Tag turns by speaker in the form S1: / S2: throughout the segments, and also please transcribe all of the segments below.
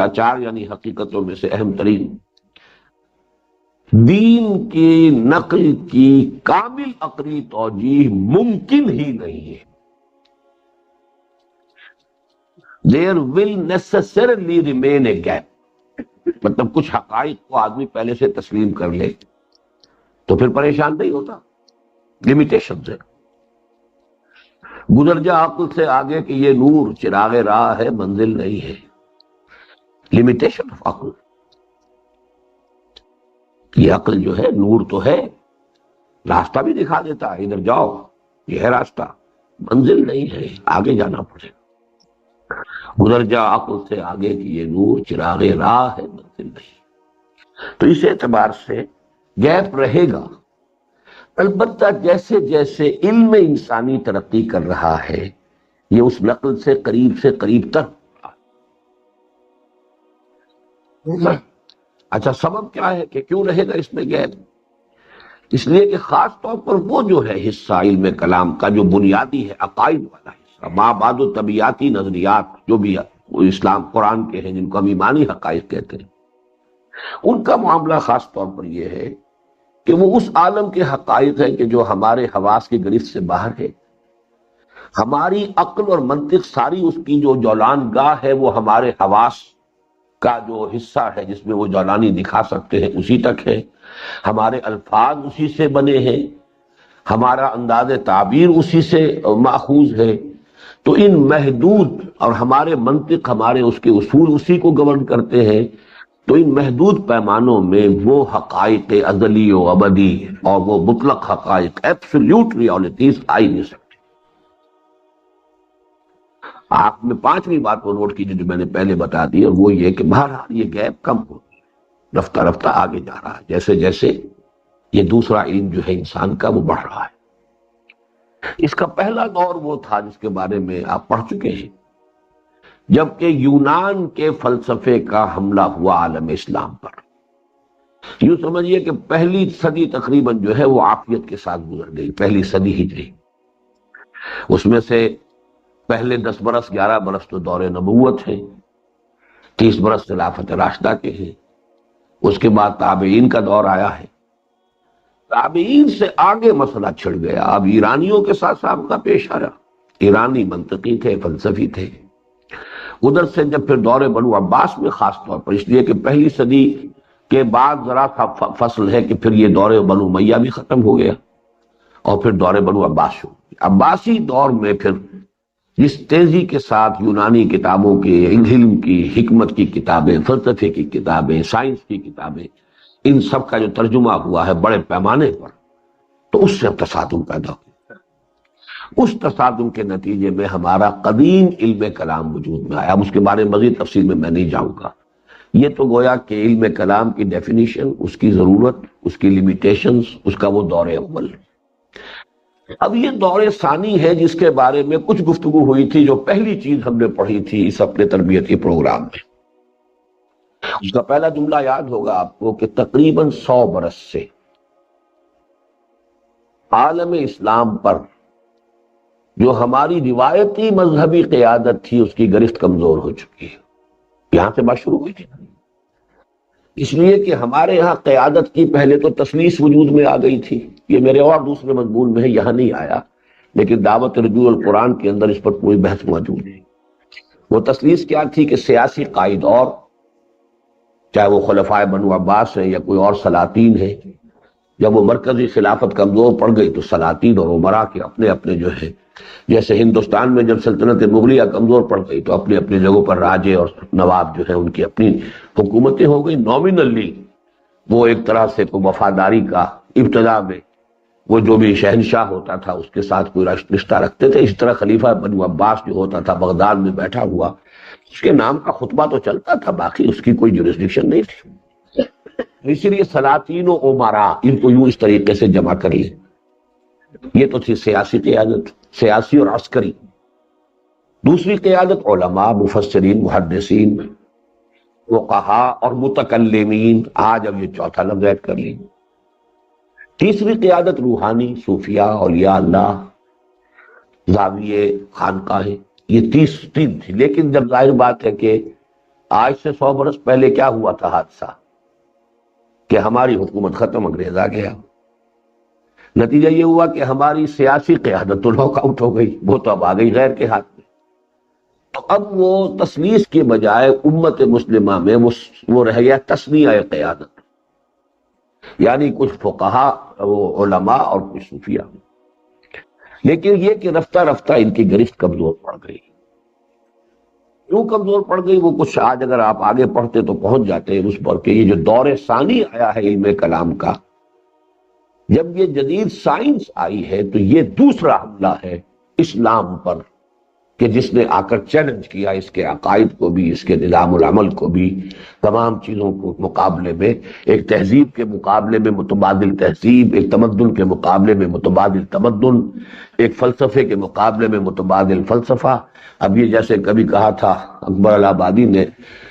S1: چار یعنی حقیقتوں میں سے اہم ترین، دین کی نقل کی کامل عقلی توجیہ ممکن ہی نہیں ہے. There will necessarily remain a gap. مطلب کچھ حقائق کو آدمی پہلے سے تسلیم کر لے تو پھر پریشان نہیں ہوتا. لمیٹیشن ہے. گزر جا عقل سے آگے کہ یہ نور چراغ راہ ہے منزل نہیں ہے. لمیٹیشن آف عقل. یہ عقل جو ہے نور تو ہے، راستہ بھی دکھا دیتا ہے، ادھر جاؤ یہ ہے راستہ، منزل نہیں ہے، آگے جانا پڑے. گزر جا عقل سے آگے کہ یہ نور چراغ راہ ہے منزل نہیں. تو اس اعتبار سے گیپ رہے گا. البتہ جیسے جیسے علم انسانی ترقی کر رہا ہے یہ اس نقل سے قریب تر. اچھا سبب کیا ہے کہ کیوں رہے گا اس میں گیپ؟ اس لیے کہ خاص طور پر وہ جو ہے حصہ علم کلام کا جو بنیادی ہے، عقائد والا حصہ، ما بعد و طبیعاتی نظریات جو بھی اسلام قرآن کے ہیں جن کو ہم ایمانی حقائق کہتے ہیں، ان کا معاملہ خاص طور پر یہ ہے کہ وہ اس عالم کے حقائق ہیں کہ جو ہمارے حواس کی گرفت سے باہر ہے. ہماری عقل اور منطق ساری اس کی جو جولان گاہ ہے وہ ہمارے حواس کا جو حصہ ہے جس میں وہ جولانی دکھا سکتے ہیں اسی تک ہے. ہمارے الفاظ اسی سے بنے ہیں، ہمارا انداز تعبیر اسی سے ماخوذ ہے. تو ان محدود، اور ہمارے منطق ہمارے اس کے اصول اسی کو گورن کرتے ہیں. تو ان محدود پیمانوں میں وہ حقائق ازلی و ابدی اور وہ مطلق حقائق ایبسولوٹ ریالٹیز آئی نہیں سکتی. آپ میں پانچویں بات کو نوٹ کیجیے جو میں نے پہلے بتا دی، اور وہ یہ کہ بہرحال یہ گیپ کم ہو رفتہ رفتہ آگے جا رہا ہے جیسے جیسے یہ دوسرا علم جو ہے انسان کا وہ بڑھ رہا ہے. اس کا پہلا دور وہ تھا جس کے بارے میں آپ پڑھ چکے ہیں، جبکہ یونان کے فلسفے کا حملہ ہوا عالم اسلام پر. یوں سمجھیے کہ پہلی صدی تقریباً جو ہے وہ عافیت کے ساتھ گزر گئی، پہلی صدی ہجری. اس میں سے پہلے 10 برس 11 برس تو دور نبوت ہیں، 30 برس خلافت راشدہ کے ہیں. اس کے بعد تابعین کا دور آیا ہے. تابعین سے آگے مسئلہ چھڑ گیا. اب ایرانیوں کے ساتھ سابقہ پیش آیا. ایرانی منطقی تھے، فلسفی تھے. ادھر سے جب پھر دور بنو عباس میں خاص طور پر، اس لیے کہ پہلی صدی کے بعد ذرا فصل ہے کہ پھر یہ دور بنو امیہ بھی ختم ہو گیا اور پھر دور بنو عباس شروع. عباسی دور میں پھر جس تیزی کے ساتھ یونانی کتابوں کے، علم کی، حکمت کی کتابیں، فلسفے کی کتابیں، سائنس کی کتابیں، ان سب کا جو ترجمہ ہوا ہے بڑے پیمانے پر، تو اس سے تصادم پیدا ہوا. اس تصادم کے نتیجے میں ہمارا قدیم علم کلام وجود میں آیا. اب اس کے بارے میں مزید تفصیل میں نہیں جاؤں گا. یہ تو گویا کہ علم کلام کی ڈیفینیشن، اس کی ضرورت، اس کی لیمیٹیشنز، اس کا وہ دور اول. اب یہ دور ثانی ہے جس کے بارے میں کچھ گفتگو ہوئی تھی، جو پہلی چیز ہم نے پڑھی تھی اس اپنے تربیتی پروگرام میں. اس کا پہلا جملہ یاد ہوگا آپ کو کہ تقریباً 100 برس سے عالم اسلام پر جو ہماری روایتی مذہبی قیادت تھی اس کی گرفت کمزور ہو چکی ہے. یہاں سے بات شروع ہوئی تھی. اس لیے کہ ہمارے یہاں قیادت کی پہلے تو تثلیث وجود میں آ گئی تھی. یہ میرے اور دوسرے مضمون میں ہے، یہاں نہیں آیا، لیکن دعوت رجوع القرآن کے اندر اس پر پوری بحث موجود ہے. وہ تثلیث کیا تھی کہ سیاسی قائد، اور چاہے وہ خلفائے بنو عباس ہیں یا کوئی اور سلاطین ہے، جب وہ مرکزی خلافت کمزور پڑ گئی تو سلاطین اور امراء کے اپنے اپنے جو ہے، جیسے ہندوستان میں جب سلطنت مغلیہ کمزور پڑ گئی تو اپنے اپنے جگہوں پر راجے اور نواب جو ہیں ان کی اپنی حکومتیں ہو گئی. نومینلی وہ ایک طرح سے وفاداری کا ابتدا میں وہ جو بھی شہنشاہ ہوتا تھا اس کے ساتھ کوئی رشتہ رکھتے تھے. اس طرح خلیفہ بنو عباس جو ہوتا تھا بغداد میں بیٹھا ہوا، اس کے نام کا خطبہ تو چلتا تھا، باقی اس کی کوئی جورسڈکشن نہیں تھی. اسی لیے سلاطین و امراء ان کو یوں اس طریقے سے جمع کر لیں. یہ تو تھی سیاسی قیادت، سیاسی اور عسکری. دوسری قیادت علماء، مفسرین، محدثین، فقہاء اور متکلمین. آج اب یہ چوتھا لفظ ایڈ کر لیں. تیسری قیادت روحانی، صوفیاء، اولیاء اللہ، زاویے، خانقاہیں. یہ تین تھی. لیکن جب ظاہر بات ہے کہ آج سے 100 برس پہلے کیا ہوا تھا حادثہ کہ ہماری حکومت ختم، انگریز آ گیا. نتیجہ یہ ہوا کہ ہماری سیاسی قیادت تو لاک آؤٹ ہو گئی، وہ تو اب آ گئی غیر کے ہاتھ میں. تو اب وہ تثلیث کے بجائے امت مسلمہ میں وہ رہ گیا تصنیع قیادت، یعنی کچھ فقہا، وہ علماء اور کچھ صوفیاء. لیکن یہ کہ رفتہ رفتہ ان کی گرفت کمزور پڑ گئی. کیوں کمزور پڑ گئی؟ وہ کچھ آج اگر آپ آگے پڑھتے تو پہنچ جاتے ہیں اس پر کہ یہ جو دور ثانی آیا ہے علم کلام کا، جب یہ جدید سائنس آئی ہے تو یہ دوسرا حملہ ہے اسلام پر کہ جس نے آ کر چیلنج کیا اس کے عقائد کو بھی، اس کے نظام العمل کو بھی، تمام چیزوں کو مقابلے میں، ایک تہذیب کے مقابلے میں متبادل تہذیب، ایک تمدن کے مقابلے میں متبادل تمدن، ایک فلسفے کے مقابلے میں متبادل فلسفہ. اب یہ جیسے کبھی کہا تھا اکبر الہٰبادی نے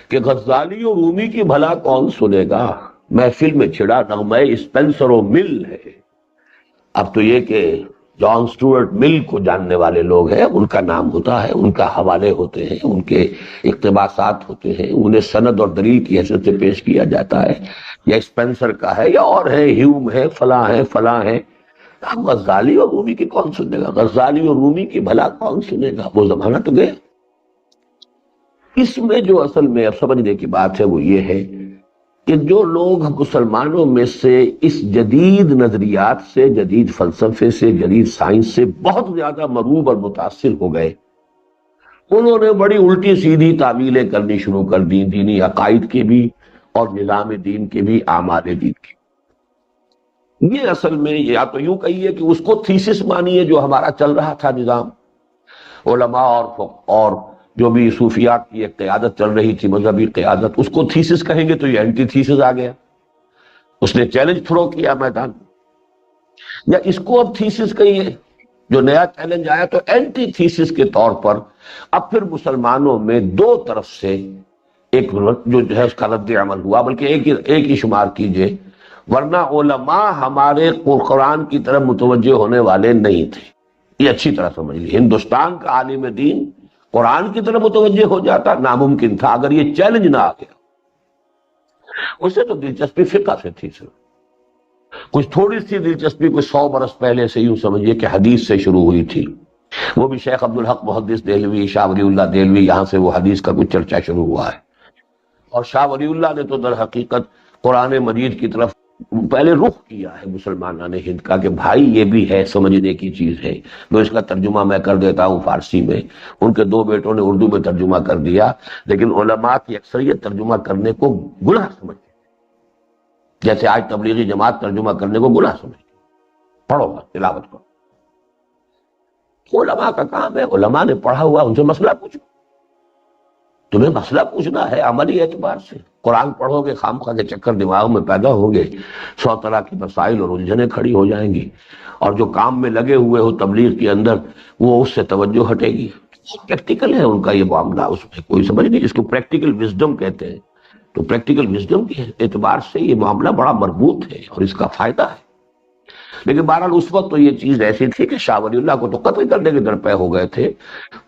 S1: کہ غزالی و رومی کی بھلا کون سنے گا، محفل میں چھڑا نغمہ اسپینسر و مل ہے. اب تو یہ کہ جان سٹورٹ مل کو جاننے والے لوگ ہیں، ان کا نام ہوتا ہے، ان کا حوالے ہوتے ہیں، ان کے اقتباسات ہوتے ہیں، انہیں سند اور دلیل کی حیثیت سے پیش کیا جاتا ہے. یا اسپینسر کا ہے یا اور ہے، ہیوم ہے، فلاں ہے، فلاں ہے. اب غزالی اور رومی کی کون سنے گا؟ غزالی اور رومی کی بھلا کون سنے گا؟ وہ زمانہ تو گیا. اس میں جو اصل میں اب سمجھنے کی بات ہے وہ یہ ہے کہ جو لوگ مسلمانوں میں سے اس جدید نظریات سے، جدید فلسفے سے، جدید سائنس سے بہت زیادہ مروب اور متاثر ہو گئے، انہوں نے بڑی الٹی سیدھی تعویلیں کرنی شروع کر دی، دینی عقائد کی بھی اور نظام دین کے بھی، اعمال دین کی. یہ اصل میں یا تو یوں کہیے کہ اس کو تھیسس مانیے جو ہمارا چل رہا تھا نظام، علماء اور جو بھی صوفیات کی ایک قیادت چل رہی تھی، مذہبی قیادت، اس کو تھیسس کہیں گے تو یہ اینٹی تھیسس آ گیا، اس نے چیلنج تھرو کیا میدان. یا اس کو اب تھیسس کہیے، جو نیا چیلنج آیا تو اینٹی تھیسس کے طور پر اب پھر مسلمانوں میں دو طرف سے ایک جو ہے اس کا رد عمل ہوا، بلکہ ایک ہی شمار کیجئے، ورنہ علماء ہمارے قرآن کی طرف متوجہ ہونے والے نہیں تھے. یہ اچھی طرح سمجھ لی، ہندوستان کا عالم دین قرآن کی طرف متوجہ ہو جاتا ناممکن تھا اگر یہ چیلنج نہ آ گیا. اسے تو دلچسپی فقہ سے تھی، صرف کچھ تھوڑی سی دلچسپی کوئی 100 برس پہلے سے یوں سمجھیے کہ حدیث سے شروع ہوئی تھی. وہ بھی شیخ عبدالحق محدث دہلوی، شاہ ولی اللہ دہلوی، یہاں سے وہ حدیث کا کچھ چرچا شروع ہوا ہے. اور شاہ ولی اللہ نے تو در حقیقت قرآن مجید کی طرف پہلے رخ کیا ہے مسلمانان ہند کا کہ بھائی یہ بھی ہے، سمجھنے کی چیز ہے. میں اس کا ترجمہ میں کر دیتا ہوں فارسی میں، ان کے 2 بیٹوں نے اردو میں ترجمہ کر دیا، لیکن علماء کی اکثریت ترجمہ کرنے کو گناہ سمجھتے، جیسے آج تبلیغی جماعت ترجمہ کرنے کو گناہ سمجھتے. پڑھو بس، تلاوت کرو. علماء کا کام ہے، علماء نے پڑھا ہوا، ان سے مسئلہ پوچھو. تمہیں مسئلہ پوچھنا ہے عملی اعتبار سے. قرآن پڑھو گے، خامخواہ کے چکر دماغ میں پیدا ہوں گے، 100 طرح کی مسائل اور الجھنیں کھڑی ہو جائیں گی، اور جو کام میں لگے ہوئے ہو تبلیغ کے اندر وہ اس سے توجہ ہٹے گی. پریکٹیکل ہے ان کا یہ معاملہ، اس میں کوئی سمجھ نہیں، جس کو پریکٹیکل وزڈم کہتے ہیں. تو پریکٹیکل وزڈم کے اعتبار سے یہ معاملہ بڑا مربوط ہے اور اس کا فائدہ ہے. لیکن بہرحال اس وقت تو یہ چیز ایسی تھی کہ شاہ ولی اللہ کو تو قتل کرنے کے درپے ہو گئے تھے،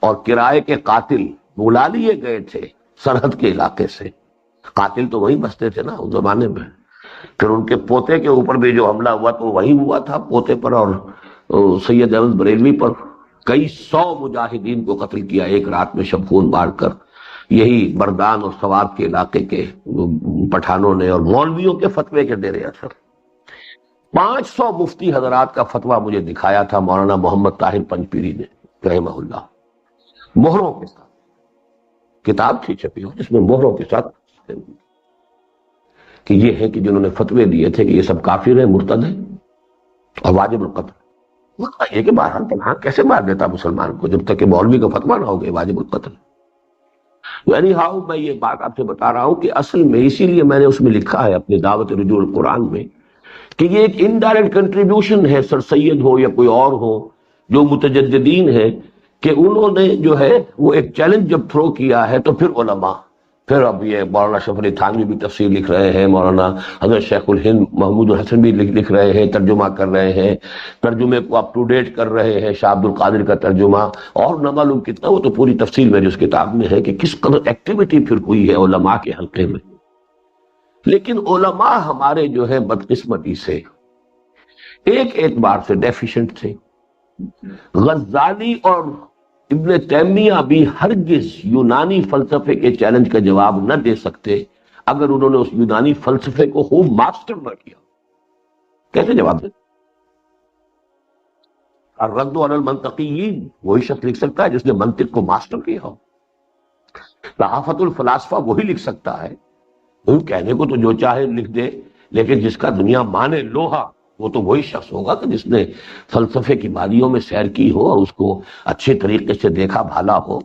S1: اور کرائے کے قاتل بلا لیے گئے تھے سرحد کے علاقے سے. قاتل تو وہی بستے تھے نا اس زمانے میں. پھر ان کے پوتے کے اوپر بھی جو حملہ ہوا تو وہی ہوا تھا، پوتے پر اور سید احمد بریلوی پر. کئی 100 مجاہدین کو قتل کیا ایک رات میں شب خون مار کر، یہی بردان اور سوات کے علاقے کے پٹھانوں نے، اور مولویوں کے فتوے کے ڈیرے اثر. 500 مفتی حضرات کا فتویٰ مجھے دکھایا تھا مولانا محمد طاہر پنجپیری نے رحمہ اللہ، مہروں کے ساتھ. کتاب تھی چھپی ہو جس میں مہروں کے ساتھ کہ یہ ہے کہ جنہوں نے فتوے دیے تھے کہ یہ سب کافر ہیں، مرتد ہیں اور واجب القتل. یہ کہ بہرحال تنہا کیسے مار دیتا مسلمان کو جب تک کہ مولوی کا فتویٰ نہ ہو گیا واجب القتل. یعنی ہاؤ میں یہ بات آپ سے بتا رہا ہوں کہ اصل میں اسی لیے میں نے اس میں لکھا ہے اپنی دعوت رجوع القرآن میں کہ یہ ایک انڈائریکٹ کنٹریبیوشن ہے، سر سید ہو یا کوئی اور ہو جو متجددین ہے، کہ انہوں نے جو ہے وہ ایک چیلنج جب تھرو کیا ہے تو پھر علماء پھر اب یہ مولانا شرف علی تھانوی بھی تفسیر لکھ رہے ہیں، مولانا حضرت شیخ الہند محمود الحسن بھی لکھ رہے ہیں، ترجمہ کر رہے ہیں، ترجمے کو اپ ٹو ڈیٹ کر رہے ہیں، شاہ عبد القادر کا ترجمہ، اور نہ معلوم کتنا، وہ تو پوری تفصیل میری اس کتاب میں ہے کہ کس قدر ایکٹیویٹی پھر ہوئی ہے علماء کے حلقے میں۔ لیکن علماء ہمارے جو ہے بدقسمتی سے ایک اعتبار سے ڈیفیشنٹ تھے۔ غزالی اور ابن تیمیہ بھی ہرگز یونانی فلسفے کے چیلنج کا جواب نہ دے سکتے اگر انہوں نے اس یونانی فلسفے کو خوب ماسٹر نہ کیا۔ کیسے جواب دیں؟ الرد علی المنطقیین وہی شخص لکھ سکتا ہے جس نے منطق کو ماسٹر کیا ہو۔ صحافت الفلاسفہ وہی لکھ سکتا ہے، وہ کہنے کو تو جو چاہے لکھ دے، لیکن جس کا دنیا مانے لوہا وہ تو وہی شخص ہوگا کہ جس نے فلسفے کی وادیوں میں سیر کی ہو اور اس کو اچھے طریقے سے دیکھا بھالا ہو،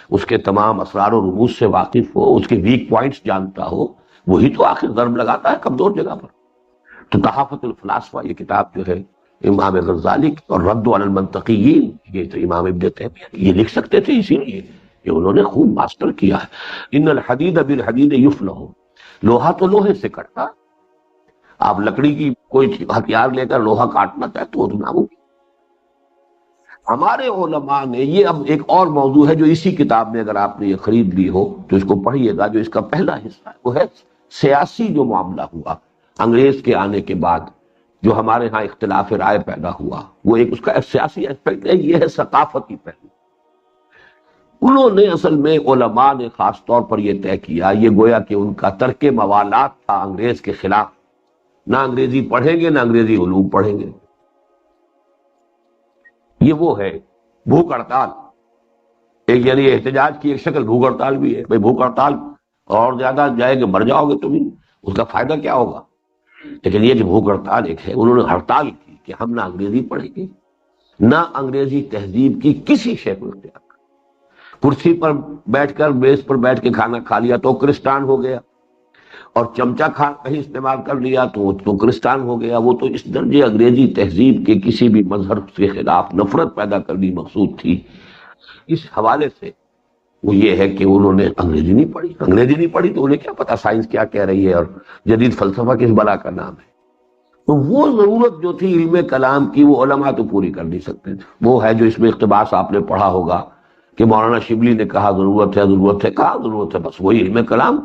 S1: اس کے تمام اسرار و رموز سے واقف ہو، اس کے ویک پوائنٹس جانتا ہو، وہی تو آخر ضرب لگاتا ہے کمزور جگہ پر۔ تو تحافت الفلاسفہ یہ کتاب جو ہے امام غزالی کی، اور رد علی المنطقیین یہ تو امام ابن تیمیہ یہ لکھ سکتے تھے، اسی لیے کہ انہوں نے خوب ماسٹر کیا ہے۔ ان الحدید بالحدید یفلح، لوہا تو لوہے سے کٹتا، آپ لکڑی کی کوئی ہتھیار لے کر لوہا کاٹنا چاہے تو ناممکن۔ ہمارے علماء نے یہ، اب ایک اور موضوع ہے جو اسی کتاب میں اگر آپ نے یہ خرید لی ہو تو اس کو پڑھیے گا، جو اس کا پہلا حصہ ہے وہ ہے سیاسی جو معاملہ ہوا انگریز کے آنے کے بعد، جو ہمارے ہاں اختلاف رائے پیدا ہوا، وہ ایک اس کا سیاسی اسپیکٹ ہے، یہ ہے ثقافتی پہلو۔ انہوں نے اصل میں علماء نے خاص طور پر یہ طے کیا، یہ گویا کہ ان کا ترک موالات تھا انگریز کے خلاف، نہ انگریزی پڑھیں گے نہ انگریزی علوم پڑھیں گے۔ یہ وہ ہے بھوک ہڑتال، ایک یعنی احتجاج کی ایک شکل بھوک ہڑتال بھی ہے۔ بھائی بھوک ہڑتال اور زیادہ جائے گے مر جاؤ گے تم ہی، اس کا فائدہ کیا ہوگا؟ لیکن یہ کہ بھوک ہڑتال ایک ہے، انہوں نے ہڑتال کی کہ ہم نہ انگریزی پڑھیں گے نہ انگریزی تہذیب کی کسی شے کو اختیار کریں۔ کرسی پر بیٹھ کر میز پر بیٹھ کے کھانا کھا لیا تو کرسٹان ہو گیا، اور چمچہ کھا کہیں استعمال کر لیا تو کرسٹان ہو گیا۔ وہ تو اس درجے انگریزی تہذیب کے کسی بھی مذہب کے خلاف نفرت پیدا کرنی مقصود تھی۔ اس حوالے سے وہ یہ ہے کہ انہوں نے انگریزی نہیں پڑھی تو انہیں کیا پتا سائنس کیا کہہ رہی ہے اور جدید فلسفہ کس بلا کا نام ہے۔ تو وہ ضرورت جو تھی علم کلام کی وہ علماء تو پوری کر نہیں سکتے تھے۔ وہ ہے جو اس میں اقتباس آپ نے پڑھا ہوگا کہ مولانا شبلی نے کہا ضرورت ہے، کہا ضرورت ہے، بس وہی علم کلام،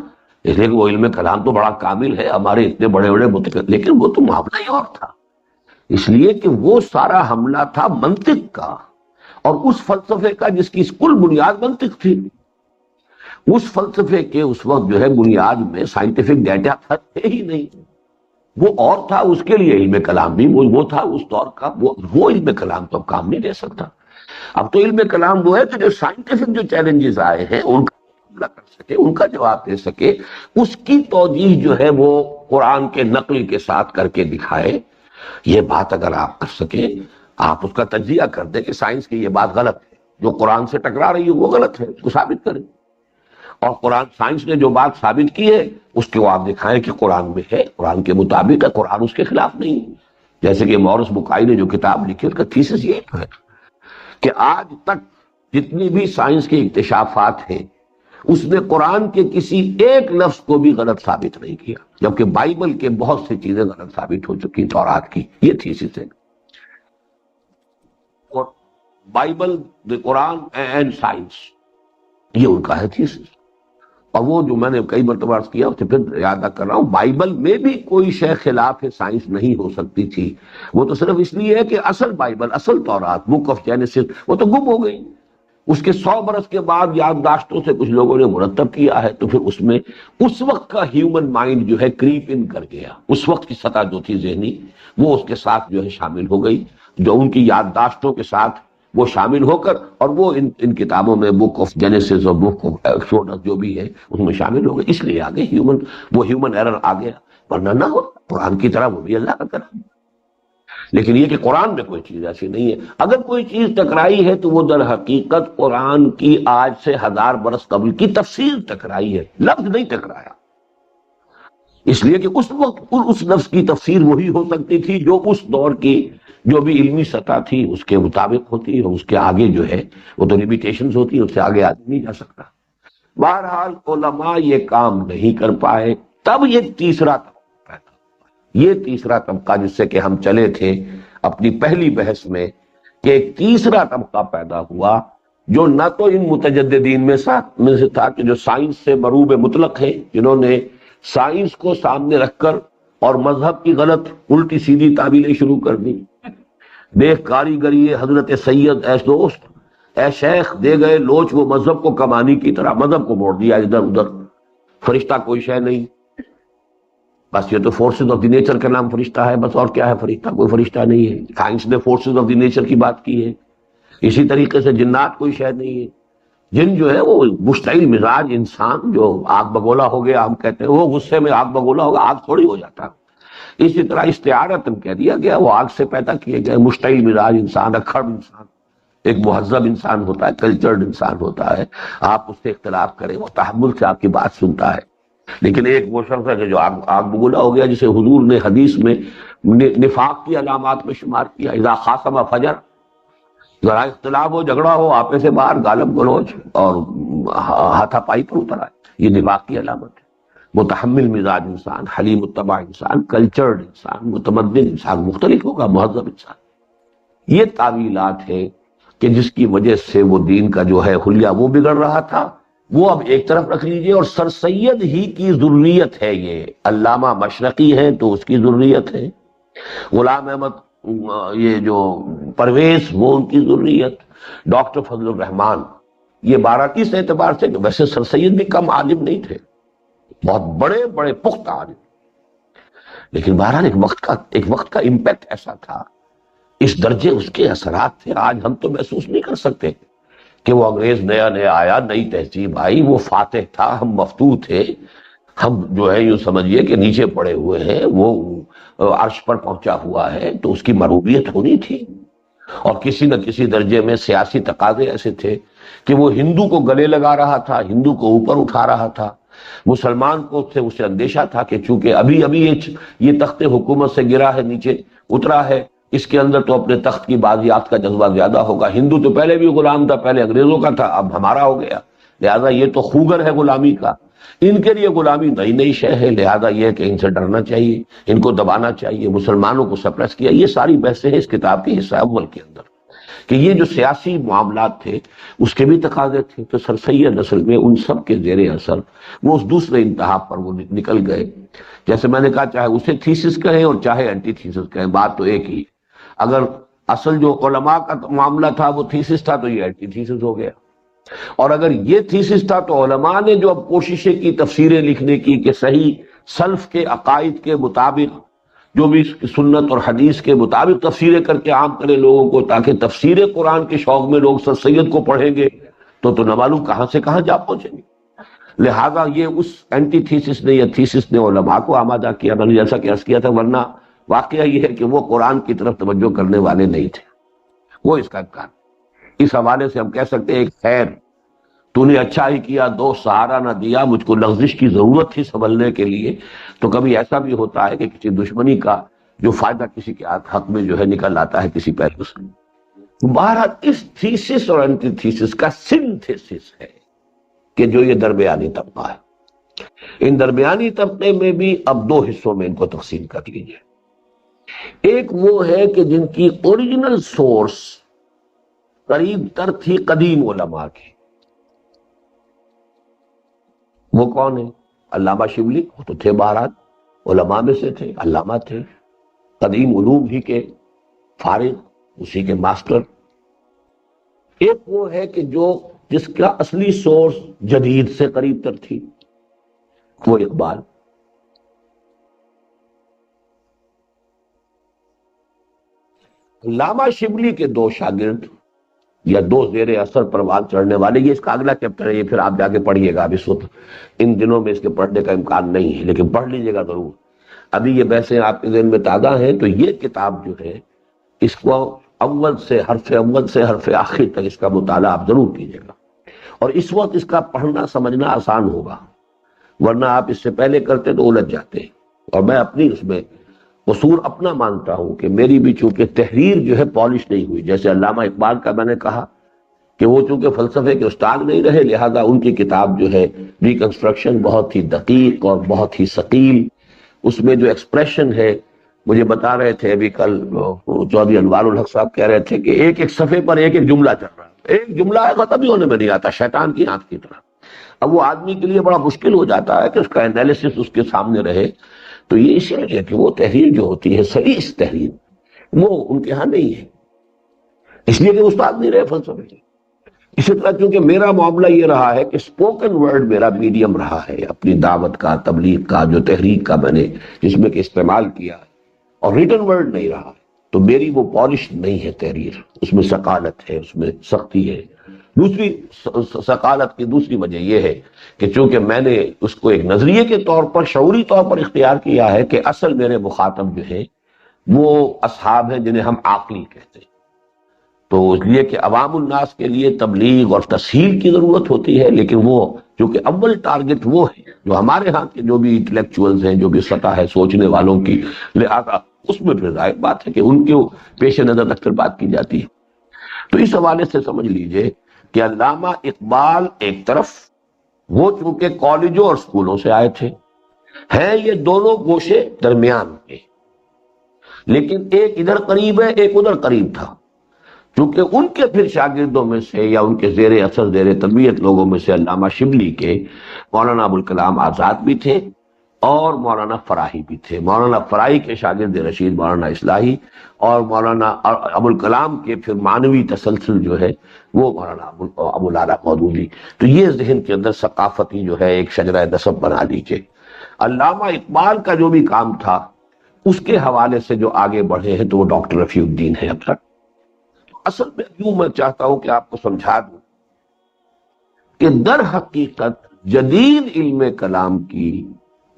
S1: اس لیے کہ وہ علم کلام تو بڑا کامل ہے، ہمارے اتنے بڑے بڑے متفق، لیکن وہ تو معاملہ ہی اور تھا، اس لیے کہ وہ سارا حملہ تھا منطق کا، اور اس فلسفے کا جس کی کل بنیاد منطق تھی۔ اس فلسفے کے اس وقت جو ہے بنیاد میں سائنٹیفک ڈیٹا تھے ہی نہیں، وہ اور تھا، اس کے لیے علم کلام بھی وہ تھا اس دور کا، وہ علم کلام تو اب کام نہیں دے سکتا۔ اب تو علم کلام وہ ہے کہ جو سائنٹیفک جو چیلنجز آئے ہیں ان کا حملہ کر سکے، ان کا جواب دے سکے، اس کی توجیہ جو ہے وہ قرآن کے نقل کے ساتھ کر کے دکھائے۔ یہ بات اگر آپ کر سکیں، آپ اس کا تجزیہ کر دیں کہ سائنس کی یہ بات غلط ہے، جو قرآن سے ٹکرا رہی ہے وہ غلط ہے، اس کو ثابت کریں، اور قرآن سائنس نے جو بات ثابت کی ہے اس کو آپ دکھائیں کہ قرآن میں ہے، قرآن کے مطابق ہے، قرآن اس کے خلاف نہیں۔ جیسے کہ مورس بکائی نے جو کتاب لکھی اس کا تھیسس یہ تو ہے کہ آج تک جتنی بھی سائنس کے اکتشافات ہیں اس نے قرآن کے کسی ایک لفظ کو بھی غلط ثابت نہیں کیا، جبکہ بائبل کے بہت سی چیزیں غلط ثابت ہو چکی، تورات کی، یہ تھیسس ہے۔ اور Bible, the Quran and science, یہ ان کا ہے تھیسس۔ اور وہ جو میں نے کئی مرتبہ عرض کیا اسے پھر یاد کر رہا ہوں، بائبل میں بھی کوئی شے خلاف سائنس نہیں ہو سکتی تھی، وہ تو صرف اس لیے ہے کہ اصل بائبل، اصل تورات، بک آف جینیسس، وہ تو گم ہو گئی۔ اس کے 100 برس کے بعد یادداشتوں سے کچھ لوگوں نے مرتب کیا ہے، تو پھر اس میں اس وقت کا ہیومن مائنڈ جو ہے کریپ ان کر گیا، اس وقت کی سطح جو تھی ذہنی وہ اس کے ساتھ جو ہے شامل ہو گئی، جو ان کی یادداشتوں کے ساتھ وہ شامل ہو کر، اور وہ ان کتابوں میں بک آف جینیسس اور بک آف ایکسوڈس جو بھی ہے اس میں شامل ہو گئے، اس لیے آگے ہیومن ایرر آ گیا، ورنہ نہ ہو قرآن کی طرح وہ بھی اللہ کا کرم۔ لیکن یہ کہ قرآن میں کوئی چیز ایسی نہیں ہے، اگر کوئی چیز ٹکرائی ہے تو وہ در حقیقت قرآن کی آج سے 1000 برس قبل کی تفسیر ٹکرائی ہے، لفظ نہیں ٹکرایا، اس لیے کہ اس وقت اس لفظ کی تفسیر وہی ہو سکتی تھی جو اس دور کی جو بھی علمی سطح تھی اس کے مطابق ہوتی ہے، اس کے آگے جو ہے وہ تو لیمیٹیشنز ہوتی ہیں، اس سے آگے آدمی نہیں جا سکتا۔ بہرحال علماء یہ کام نہیں کر پائے، تب یہ تیسرا طبقہ پیدا ہوا۔ یہ تیسرا طبقہ جس سے کہ ہم چلے تھے اپنی پہلی بحث میں، کہ ایک تیسرا طبقہ پیدا ہوا جو نہ تو ان متجددین میں سے تھا کہ جو سائنس سے مروب مطلق ہے، جنہوں نے سائنس کو سامنے رکھ کر اور مذہب کی غلط الٹی سیدھی تعبیریں شروع کر دی۔ دیکھ کاریگری حضرت سید اے دوست اے شیخ، دے گئے لوچ وہ مذہب کو کمانی کی طرح، مذہب کو موڑ دیا ادھر ادھر، فرشتہ کوئی شے نہیں، بس یہ تو فورسز آف دی نیچر کا نام فرشتہ ہے، بس اور کیا ہے، فرشتہ کوئی فرشتہ نہیں ہے۔ سائنس نے فورسز آف دی نیچر کی بات کی ہے۔ اسی طریقے سے جنات کوئی شے نہیں ہے۔ جن جو ہے وہ مشتعل مزاج انسان جو آگ بگولا ہو گیا، ہم کہتے ہیں وہ غصے میں آگ بگولا ہوگا، آگ تھوڑی ہو جاتا۔ اسی طرح استعارتاً کہہ دیا گیا وہ آگ سے پیدا کیے گئے مشتعل مزاج انسان، اکھڑ انسان، ایک مہذب انسان ہوتا ہے، کلچرڈ انسان ہوتا ہے، آپ اس سے اختلاف کریں وہ تحمل سے آپ کی بات سنتا ہے۔ لیکن ایک وہ شخص ہے کہ جو آگ بگولا ہو گیا، جسے حضور نے حدیث میں نفاق کی علامات میں شمار کیا، اذا خاصم فجر، ذرا اختلاف ہو، جھگڑا ہو، آپے سے باہر گالم گلوچ اور ہاتھا پائی پر اتر آئے، یہ نفاق کی علامت ہے۔ متحمل مزاج انسان، حلیم الطبع انسان، کلچرڈ انسان، متمدن انسان مختلف ہوگا، مہذب انسان۔ یہ تعویلات ہیں کہ جس کی وجہ سے وہ دین کا جو ہے حلیہ وہ بگڑ رہا تھا، وہ اب ایک طرف رکھ لیجئے۔ اور سر سید ہی کی ضروریت ہے، یہ علامہ مشرقی ہے تو اس کی ضروریت ہے، غلام احمد یہ جو پرویز وہ ان کی ضروریت، ڈاکٹر فضل الرحمان، یہ 12 اس اعتبار سے کہ ویسے سر سید بھی کم عالم نہیں تھے، بہت بڑے بڑے پختہ عالم، لیکن بہرحال ایک وقت کا امپیکٹ ایسا تھا، اس درجے اس کے اثرات تھے، آج ہم تو محسوس نہیں کر سکتے کہ وہ انگریز نیا آیا، نئی تہذیب آئی، وہ فاتح تھا، ہم مفتوح تھے، ہم جو ہے یوں سمجھیے کہ نیچے پڑے ہوئے ہیں، وہ عرش پر پہنچا ہوا ہے، تو اس کی مرغوبیت ہونی تھی۔ اور کسی نہ کسی درجے میں سیاسی تقاضے ایسے تھے کہ وہ ہندو کو گلے لگا رہا تھا، ہندو کو اوپر اٹھا رہا تھا، مسلمان کو اسے اندیشہ تھا کہ چونکہ ابھی یہ تخت حکومت سے گرا ہے، نیچے اترا ہے، اس کے اندر تو اپنے تخت کی بازیافت کا جذبہ زیادہ ہوگا، ہندو تو پہلے بھی غلام تھا، پہلے انگریزوں کا تھا، اب ہمارا ہو گیا، لہذا یہ تو خوگر ہے غلامی کا، ان کے لیے غلامی نئی شے ہے، لہذا یہ کہ ان سے ڈرنا چاہیے، ان کو دبانا چاہیے، مسلمانوں کو سپریس کیا۔ یہ ساری بحثیں ہیں اس کتاب کے حصہ اول کے اندر، کہ یہ جو سیاسی معاملات تھے اس کے بھی تقاضے تھے، تو سر سید اصل میں ان سب کے زیر اثر وہ اس دوسرے انتہا پر وہ نکل گئے۔ جیسے میں نے کہا، چاہے اسے تھیسس کہیں اور چاہے اینٹی تھیسس کہیں، بات تو ایک ہی۔ اگر اصل جو علماء کا معاملہ تھا وہ تھیسس تھا تو یہ اینٹی تھیسس ہو گیا، اور اگر یہ تھیسس تھا تو علماء نے جو اب کوششیں کی تفسیریں لکھنے کی کہ صحیح سلف کے عقائد کے مطابق جو بھی سنت اور حدیث کے مطابق تفسیریں کر کے عام کرے لوگوں کو، تاکہ تفسیر قرآن کے شوق میں لوگ سر سید کو پڑھیں گے تو نہ معلوم کہاں سے کہاں جا پہنچیں گے۔ لہذا یہ اس اینٹی تھیسس نے یا تھیسس نے علماء کو آمادہ کیا، میں نے جیسا کہ عرض کیا تھا، ورنہ واقعہ یہ ہے کہ وہ قرآن کی طرف توجہ کرنے والے نہیں تھے، وہ اس کا امکان۔ اس حوالے سے ہم کہہ سکتے ہیں، ایک خیر تو نے اچھا ہی کیا، دوست سہارا نہ دیا، مجھ کو لغزش کی ضرورت تھی سنبھلنے کے لیے۔ تو کبھی ایسا بھی ہوتا ہے کہ کسی دشمنی کا جو فائدہ کسی کے حق میں جو ہے نکل آتا ہے کسی پہلو سے۔ بہرحال اس تھیسس اور اینٹی تھیسس کا سنتھیسس ہے کہ جو یہ درمیانی طبقہ ہے، ان درمیانی طبقے میں بھی اب دو حصوں میں ان کو تقسیم کر لیجیے۔ ایک وہ ہے کہ جن کی اوریجنل سورس قریب تر تھی قدیم علماء کی، وہ کون ہے؟ علامہ شبلی، وہ تو تھے بہرحال علماء میں سے تھے، علامہ تھے، قدیم علوم ہی کے فارغ، اسی کے ماسٹر۔ ایک وہ ہے کہ جس کا اصلی سورس جدید سے قریب تر تھی، وہ اقبال۔ علامہ شبلی کے دو شاگرد یا دو زیر اثر پروان چڑھنے والے، یہ اس کا اگلا چیپٹر ہے، یہ پھر آپ جا کے پڑھیے گا، اب اس وقت ان دنوں میں اس کے پڑھنے کا امکان نہیں ہے، لیکن پڑھ لیجیے گا ضرور۔ ابھی یہ بحثیں آپ کے ذہن میں تازہ ہیں، تو یہ کتاب جو ہے اس کو اول سے حرف آخر تک اس کا مطالعہ آپ ضرور کیجیے گا، اور اس وقت اس کا پڑھنا سمجھنا آسان ہوگا، ورنہ آپ اس سے پہلے کرتے تو الجھ جاتے ہیں۔ اور میں اپنی اس میں قصور اپنا مانتا ہوں کہ میری بھی چونکہ تحریر جو ہے پالش نہیں ہوئی، جیسے علامہ اقبال کا میں نے کہا کہ وہ چونکہ فلسفے کے استاد نہیں رہے، لہذا ان کی کتاب جو ہے ریکنسٹرکشن بہت ہی دقیق اور بہت ہی ثقیل، اس میں جو ایکسپریشن ہے، مجھے بتا رہے تھے ابھی کل چودھری انوار الحق صاحب کہہ رہے تھے کہ ایک ایک صفحے پر ایک ایک جملہ چل رہا ہے، ایک جملہ ہے ختم ہی ہونے میں نہیں آتا، شیطان کی آنکھ کی طرح۔ اب وہ آدمی کے لیے بڑا مشکل ہو جاتا ہے کہ اس کا انالیسس اس کے سامنے رہے، تو یہ اسی لیے کہ وہ تحریر جو ہوتی ہے سلیس تحریر، وہ ان کے ہاں نہیں ہے، اس لیے کہ استاد نہیں رہے فلسفے کے۔ اسی طرح چونکہ میرا معاملہ یہ رہا ہے کہ اسپوکن ورڈ میرا میڈیم رہا ہے اپنی دعوت کا، تبلیغ کا، جو تحریک کا میں نے جس میں کہ استعمال کیا ہے، اور ریٹن ورڈ نہیں رہا ہے، تو میری وہ پالش نہیں ہے تحریر، اس میں ثقالت ہے، اس میں سختی ہے۔ دوسری ثقالت کی دوسری وجہ یہ ہے کہ چونکہ میں نے اس کو ایک نظریے کے طور پر، شعوری طور پر اختیار کیا ہے کہ اصل میرے مخاطب جو ہے وہ اصحاب ہیں جنہیں ہم عاقلی کہتے ہیں، تو اس لیے کہ عوام الناس کے لیے تبلیغ اور تسہیل کی ضرورت ہوتی ہے، لیکن وہ چونکہ اول ٹارگٹ وہ ہے جو ہمارے ہاں کے جو بھی انٹلیکچوئلز ہیں، جو بھی سطح ہے سوچنے والوں کی، لہذا اس میں پھر ظاہر بات ہے کہ ان کے پیش نظر رکھ کر بات کی جاتی ہے۔ تو اس حوالے سے سمجھ لیجئے کہ علامہ اقبال ایک طرف، وہ چونکہ کالجوں اور اسکولوں سے آئے تھے، ہیں یہ دونوں گوشے درمیان کے، لیکن ایک ادھر قریب ہے ایک ادھر قریب تھا، چونکہ ان کے پھر شاگردوں میں سے یا ان کے زیر اثر زیر تربیت لوگوں میں سے علامہ شبلی کے مولانا ابوالکلام آزاد بھی تھے اور مولانا فراہی بھی تھے۔ مولانا فراہی کے شاگرد رشید مولانا اصلاحی، اور مولانا ابوالکلام کے پھر معنوی تسلسل جو ہے وہ مولانا ابو العلا مودودی۔ تو یہ ذہن کے اندر ثقافتی جو ہے ایک شجرہ نسب بنا لیجئے۔ علامہ اقبال کا جو بھی کام تھا اس کے حوالے سے جو آگے بڑھے ہیں تو وہ ڈاکٹر رفیع الدین ہے اب تک۔ اصل میں یوں میں چاہتا ہوں کہ آپ کو سمجھا دوں کہ در حقیقت جدید علم کلام کی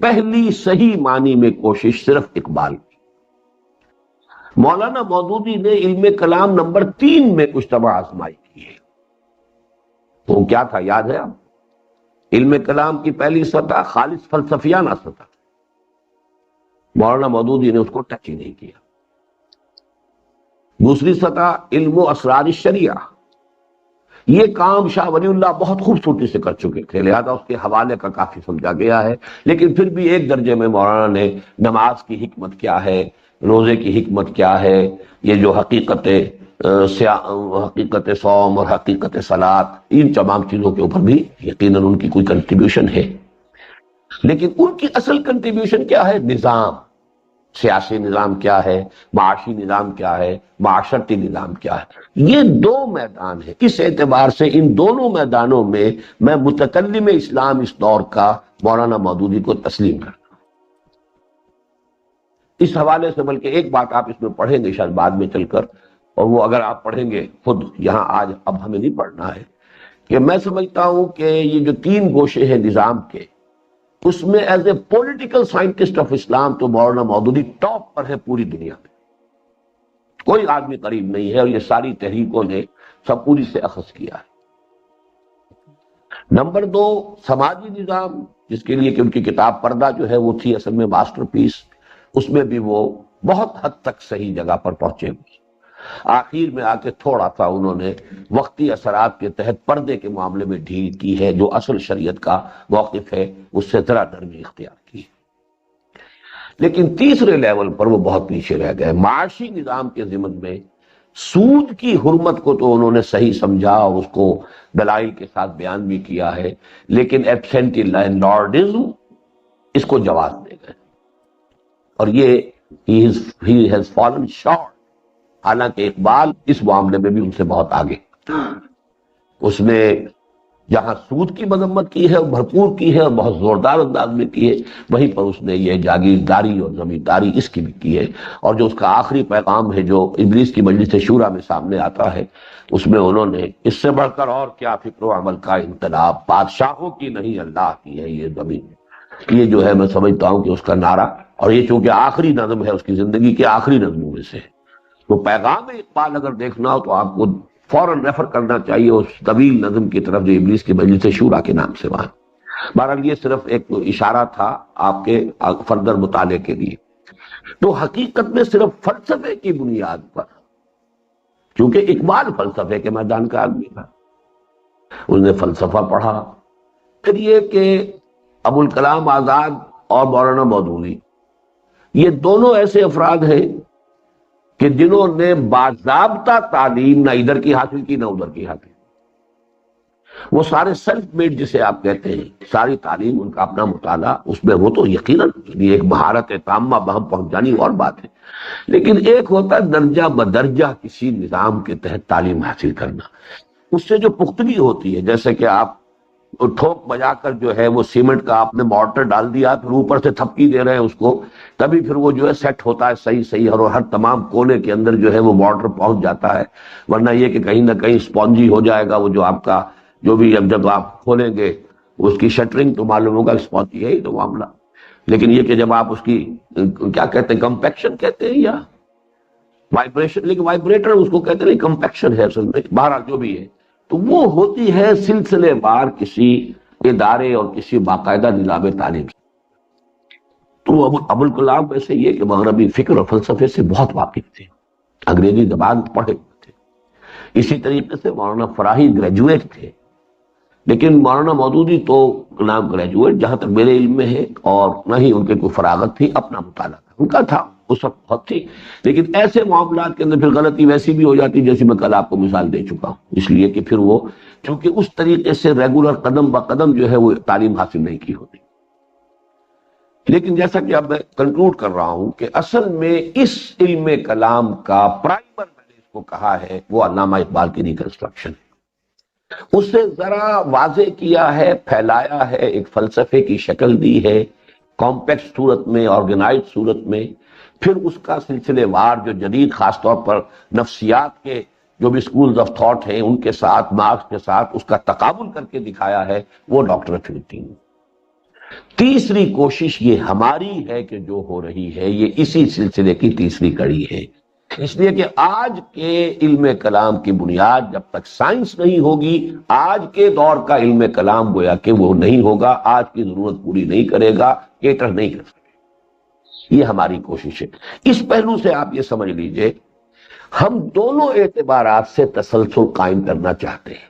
S1: پہلی صحیح معنی میں کوشش صرف اقبال کی۔ مولانا مودودی نے علم کلام نمبر 3 میں کچھ طبع آزمائی کی ہے، وہ کیا تھا یاد ہے آپ؟ علم کلام کی پہلی سطح خالص فلسفیانہ سطح، مولانا مودودی نے اس کو ٹچ ہی نہیں کیا۔ دوسری سطح علم و اسرار الشریعہ، یہ کام شاہ ولی اللہ بہت خوبصورتی سے کر چکے تھے، لہذا اس کے حوالے کا کافی سمجھا گیا ہے، لیکن پھر بھی ایک درجے میں مولانا نے نماز کی حکمت کیا ہے، روزے کی حکمت کیا ہے، یہ جو حقیقت صوم اور حقیقت صلاۃ، ان تمام چیزوں کے اوپر بھی یقیناً ان کی کوئی کنٹریبیوشن ہے، لیکن ان کی اصل کنٹریبیوشن کیا ہے؟ نظام، سیاسی نظام کیا ہے، معاشی نظام کیا ہے، معاشرتی نظام کیا ہے، یہ دو میدان ہیں۔ اس اعتبار سے ان دونوں میدانوں میں میں متکلم اسلام اس دور کا مولانا مودودی کو تسلیم کرتا ہوں۔ اس حوالے سے بلکہ ایک بات آپ اس میں پڑھیں گے شاید بعد میں چل کر، اور وہ اگر آپ پڑھیں گے خود، یہاں آج اب ہمیں نہیں پڑھنا ہے، کہ میں سمجھتا ہوں کہ یہ جو 3 گوشے ہیں نظام کے، اس میں as a political scientist of Islam تو مولانا مودودی ٹاپ پر ہے پوری دنیا میں، کوئی آدمی قریب نہیں ہے، اور یہ ساری تحریکوں نے سب پوری سے اخذ کیا ہے۔ نمبر 2 سماجی نظام، جس کے لیے کہ ان کی کتاب پردہ جو ہے وہ تھی اصل میں ماسٹر پیس، اس میں بھی وہ بہت حد تک صحیح جگہ پر پہنچے ہوئے۔ آخر میں آ کے تھوڑا سا انہوں نے وقتی اثرات کے تحت پردے کے معاملے میں ڈھیل کی ہے، جو اصل شریعت کا موقف ہے اس سے ذرا نرمی اختیار کی، لیکن تیسرے لیول پر وہ بہت پیچھے رہ گئے۔ معاشی نظام کے ضمن میں سود کی حرمت کو تو انہوں نے صحیح سمجھا اور اس کو دلائل کے ساتھ بیان بھی کیا ہے، لیکن ایبسینٹ لینڈ لارڈزم اس کو جواز دے گئے، اور یہ he has fallen short۔ حالانکہ اقبال اس معاملے میں بھی ان سے بہت آگے، اس نے جہاں سود کی مذمت کی ہے بھرپور کی ہے اور بہت زوردار انداز میں کی ہے، وہیں پر اس نے یہ جاگیرداری اور زمینداری اس کی بھی کی ہے، اور جو اس کا آخری پیغام ہے جو ابلیس کی مجلس شورا میں سامنے آتا ہے، اس میں انہوں نے اس سے بڑھ کر اور کیا فکر و عمل کا انقلاب، بادشاہوں کی نہیں اللہ کی ہے یہ زمین، یہ جو ہے میں سمجھتا ہوں کہ اس کا نعرہ، اور یہ چونکہ آخری نظم ہے اس کی زندگی کے آخری نظموں میں سے، تو پیغام اقبال اگر دیکھنا ہو تو آپ کو فوراً ریفر کرنا چاہیے اس طویل نظم کی طرف جو ابلیس کی مجلس شورا کے نام سے وہاں۔ بہرحال یہ صرف ایک اشارہ تھا آپ کے فردر مطالعے کے لیے۔ تو حقیقت میں صرف فلسفے کی بنیاد پر، چونکہ اقبال فلسفے کے میدان کا آدمی تھا، اس نے فلسفہ پڑھا. پھر یہ کہ ابوالکلام آزاد اور مولانا مودودی یہ دونوں ایسے افراد ہیں کہ جنہوں نے باضابطہ تعلیم نہ ادھر کی حاصل کی نہ ادھر کی حاصل. وہ سارے سیلف میڈ جسے آپ کہتے ہیں، ساری تعلیم ان کا اپنا مطالعہ، اس میں وہ تو یقیناً ایک مہارت تامہ بہم پہنچ جانی اور بات ہے، لیکن ایک ہوتا ہے درجہ بدرجہ کسی نظام کے تحت تعلیم حاصل کرنا. اس سے جو پختگی ہوتی ہے، جیسے کہ آپ ٹھوک بجا کر جو ہے وہ سیمنٹ کا آپ نے مارٹر ڈال دیا، پھر اوپر سے تھپکی دے رہے ہیں اس کو، تبھی پھر وہ جو ہے سیٹ ہوتا ہے صحیح صحیح، اور ہر تمام کونے کے اندر جو ہے وہ مارٹر پہنچ جاتا ہے. ورنہ یہ کہ کہیں نہ کہیں اسپونجی ہو جائے گا وہ جو آپ کا جو بھی، اب جب آپ کھولیں گے اس کی شٹرنگ تو معلوم ہوگا اسپونجی ہے ہی تو معاملہ. لیکن یہ کہ جب آپ اس کی کیا کہتے ہیں، کمپیکشن کہتے ہیں یا وائبریشن، لیکن وائبریٹر اس کو کہتے ہیں، کمپیکشن ہے اصل میں، بہرحال جو بھی ہے، تو وہ ہوتی ہے سلسلے وار کسی ادارے اور کسی باقاعدہ نظام تعلیم سے. تو ابوالکلام ویسے یہ کہ مغربی فکر اور فلسفے سے بہت واقف تھے، انگریزی زبان پڑھے تھے. اسی طریقے سے مولانا فراہی گریجویٹ تھے، لیکن مولانا مودودی تو نام گریجویٹ جہاں تک میرے علم میں ہے، اور نہ ہی ان کے کوئی فراغت تھی، اپنا مطالعہ تھا ان کا تھا اس وقت بہت تھی. لیکن ایسے معاملات کے اندر پھر غلطی ویسی بھی ہو جاتی جیسی میں کل آپ کو مثال دے چکا ہوں، اس لیے کہ پھر وہ چونکہ اس طریقے سے ریگولر قدم بہ قدم جو ہے وہ تعلیم حاصل نہیں کی ہوتی. لیکن جیسا کہ اب میں کنکلوڈ کر رہا ہوں کہ اصل میں اس علم کلام کا پرائمر میں نے اس کو کہا ہے وہ علامہ اقبال کی ریکنسٹرکشن ہے. اس سے ذرا واضح کیا ہے، پھیلایا ہے، ایک فلسفے کی شکل دی ہے کمپیکس صورت میں، آرگنائز صورت میں. پھر اس کا سلسلے وار جو جدید خاص طور پر نفسیات کے جو بھی سکولز آف تھاٹ ہیں ان کے ساتھ، مارکس کے ساتھ اس کا تقابل کر کے دکھایا ہے، وہ ڈاکٹر رفیع الدین. تیسری کوشش یہ ہماری ہے کہ جو ہو رہی ہے یہ اسی سلسلے کی تیسری کڑی ہے، اس لیے کہ آج کے علم کلام کی بنیاد جب تک سائنس نہیں ہوگی، آج کے دور کا علم کلام گویا کہ وہ نہیں ہوگا، آج کی ضرورت پوری نہیں کرے گا، کیٹر نہیں کر سکے. یہ ہماری کوشش ہے. اس پہلو سے آپ یہ سمجھ لیجئے ہم دونوں اعتبارات سے تسلسل قائم کرنا چاہتے ہیں.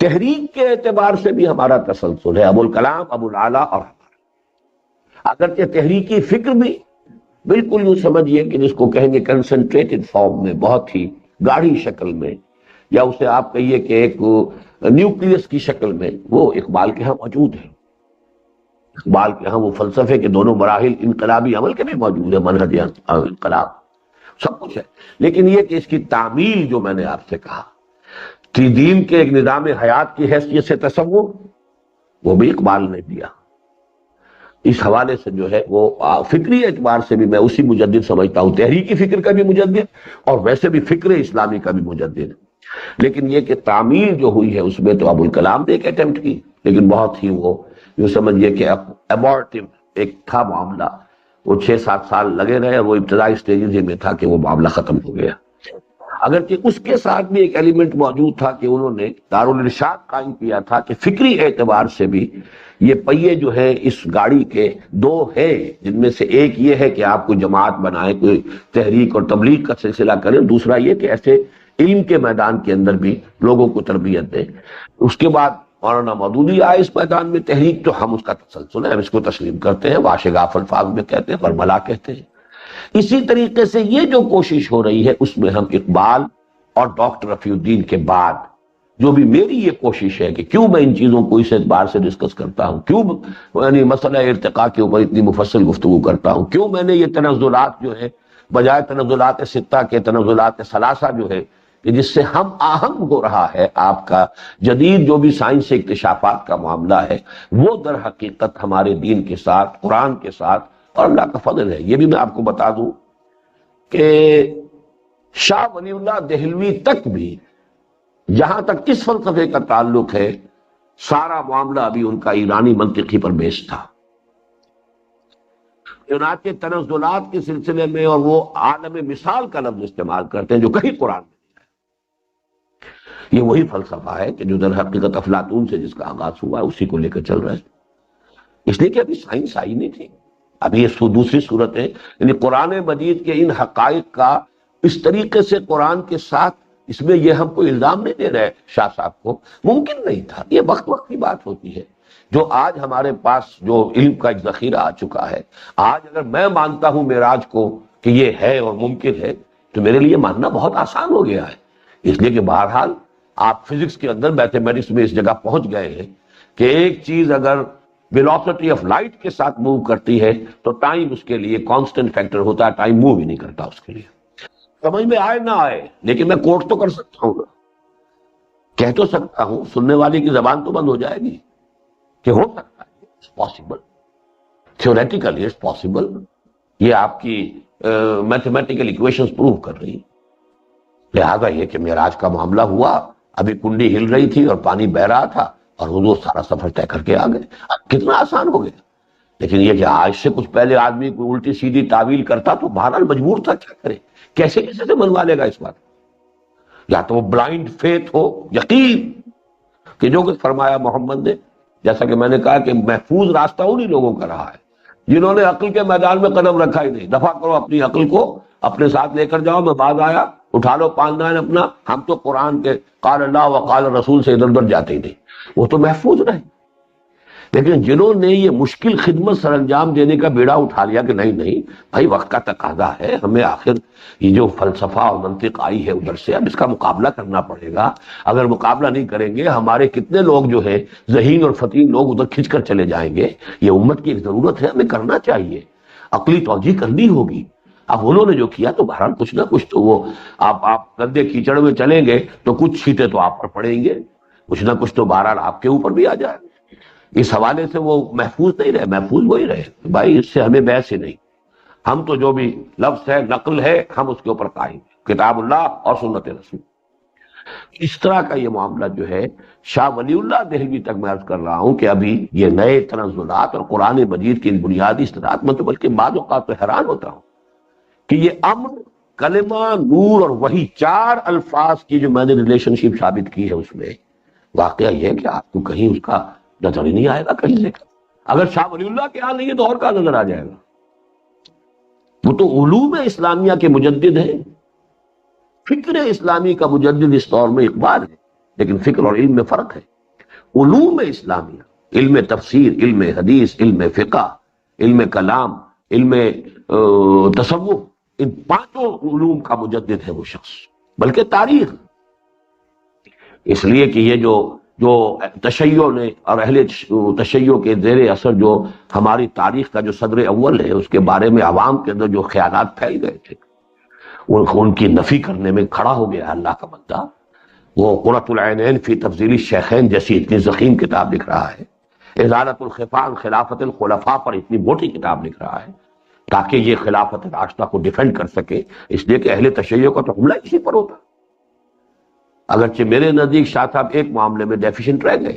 S1: تحریک کے اعتبار سے بھی ہمارا تسلسل ہے، ابوالکلام، ابوالعلا اور ہمارا. اگرچہ تحریکی فکر بھی بالکل یوں سمجھیے کہ جس کو کہیں گے کنسنٹریٹڈ فارم میں، بہت ہی گاڑھی شکل میں، یا اسے آپ کہیے کہ ایک نیوکلیس کی شکل میں، وہ اقبال کے ہاں موجود ہے. اقبال کے ہاں وہ فلسفے کے دونوں مراحل انقلابی عمل کے بھی موجود ہے، منہج انقلاب سب کچھ ہے. لیکن یہ کہ اس کی تعمیل جو میں نے آپ سے کہا کہ دین کے ایک نظام حیات کی حیثیت سے تصور، وہ بھی اقبال نے دیا. اس حوالے سے جو ہے وہ فکری اعتبار سے بھی میں اسی مجدد سمجھتا ہوں، تحریکی فکر کا بھی مجدد اور ویسے بھی فکر اسلامی کا بھی مجدد. لیکن یہ کہ تعمیل جو ہوئی ہے اس میں تو ابوالکلام نے ایک اٹیمپٹ کی، لیکن بہت ہی وہ یوں سمجھیے کہ ابارٹیو ایک تھا معاملہ. وہ 6-7 سال لگے رہے، وہ ابتدائی سٹیجز میں تھا کہ وہ معاملہ ختم ہو گیا. اگرچہ اس کے ساتھ بھی ایک ایلیمنٹ موجود تھا کہ انہوں نے دارالارشاد قائم کیا تھا کہ فکری اعتبار سے بھی یہ پہیے جو ہے اس گاڑی کے دو ہے، جن میں سے ایک یہ ہے کہ آپ کوئی جماعت بنائیں، کوئی تحریک اور تبلیغ کا سلسلہ کریں، دوسرا یہ کہ ایسے علم کے میدان کے اندر بھی لوگوں کو تربیت دیں. اس کے بعد مولانا مودودی آئے اس میدان میں تحریک، تو ہم اس کا تسلسل ہے، ہم اس کو تسلیم کرتے ہیں، واشگاف الفاظ میں کہتے ہیں، برملا کہتے ہیں. اسی طریقے سے یہ جو کوشش ہو رہی ہے اس میں ہم اقبال اور ڈاکٹر رفیع الدین کے بعد جو بھی میری یہ کوشش ہے کہ کیوں میں ان چیزوں کو اس اعتبار سے ڈسکس کرتا ہوں، کیوں یعنی مسئلہ ارتقاء کے اوپر اتنی مفصل گفتگو کرتا ہوں، کیوں میں نے یہ تنزلات جو ہے بجائے تنزلات ستہ کے تنزلات ثلاثہ جو ہے کہ جس سے ہم آہنگ ہو رہا ہے آپ کا جدید جو بھی سائنس سے اکتشافات کا معاملہ ہے، وہ در حقیقت ہمارے دین کے ساتھ، قرآن کے ساتھ، اور اللہ کا فضل ہے. یہ بھی میں آپ کو بتا دوں کہ شاہ ولی اللہ دہلوی تک بھی جہاں تک کس فلسفے کا تعلق ہے، سارا معاملہ ابھی ان کا ایرانی منطقی پر بیس تھا. چنانچہ تنزلات کے سلسلے میں، اور وہ عالم مثال کا لفظ استعمال کرتے ہیں جو کہیں قرآن میں نہیں ہے. یہ وہی فلسفہ ہے کہ جو در حقیقت افلاطون سے جس کا آغاز ہوا ہے اسی کو لے کر چل رہا ہے. اس لیے کہ ابھی سائنس آئی نہیں تھی، ابھی یہ دوسری صورت ہے. یعنی قرآن مجید کے ان حقائق کا اس طریقے سے قرآن کے ساتھ اس میں یہ ہم کو الزام نہیں دے رہے شاہ صاحب کو، ممکن نہیں تھا، یہ وقت وقت کی بات ہوتی ہے۔ جو آج ہمارے پاس جو علم کا ایک ذخیرہ آ چکا ہے، آج اگر میں مانتا ہوں معراج کو کہ یہ ہے اور ممکن ہے، تو میرے لیے ماننا بہت آسان ہو گیا ہے، اس لیے کہ بہرحال آپ فزکس کے اندر میتھمیٹکس میں اس جگہ پہنچ گئے ہیں کہ ایک چیز اگر ویلوسٹی آف لائٹ کے ساتھ موو کرتی ہے تو ٹائم اس کے لیے کانسٹنٹ فیکٹر ہوتا ہے، ٹائم موو ہی نہیں کرتا اس کے لیے۔ سمجھ میں آئے نہ آئے لیکن میں کوٹ تو کر سکتا ہوں، کہہ تو سکتا ہوں، سننے والے کی زبان تو بند ہو جائے گی کہ ہو سکتا ہے، it's possible, theoretically it's possible, یہ آپ کی میتھمیٹیکل ایکویشنز پروو کر رہی ہیں۔ لہذا یہ کہ معراج کا معاملہ ہوا، ابھی کنڈی ہل رہی تھی اور پانی بہ رہا تھا اور حضور سارا سفر طے کر کے آ گئے، کتنا آسان ہو گیا۔ لیکن یہ کہ آج سے کچھ پہلے آدمی کوئی الٹی سیدھی تعویل کرتا تو بہرحال مجبور تھا، کیا کرے، کیسے کیسے سے منوا لے گا اس بات، یا تو وہ بلائنڈ فیتھ ہو، یقین کہ جو کچھ فرمایا محمد نے، جیسا کہ میں نے کہا کہ محفوظ راستہ انہی لوگوں کا رہا ہے جنہوں نے عقل کے میدان میں قدم رکھا ہی نہیں۔ دفع کرو اپنی عقل کو، اپنے ساتھ لے کر جاؤ، میں بعد آیا، اٹھا لو پاندان اپنا، ہم تو قرآن کے قال اللہ و قال رسول سے ادھر ادھر جاتے ہی نہیں، وہ تو محفوظ رہے۔ لیکن جنہوں نے یہ مشکل خدمت سر انجام دینے کا بیڑا اٹھا لیا کہ نہیں نہیں بھائی، وقت کا تقاضا ہے، ہمیں آخر یہ جو فلسفہ اور منطق آئی ہے ادھر سے، اب اس کا مقابلہ کرنا پڑے گا۔ اگر مقابلہ نہیں کریں گے، ہمارے کتنے لوگ جو ہے ذہین اور فتین لوگ ادھر کھنچ کر چلے جائیں گے۔ یہ امت کی ایک ضرورت ہے، ہمیں کرنا چاہیے، عقلی توجیہ کرنی ہوگی۔ اب انہوں نے جو کیا تو بہرحال کچھ نہ کچھ تو وہ آپ گندے کیچڑ میں چلیں گے تو کچھ چھینٹے تو آپ پر پڑیں گے، کچھ نہ کچھ تو بہرحال آپ کے اوپر بھی آ جائے گا۔ اس حوالے سے وہ محفوظ نہیں رہے، محفوظ وہی رہے بھائی، اس سے ہمیں بحث ہی نہیں، ہم تو جو بھی لفظ ہے نقل ہے ہم اس کے اوپر قائم ہیں، کتاب اللہ اور سنت رسول۔ اس طرح کا یہ معاملہ جو ہے شاہ ولی اللہ دہلوی تک میں عرض کر رہا ہوں کہ ابھی یہ نئے تنزلات اور قرآن مجید کی ان بنیادی اصطلاحات میں تو بلکہ بعض اوقات تو حیران ہوتا ہوں کہ یہ امن، کلمہ، نور اور وہی چار الفاظ کی جو میں نے ریلیشن شپ ثابت کی ہے، اس میں واقعہ یہ ہے کہ آپ کو کہیں اس کا نظر ہی نہیں آئے گا کہیں سے۔ اگر شاہ ولی اللہ کے ہاں نہیں ہے تو اور کہاں نظر آ جائے گا؟ وہ تو علوم اسلامیہ کے مجدد ہیں، فکر اسلامی کا مجدد اس دور میں اقبال ہے، لیکن فکر اور علم میں فرق ہے۔ علوم اسلامیہ، علم تفسیر، علم حدیث، علم فقہ، علم کلام، علم تصوف، ان پانچوں علوم کا مجدد ہے وہ شخص، بلکہ تاریخ، اس لیے کہ یہ جو تشیع نے اور اہل تشیع کے زیر اثر جو ہماری تاریخ کا جو صدر اول ہے، اس کے بارے میں عوام کے اندر جو خیالات پھیل گئے تھے، ان کی نفی کرنے میں کھڑا ہو گیا اللہ کا بندہ۔ وہ قرۃ العینین فی تفضیل الشیخین جیسی اتنی ضخیم کتاب لکھ رہا ہے، ازالۃ الخفا عن خلافت الخلفاء پر اتنی موٹی کتاب لکھ رہا ہے تاکہ یہ خلافت راشدہ کو ڈیفینڈ کر سکے، اس لیے کہ اہل تشیع کا تو حملہ اسی پر ہوتا۔ اگرچہ میرے نزدیک شاہ صاحب ایک معاملے میں ڈیفیشنٹ رہ گئے،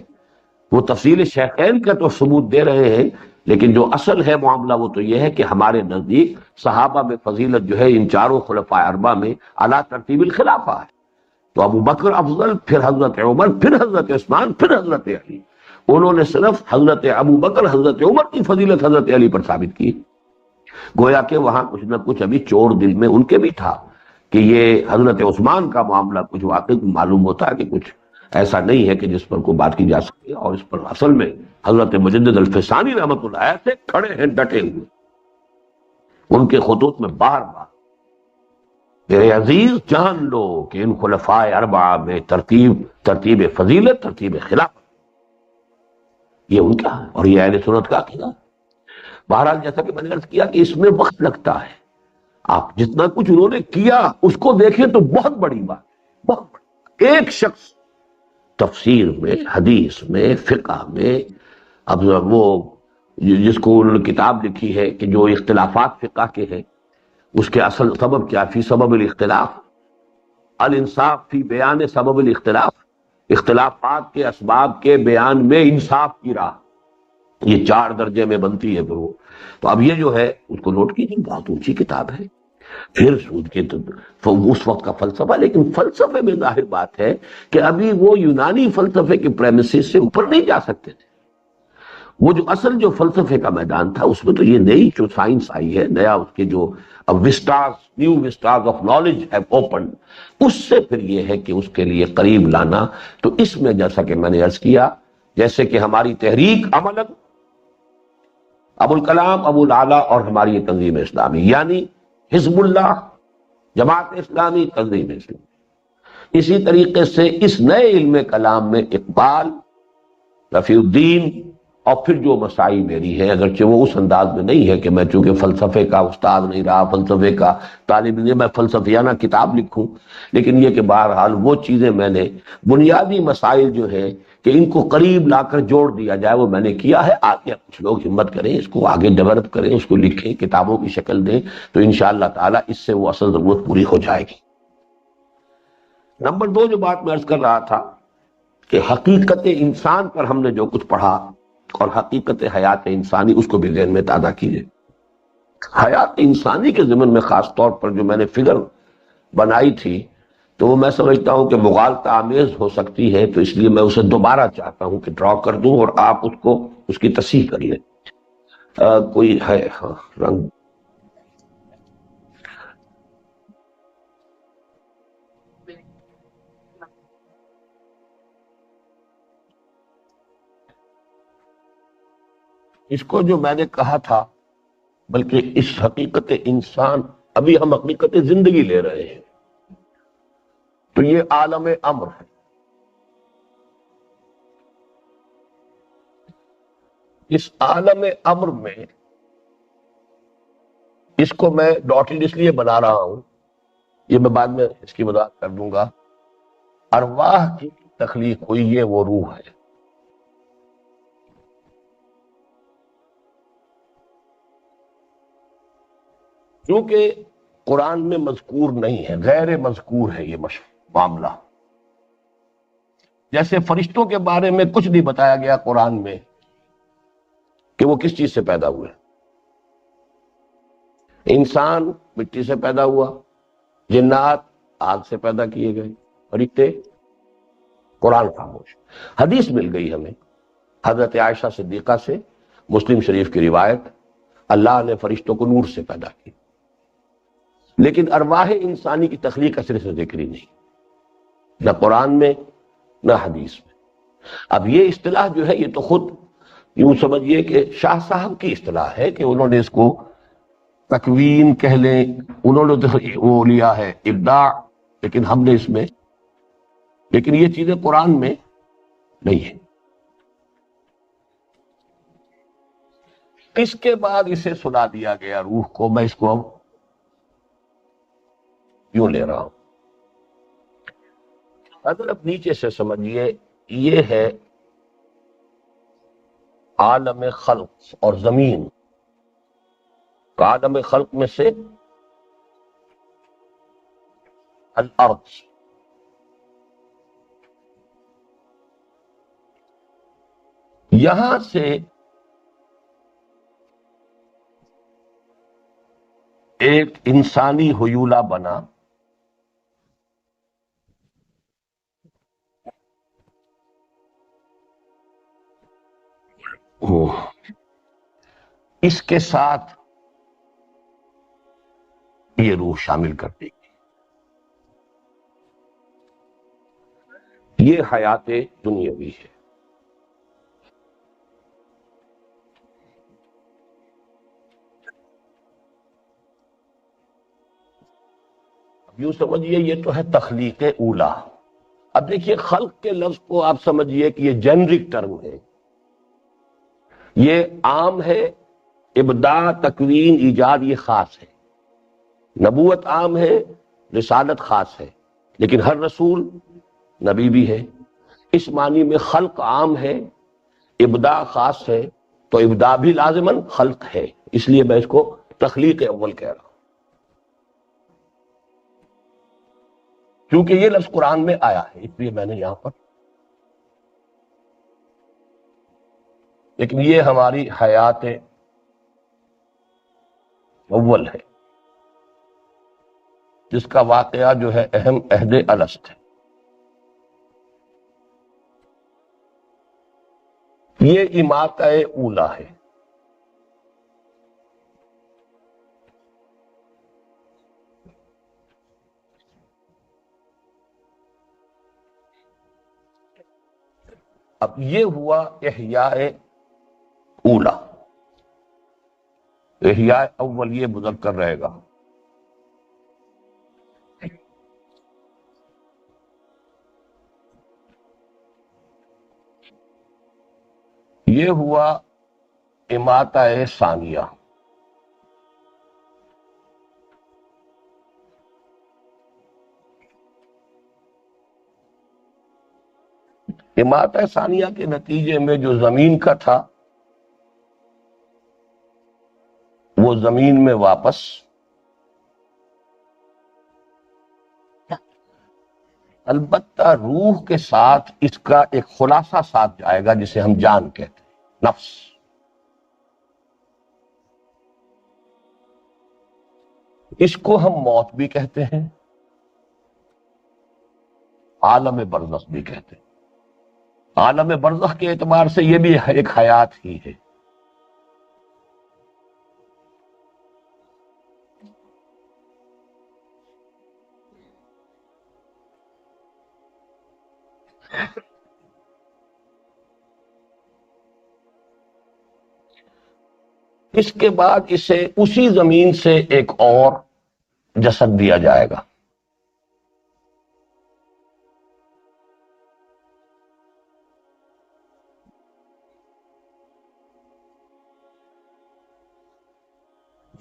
S1: وہ تفصیل شیخین کا تو ثبوت دے رہے ہیں، لیکن جو اصل ہے معاملہ وہ تو یہ ہے کہ ہمارے نزدیک صحابہ میں فضیلت جو ہے ان چاروں خلفاء اربعہ میں اعلیٰ ترتیب الخلافہ ہے، تو ابو بکر افضل، پھر حضرت عمر، پھر حضرت عثمان، پھر حضرت علی۔ انہوں نے صرف حضرت ابو بکر، حضرت عمر کی فضیلت حضرت علی پر ثابت کی، گویا کہ وہاں کچھ نہ کچھ ابھی چور دل میں ان کے بھی تھا کہ یہ حضرت عثمان کا معاملہ کچھ واقعی معلوم ہوتا ہے کہ کچھ ایسا نہیں ہے کہ جس پر کوئی بات کی جا سکے، اور اس پر اصل میں حضرت مجدد الفسانی رحمۃ اللہ علیہ سے کھڑے ہیں ڈٹے ہوئے، ان کے خطوط میں بار بار میرے عزیز جان لو کہ ان خلفاء اربعہ میں ترتیب فضیلت، ترتیب خلافت، یہ ان کا ہے اور یہ اہل سنت کا عقیدہ۔ بہرحال جیسا کہ میں نے عرض کیا کہ اس میں وقت لگتا ہے، آپ جتنا کچھ انہوں نے کیا اس کو دیکھیں تو بہت بڑی بات، بہت بڑی۔ ایک شخص تفسیر میں، حدیث میں، فقہ میں، اب وہ جس کو انہوں نے کتاب لکھی ہے کہ جو اختلافات فقہ کے ہیں اس کے اصل سبب کیا، فی سبب الاختلاف، الانصاف فی بیان سبب الاختلاف، اختلافات کے اسباب کے بیان میں انصاف کی راہ، یہ 4 درجے میں بنتی ہے۔ پھر وہ تو اب یہ جو ہے اس کو نوٹ کیجیے، بہت اونچی کتاب ہے۔ پھر سود کے اس وقت کا فلسفہ، لیکن فلسفے میں ظاہر بات ہے کہ ابھی وہ یونانی فلسفے کے پریمیسز سے اوپر نہیں جا سکتے تھے، وہ جو اصل جو فلسفے کا میدان تھا اس میں تو یہ نئی جو سائنس آئی ہے، نیا اس کے جو vistas, new vistas of knowledge have open, اس سے پھر یہ ہے کہ اس کے لیے قریب لانا. تو اس میں جیسا کہ میں نے عرض کیا، جیسے کہ ہماری تحریک عملاً ابو الکلام ابو العلا اور ہماری یہ تنظیم اسلامی، یعنی حزب اللہ، جماعت اسلامی، تنظیم اسلامی، اسی طریقے سے اس نئے علم کلام میں اقبال، رفیع الدین، اور پھر جو مسائی میری ہے، اگرچہ وہ اس انداز میں نہیں ہے کہ میں چونکہ فلسفے کا استاد نہیں رہا، فلسفے کا طالب نہیں، میں فلسفیانہ کتاب لکھوں، لیکن یہ کہ بہرحال وہ چیزیں میں نے بنیادی مسائل جو ہے کہ ان کو قریب لا کر جوڑ دیا جائے وہ میں نے کیا ہے. آگے کچھ لوگ ہمت کریں، اس کو آگے ڈیولپ کریں، اس کو لکھیں، کتابوں کی شکل دیں، تو انشاءاللہ تعالی اس سے وہ اصل ضرورت پوری ہو جائے گی. نمبر 2 جو بات میں عرض کر رہا تھا کہ حقیقت انسان پر ہم نے جو کچھ پڑھا اور حقیقت حیات انسانی، اس کو بھی ذہن میں تازہ کیجئے. حیات انسانی کے ضمن میں خاص طور پر جو میں نے فگر بنائی تھی تو وہ میں سمجھتا ہوں کہ مغالطہ آمیز ہو سکتی ہے، تو اس لیے میں اسے دوبارہ چاہتا ہوں کہ ڈرا کر دوں اور آپ اس کو اس کی تصحیح کر لیں. کوئی ہے؟ ہاں، رنگ اس کو جو میں نے کہا تھا، بلکہ اس حقیقت انسان، ابھی ہم حقیقت زندگی لے رہے ہیں، تو یہ عالم امر ہے. اس عالم امر میں، اس کو میں ڈاٹڈ اس لیے بنا رہا ہوں، یہ میں بعد میں اس کی وضاحت کر دوں گا. ارواح کی تخلیق ہوئی، یہ وہ روح ہے. کیونکہ قرآن میں مذکور نہیں ہے، غیر مذکور ہے یہ معاملہ. جیسے فرشتوں کے بارے میں کچھ نہیں بتایا گیا قرآن میں کہ وہ کس چیز سے پیدا ہوئے. انسان مٹی سے پیدا ہوا، جنات آگ سے پیدا کیے گئے، فرشتے قرآن خاموش. حدیث مل گئی ہمیں حضرت عائشہ صدیقہ سے، مسلم شریف کی روایت، اللہ نے فرشتوں کو نور سے پیدا کی، لیکن ارواح انسانی کی تخلیق کا سرے سے ذکر ہی نہیں، نہ قرآن میں نہ حدیث میں. اب یہ اصطلاح جو ہے، یہ تو خود یوں سمجھیے کہ شاہ صاحب کی اصطلاح ہے کہ انہوں نے اس کو تکوین کہہ لیں، انہوں نے وہ لیا ہے ابداع، لیکن ہم نے اس میں، لیکن یہ چیزیں قرآن میں نہیں ہے. اس کے بعد اسے سنا دیا گیا روح کو. میں اس کو اب یوں لے رہا ہوں، اگر اب نیچے سے سمجھیے، یہ ہے عالم خلق اور زمین. عالم خلق میں سے الارض، یہاں سے ایک انسانی حیولہ بنا، اس کے ساتھ یہ روح شامل کر دے گی. یہ حیات دنیاوی ہے. یوں سمجھیے یہ تو ہے تخلیق اولا. اب دیکھیے خلق کے لفظ کو آپ سمجھیے کہ یہ جنرک ٹرم ہے، یہ عام ہے. ابداع، تکوین، ایجاد یہ خاص ہے. نبوت عام ہے، رسالت خاص ہے، لیکن ہر رسول نبی بھی ہے. اس معنی میں خلق عام ہے، ابداع خاص ہے، تو ابداع بھی لازماً خلق ہے. اس لیے میں اس کو تخلیق اول کہہ رہا ہوں، کیونکہ یہ لفظ قرآن میں آیا ہے، اس لیے میں نے یہاں پر. لیکن یہ ہماری حیات اول ہے، جس کا واقعہ جو ہے اہم عہد الست ہے. یہ اماتہ اولا ہے. اب یہ ہوا احیاء اولا. احیاء اول یہ مذکر رہے گا. یہ ہوا اماتہ ثانیہ. اماتہ ثانیہ کے نتیجے میں جو زمین کا تھا وہ زمین میں واپس البتہ روح کے ساتھ اس کا ایک خلاصہ ساتھ جائے گا جسے ہم جان کہتے ہیں، نفس. اس کو ہم موت بھی کہتے ہیں، عالم برزخ بھی کہتے ہیں. عالم برزخ کے اعتبار سے یہ بھی ایک حیات ہی ہے. اس کے بعد اسے اسی زمین سے ایک اور جسد دیا جائے گا.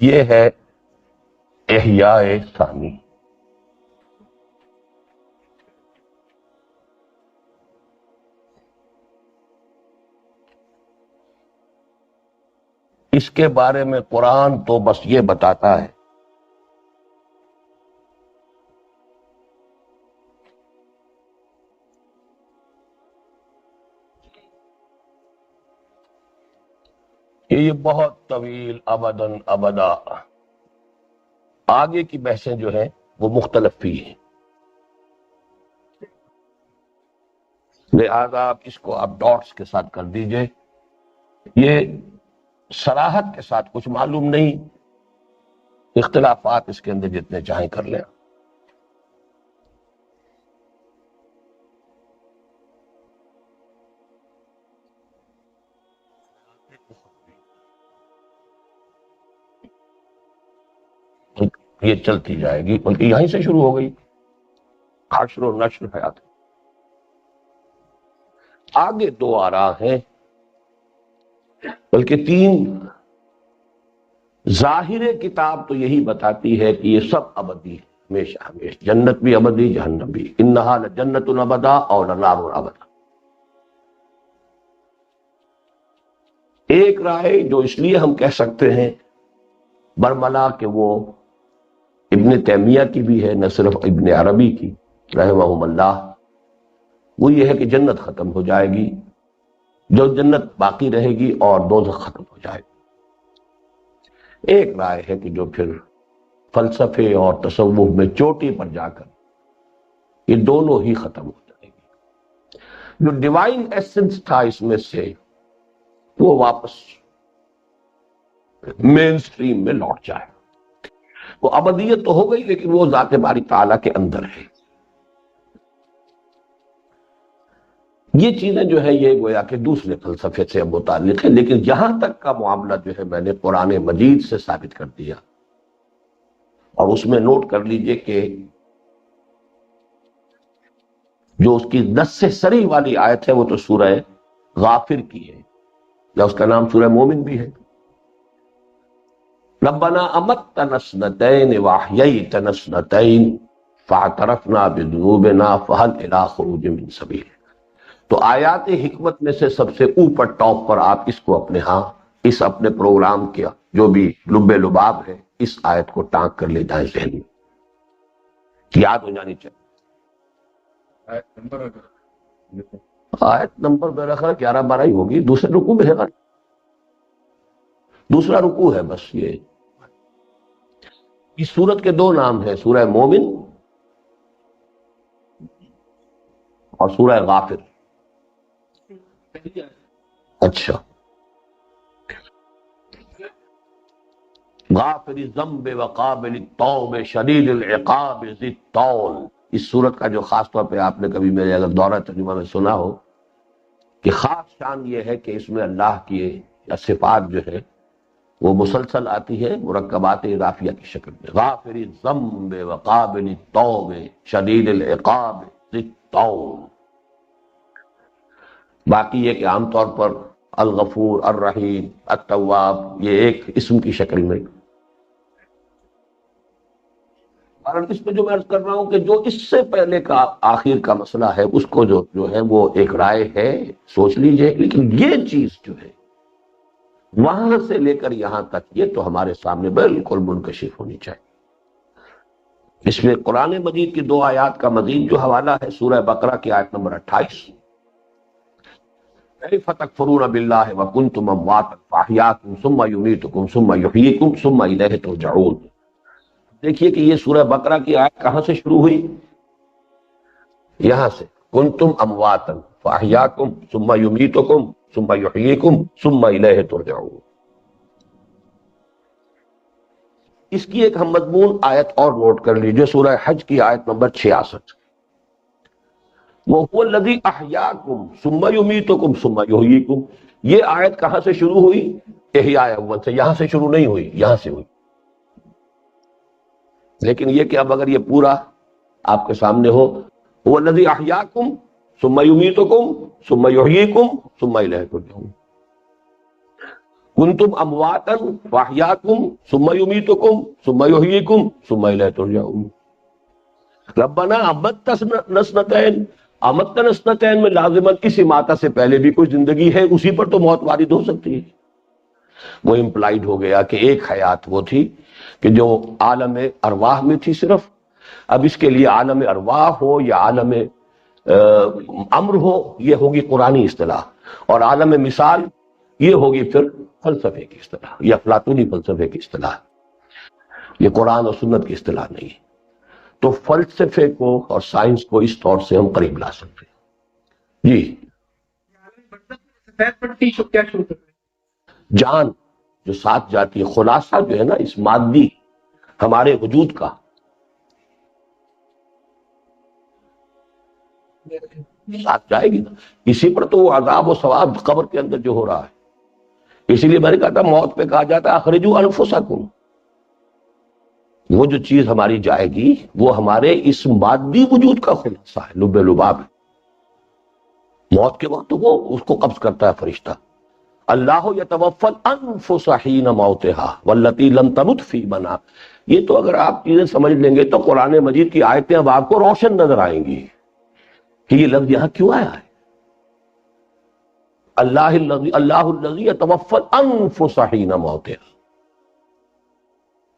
S1: یہ ہے احیاء ثانی. اس کے بارے میں قرآن تو بس یہ بتاتا ہے کہ یہ بہت طویل ابداً ابدا. آگے کی بحثیں جو ہیں وہ مختلف ہی ہیں، لہذا اس کو آپ ڈاٹس کے ساتھ کر دیجئے. یہ صراحت کے ساتھ کچھ معلوم نہیں، اختلافات اس کے اندر جتنے چاہیں کر لیں. یہ چلتی جائے گی، بلکہ یہیں سے شروع ہو گئی حشر و نشر حیات. آگے دو آراء ہیں، بلکہ تین. ظاہر کتاب تو یہی بتاتی ہے کہ یہ سب ابدی ہے، ہمیشہ ہمیشہ. جنت بھی ابدی، جہنم بھی. انہا لجنت ابدا اور لنار ابدا. ایک رائے جو اس لیے ہم کہہ سکتے ہیں برملا کہ وہ ابن تیمیہ کی بھی ہے، نہ صرف ابن عربی کی رحمہم اللہ، وہ یہ ہے کہ جنت ختم ہو جائے گی، جو جنت باقی رہے گی اور دوزخ ختم ہو جائے گی. ایک رائے ہے کہ جو پھر فلسفے اور تصوف میں چوٹی پر جا کر یہ دونوں ہی ختم ہو جائے گی. جو ڈیوائن ایسنس تھا اس میں سے وہ واپس مین سٹریم میں لوٹ جائے. وہ ابدیت تو ہو گئی لیکن وہ ذات باری تعالیٰ کے اندر ہے. یہ چیزیں جو ہے یہ گویا کہ دوسرے فلسفے سے متعلق ہے، لیکن جہاں تک کا معاملہ جو ہے میں نے قرآن مجید سے ثابت کر دیا. اور اس میں نوٹ کر لیجئے کہ جو اس کی نص سری والی آیت ہے وہ تو سورہ غافر کی ہے، یا اس کا نام سورہ مومن بھی ہے. ربنا امتنا اثنتین واحییتنا اثنتین فاعترفنا بذنوبنا فہل الی خروج من سبیل. تو آیات حکمت میں سے سب سے اوپر ٹاپ پر آپ اس کو اپنے ہاں اس اپنے پروگرام کیا جو بھی لب لباب ہے اس آیت کو ٹانک کر لے جائیں ذہن میں، یاد ہو جانی چاہیے. آیت نمبر میرا خیال 11-12 ہی ہوگی، دوسرے رکوع میں ہے نا، دوسرا رکوع ہے بس. یہ اس سورت کے دو نام ہیں، سورہ مومن اور سورہ غافر. اچھا، غافر الذنب وقابل التوب شدید العقاب ذی الطول، اس صورت کا جو خاص طور پہ آپ نے کبھی میرے اگر دورہ ترجمہ میں سنا ہو کہ خاص شان یہ ہے کہ اس میں اللہ کی یا صفات جو ہے وہ مسلسل آتی ہے مرکبات اضافیہ کی شکل میں، غافر الذنب وقابل التوب شدید العقاب ذی الطول۔ باقی یہ کہ عام طور پر الغفور، الرحیم، التواب یہ ایک اسم کی شکل میں۔ اور اس میں جو میں عرض کر رہا ہوں کہ جو اس سے پہلے کا آخر کا مسئلہ ہے اس کو جو ہے وہ ایک رائے ہے، سوچ لیجئے، لیکن یہ چیز جو ہے وہاں سے لے کر یہاں تک یہ تو ہمارے سامنے بالکل منکشف ہونی چاہیے۔ اس میں قرآن مجید کی 2 آیات کا مزید جو حوالہ ہے سورہ بقرہ کی آیت نمبر 28، کیف تکفرون باللہ وکنتم امواتا فاحیاکم ثم یمیتکم ثم یحییکم ثم الیہ ترجعون۔ دیکھیے کہ یہ سورہ بقرہ کی آیت کہاں سے شروع ہوئی؟ یہاں سے، کنتم امواتا فاحیاکم ثم یمیتکم ثم یحییکم ثم الیہ ترجعون۔ اس کی ایک ہم مضمون آیت اور نوٹ کر لیجئے، سورہ حج کی آیت نمبر 66، وَهُوَ الَّذِي أَحْيَاكُمْ ثُمَّ يُمِيتُكُمْ ثُمَّ يُحْيِيكُمْ۔ یہ آیت کہاں سے شروع ہوئی؟ احیاء اول سے، یہاں سے شروع نہیں ہوئی، یہاں سے ہوئی۔ لیکن یہ کہ اب اگر یہ پورا آپ کے سامنے ہو، هُوَ الَّذِي أَحْيَاكُمْ ثُمَّ يُمِيتُكُمْ ثُمَّ يُحْيِيكُمْ ثُمَّ إِلَيْهِ تُرْجَعُونَ، كُنتُمْ أَمْوَاتًا فَأَحْيَاكُمْ ثُمَّ يُمِيتُكُمْ ثُمَّ يُحْيِيكُمْ ثُمَّ إِلَيْهِ تُرْجَعُونَ۔ ربنا امتنا اثنتین، امتنا اثنتین میں لازماً اس اماتہ سے پہلے بھی کوئی زندگی ہے، اسی پر تو موت وارد ہو سکتی ہے۔ وہ امپلائیڈ ہو گیا کہ ایک حیات وہ تھی کہ جو عالم ارواح میں تھی صرف، اب اس کے لیے عالم ارواح ہو یا عالم امر ہو یہ ہوگی قرآنی اصطلاح، اور عالم مثال یہ ہوگی پھر فلسفے کی اصطلاح یا افلاطونی فلسفے کی اصطلاح، یہ قرآن اور سنت کی اصطلاح نہیں ہے۔ تو فلسفے کو اور سائنس کو اس طور سے ہم قریب لا سکتے ہیں۔ جی، جان جو ساتھ جاتی ہے، خلاصہ جو ہے نا اس مادی ہمارے وجود کا، ساتھ جائے گی نا، اسی پر تو وہ عذاب و ثواب قبر کے اندر جو ہو رہا ہے۔ اسی لیے میں نے کہا تھا موت پہ کہا جاتا ہے اخرجوا انفسکم، وہ جو چیز ہماری جائے گی وہ ہمارے اس مادی وجود کا خلاصہ ہے، لب لباب ہے۔ موت کے وقت وہ اس کو قبض کرتا ہے فرشتہ، اللہ یتوفی الانفس حین موتها والتی لم تمت فی منامها۔ یہ تو اگر آپ چیزیں سمجھ لیں گے تو قرآن مجید کی آیتیں اب آپ کو روشن نظر آئیں گی کہ یہ لفظ یہاں کیوں آیا ہے۔ اللہ الذی یتوفی الانفس حین موتها،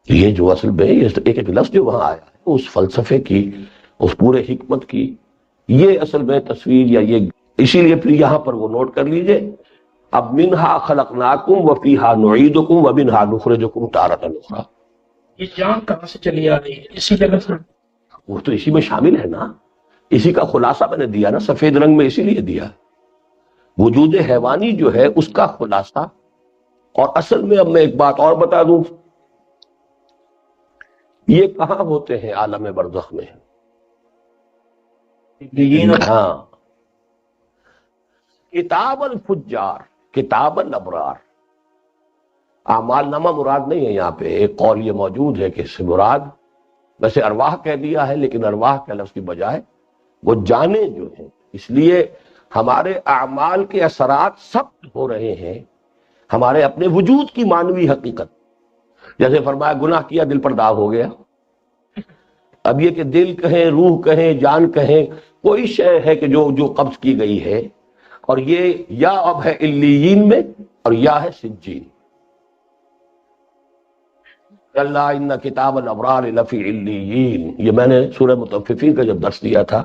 S1: یہ جو اصل میں ایک ایک لفظ جو وہاں آیا ہے اس فلسفے کی، اس پورے حکمت کی، یہ اصل میں تصویر یا یہ، اسی لیے پھر یہاں پر وہ نوٹ کر لیجئے، اب منہا خلقناکم وفیہا نعیدکم ومنہا نخرجکم تارۃ اخری۔
S2: یہ جان کہاں سے چلی آ رہی ہے؟ اسی جگہ سے
S1: وہ تو اسی میں شامل ہے نا، اسی کا خلاصہ میں نے دیا نا، سفید رنگ میں اسی لیے دیا، وجود حیوانی جو ہے اس کا خلاصہ۔ اور اصل میں اب میں ایک بات اور بتا دوں، یہ کہاں ہوتے ہیں عالم برزخ میں؟ ہاں، کتاب الفجار، کتاب الابرار، اعمال نامہ مراد نہیں ہے یہاں پہ، ایک قول یہ موجود ہے کہ اس سے مراد ویسے ارواح کہہ دیا ہے، لیکن ارواح کے لفظ کی بجائے وہ جانیں جو ہیں، اس لیے ہمارے اعمال کے اثرات ثبت ہو رہے ہیں ہمارے اپنے وجود کی معنوی حقیقت۔ جیسے فرمایا گناہ کیا دل پر داغ ہو گیا، اب یہ کہ دل کہیں، روح کہیں، جان کہیں، کوئی شے ہے کہ جو قبض کی گئی ہے، اور یہ یا اب ہے علیین میں اور یا ہے سجین۔ اللہ ان کتاب الابرار لفی علیین، یہ میں نے سورہ مطففین کا جب درس دیا تھا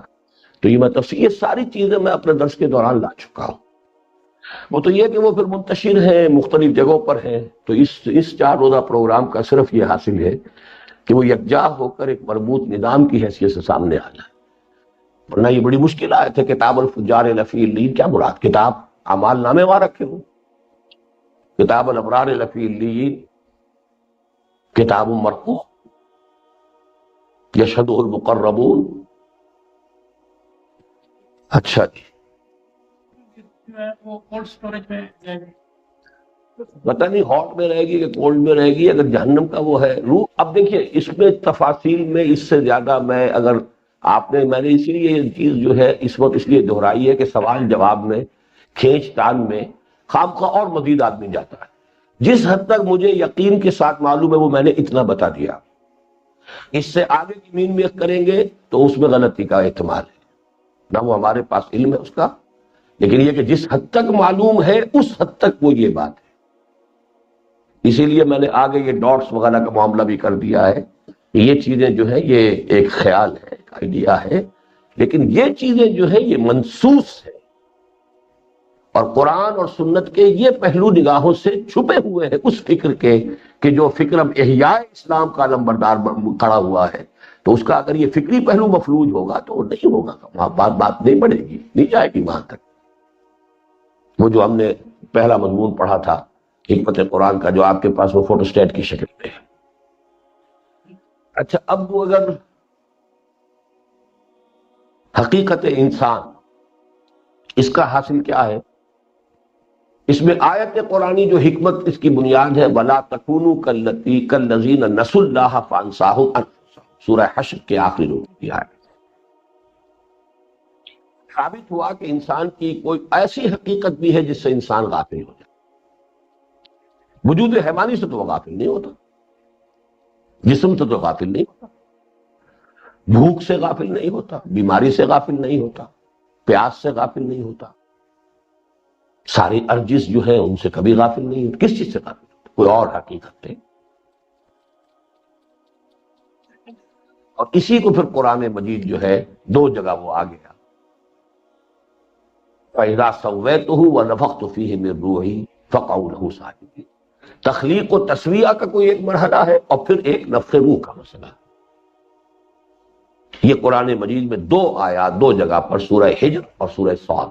S1: تو یہ ساری چیزیں میں اپنے درس کے دوران لا چکا ہوں۔ وہ تو یہ کہ وہ پھر منتشر ہیں، مختلف جگہوں پر ہیں، تو اس 4 روزہ پروگرام کا صرف یہ حاصل ہے کہ وہ یکجا ہو کر ایک مربوط نظام کی حیثیت سے سامنے آ جائے، ورنہ یہ بڑی مشکل آیت ہے کتاب الفجار لفی علیین، کیا مراد؟ کتاب اعمال نامے وہاں رکھے ہوں، کتاب الابرار لفی علیین، کتاب مرقوم یشہدہ المقربون. اچھا جی،
S2: وہ کولڈ اسٹوریج میں جائے گی.
S1: پتہ نہیں ہاٹ میں رہے گی کہ کولڈ میں رہے گی. اگر جہنم کا وہ ہے روح، اب دیکھیے اس میں تفاصیل میں اس سے زیادہ میں اگر میں نے اسی لیے یہ چیز جو ہے اس وقت اس لیے دہرائی ہے کہ سوال جواب میں کھینچ تان میں خواہ اور مزید آدمی جاتا ہے. جس حد تک مجھے یقین کے ساتھ معلوم ہے وہ میں نے اتنا بتا دیا. اس سے آگے کی مین میں کریں گے تو اس میں غلطی کا احتمال ہے، نہ وہ ہمارے پاس علم ہے اس کا، لیکن یہ کہ جس حد تک معلوم ہے اس حد تک وہ یہ بات ہے. اسی لیے میں نے آگے یہ ڈاٹس وغیرہ کا معاملہ بھی کر دیا ہے کہ یہ چیزیں جو ہے یہ ایک خیال ہے، ایک آئیڈیا ہے، لیکن یہ چیزیں جو ہے یہ منسوس ہے، اور قرآن اور سنت کے یہ پہلو نگاہوں سے چھپے ہوئے ہیں اس فکر کے کہ جو فکر اب احیاء اسلام کا نمبردار کھڑا ہوا ہے. تو اس کا اگر یہ فکری پہلو مفلوج ہوگا تو نہیں ہوگا، وہاں بات نہیں بڑھے گی، نہیں جائے گی وہاں تک. وہ جو ہم نے پہلا مضمون پڑھا تھا حکمت قرآن کا، جو آپ کے پاس وہ فوٹو سٹیٹ کی شکل میں ہے. اچھا، اب وہ اگر حقیقت انسان اس کا حاصل کیا ہے، اس میں آیت قرآنی جو حکمت اس کی بنیاد ہے، وَلَا تَكُونُوا كَالَّذِينَ نَسُوا اللَّهَ فَأَنسَاهُمْ أَنفُسَهُمْ، سورہ حشر کے آخری رکوع کی آیت. ثابت ہوا کہ انسان کی کوئی ایسی حقیقت بھی ہے جس سے انسان غافل ہو جائے. وجود حیوانی سے تو وہ غافل نہیں ہوتا، جسم سے تو غافل نہیں ہوتا، بھوک سے غافل نہیں ہوتا، بیماری سے غافل نہیں ہوتا، پیاس سے غافل نہیں ہوتا، ساری ارجس جو ہے ان سے کبھی غافل نہیں ہوتا. کس چیز سے غافل ہوتا؟ کوئی اور حقیقت ہے. اور اسی کو پھر قرآن مجید جو ہے دو جگہ وہ آ گیا، فَإِذَا سَوَّيْتُهُ وَنَفَخْتُ فِيهِ مِن رُوحِي فَقَعُوا لَهُ سَاجِدِينَ. تخلیق و تسویہ کا کوئی ایک مرحلہ ہے اور پھر ایک نفخ روح کا مسئلہ. یہ قرآن مجید میں دو آیات دو جگہ پر، سورہ حجر اور سورہ صاد.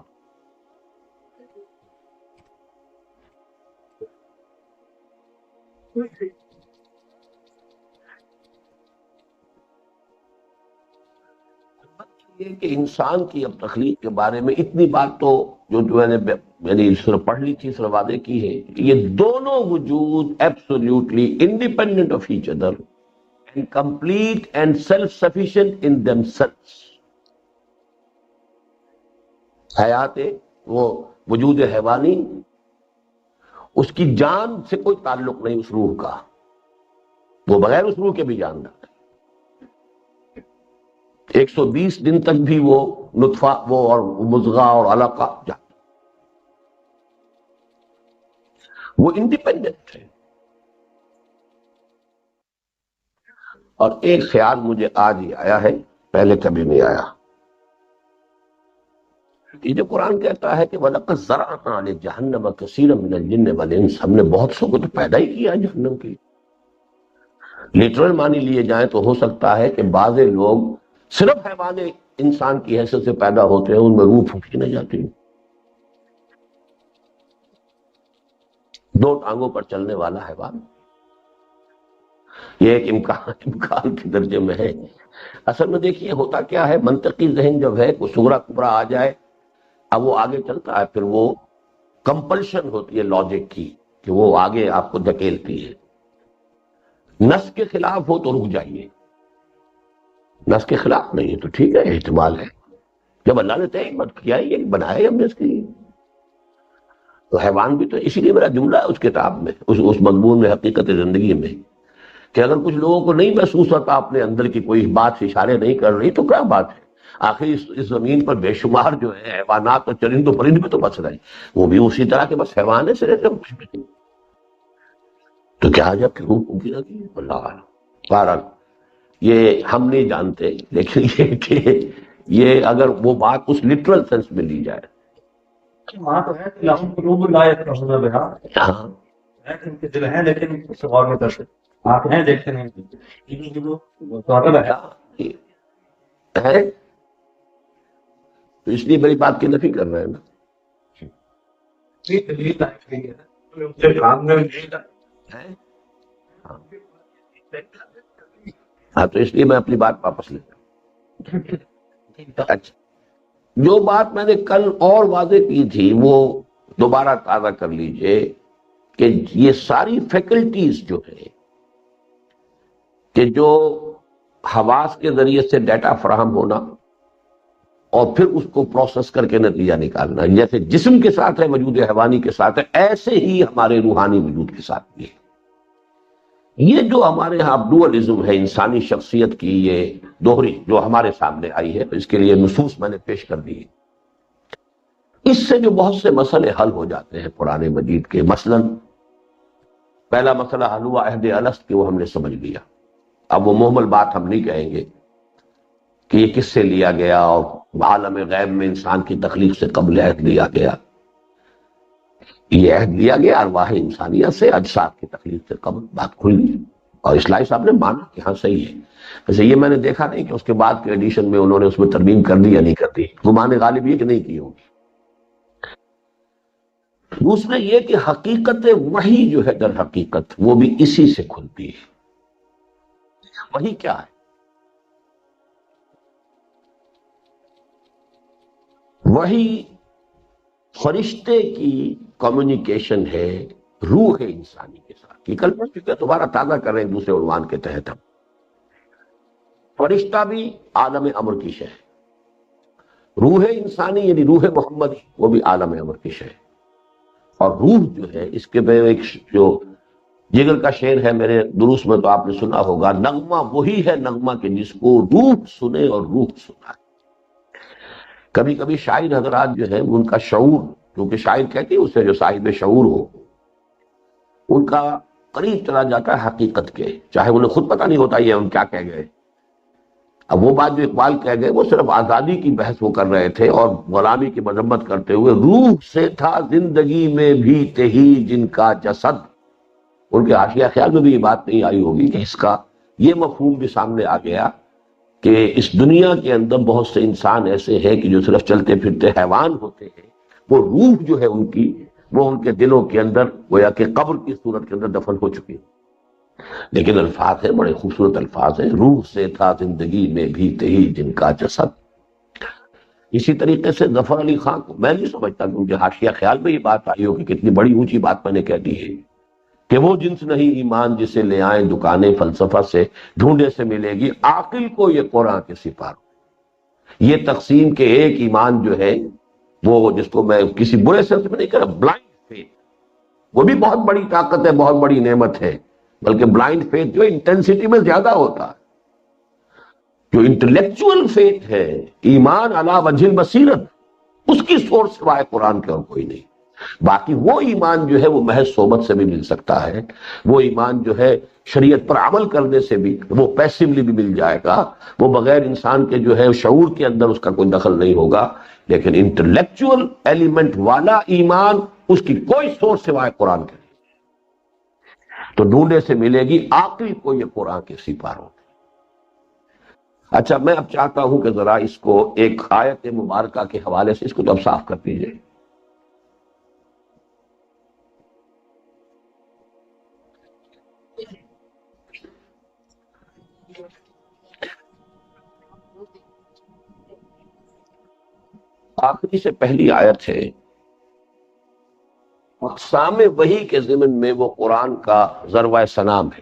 S1: یہ کہ انسان کی اب تخلیق کے بارے میں اتنی بات تو جو میں نے اس طرح پڑھ لی تھی، اس طرح واضح کی ہے کہ یہ دونوں وجود absolutely independent of each other and complete and self sufficient in them سیلفس. حیات وہ وجود حیوانی، اس کی جان سے کوئی تعلق نہیں اس روح کا، وہ بغیر اس روح کے بھی جان رہا ہے. 120 دن تک بھی وہ نطفہ وہ اور مضغہ اور علقہ جاتا، وہ انڈیپینڈنٹ ہے. اور ایک خیال مجھے آج ہی آیا ہے، پہلے کبھی نہیں آیا. یہ جو قرآن کہتا ہے کہ وَلَقَدْ ذَرَأْنَا لِجَهَنَّمَ كَثِيرًا مِنَ الْجِنِّ وَالْإِنسِ، ہم نے بہت سو کو تو پیدا ہی کیا جہنم کے لیے. لیٹرل معنی لیے جائیں تو ہو سکتا ہے کہ بعض لوگ صرف حیوان انسان کی حیثیت سے پیدا ہوتے ہیں، ان میں روح پھونکی نہ جاتی، دو ٹانگوں پر چلنے والا حیوان. یہ ایک امکان کے درجے میں ہے. اصل میں دیکھیے ہوتا کیا ہے، منطقی ذہن جب ہے کوئی صغرا کبرا آ جائے، اب وہ آگے چلتا ہے، پھر وہ کمپلشن ہوتی ہے لاجک کی کہ وہ آگے آپ کو دھکیلتی ہے. نس کے خلاف ہو تو رک جائیے، نس کے خلاف نہیں ہے تو ٹھیک ہے، احتمال ہے. جب اللہ نے طے مت کیا ہے، یہ بنایا ہم نے اس کے لیے، تو حیوان بھی تو. اسی لیے میرا جملہ ہے اس کتاب میں، اس مضمون میں حقیقت زندگی میں، کہ اگر کچھ لوگوں کو نہیں محسوس ہوتا اپنے اندر کی کوئی بات اشارے نہیں کر رہی تو کیا بات ہے. آخر اس زمین پر بے شمار جو ہے حیوانات اور چرند و پرند بھی تو بس رہے ہیں، وہ بھی اسی طرح کے بس حیوان ہے سرے سے کچھ بھی نہیں. تو کیا جب کہ روح ہوگی لگی اللہ عالم. بہرحال یہ ہم نہیں جانتے، لیکن یہ کہ یہ اگر وہ بات اس لٹرل سینس میں لی جائے.
S2: وہاں تو ہے کہ لہم قلوب لا یفقہون بہا،
S1: ہاں
S2: ہے کہ ان کے دل ہیں لیکن اس سے غور نہیں کرتے. آپ ہیں دیکھتے نہیں لیکن وہ تو عقل ہے.
S1: ہے تو اس لیے بڑی بات کی نفی کر رہے ہیں نا.
S2: دلیل لائق نہیں ہے.
S1: ہیں؟ ہاں تو اس لیے میں اپنی بات واپس لیتا ہوں. اچھا، جو بات میں نے کل اور واضح کی تھی وہ دوبارہ تازہ کر لیجئے کہ یہ ساری فیکلٹیز جو ہے کہ جو حواس کے ذریعے سے ڈیٹا فراہم ہونا اور پھر اس کو پروسیس کر کے نتیجہ نکالنا، جیسے جسم کے ساتھ ہے وجود حیوانی کے ساتھ ہے، ایسے ہی ہمارے روحانی وجود کے ساتھ بھی ہے. یہ جو ہمارے ہاں ڈوئلزم ہے انسانی شخصیت کی، یہ دوہری جو ہمارے سامنے آئی ہے، اس کے لیے نصوص میں نے پیش کر دی ہے. اس سے جو بہت سے مسئلے حل ہو جاتے ہیں قرآن مجید کے. مثلا پہلا مسئلہ حل ہوا عہد الست، کہ وہ ہم نے سمجھ لیا. اب وہ محمل بات ہم نہیں کہیں گے کہ یہ کس سے لیا گیا اور عالم غیب میں انسان کی تخلیق سے قبل عہد لیا گیا. یہ عہد لیا گیا ارواح انسانیہ سے اجساد کی تخلیق سے قبل. بات کھلی اور اسلائی صاحب نے مانا کہ ہاں صحیح ہے. ویسے یہ میں نے دیکھا نہیں کہ اس کے بعد کے ایڈیشن میں انہوں نے اس میں ترمیم کر دی یا نہیں کر دی. گمان غالب یہ کہ نہیں کی ہوگی. دوسرا یہ کہ حقیقت وحی جو ہے در حقیقت وہ بھی اسی سے کھلتی ہے. وحی کیا ہے؟ وحی فرشتے کی کمیونیکیشن ہے روح انسانی کے ساتھ. یہ کل پڑھ چکے، دوبارہ تازہ کر رہے ہیں دوسرے عنوان کے تحت. ہم فرشتہ بھی عالم امر کی شے ہے، روح انسانی یعنی روح محمدی وہ بھی عالم امر کی شے ہے. اور روح جو ہے اس کے میں ایک جو جگر کا شعر ہے میرے دروس میں تو آپ نے سنا ہوگا، نغمہ وہی ہے نغمہ کہ جس کو روح سنے اور روح سنا. کبھی کبھی شاعر حضرات جو ہیں ان کا شعور، کیونکہ شاعر کہتے ہیں اسے جو صاحب شعور ہو، ان کا قریب چلا جاتا ہے حقیقت کے، چاہے انہیں خود پتہ نہیں ہوتا یہ ہم کیا کہہ گئے. اب وہ بات جو اقبال کہہ گئے وہ صرف آزادی کی بحث وہ کر رہے تھے اور غلامی کی مذمت کرتے ہوئے. روح سے تھا زندگی میں بھی تہی جن کا جسد. ان کے حاشیہ خیال میں بھی یہ بات نہیں آئی ہوگی کہ اس کا یہ مفہوم بھی سامنے آ گیا کہ اس دنیا کے اندر بہت سے انسان ایسے ہیں کہ جو صرف چلتے پھرتے حیوان ہوتے ہیں، وہ روح جو ہے ان کی وہ ان کے دلوں کے اندر گویا کہ قبر کی صورت کے اندر دفن ہو چکی. لیکن الفاظ ہیں بڑے خوبصورت الفاظ ہیں، روح سے تھا زندگی میں بھی تہی جن کا جسد. اسی طریقے سے ظفر علی خان کو میں نہیں سمجھتا کہ ان کے حاشیہ خیال میں یہ بات آئی ہو کہ کتنی بڑی اونچی بات میں نے کہہ دی ہے کہ وہ جنس نہیں ایمان جسے لے آئیں دکانیں فلسفہ سے، ڈھونڈے سے ملے گی عاقل کو یہ قرآن کے سپاروں. یہ تقسیم کے ایک ایمان جو ہے وہ جس کو میں کسی برے سینس میں نہیں کہہ رہا، بلائنڈ فیتھ، وہ بھی بہت بڑی طاقت ہے، بہت بڑی نعمت ہے. بلکہ بلائنڈ فیتھ جو انٹینسٹی میں زیادہ ہوتا ہے. جو انٹلیکچوئل فیتھ ہے، ایمان علی وجہ البصیرت، اس کی سورس سوائے قرآن کے اور کوئی نہیں. باقی وہ ایمان جو ہے وہ محض صحبت سے بھی مل سکتا ہے، وہ ایمان جو ہے شریعت پر عمل کرنے سے بھی، وہ پیسیولی بھی مل جائے گا، وہ بغیر انسان کے جو ہے شعور کے اندر اس کا کوئی دخل نہیں ہوگا. لیکن انٹلیکچوئل ایلیمنٹ والا ایمان اس کی کوئی سورس سوائے قرآن کے نہیں. تو ڈھونڈے سے ملے گی عاقل کو یہ قرآن کے سپاروں. اچھا میں اب چاہتا ہوں کہ ذرا اس کو ایک آیت مبارکہ کے حوالے سے اس کو تو اب صاف کر دیجئے. آخری سے پہلی آیت ہے، اقسام وحی کے ضمن میں وہ قرآن کا ذروہ سنام ہے.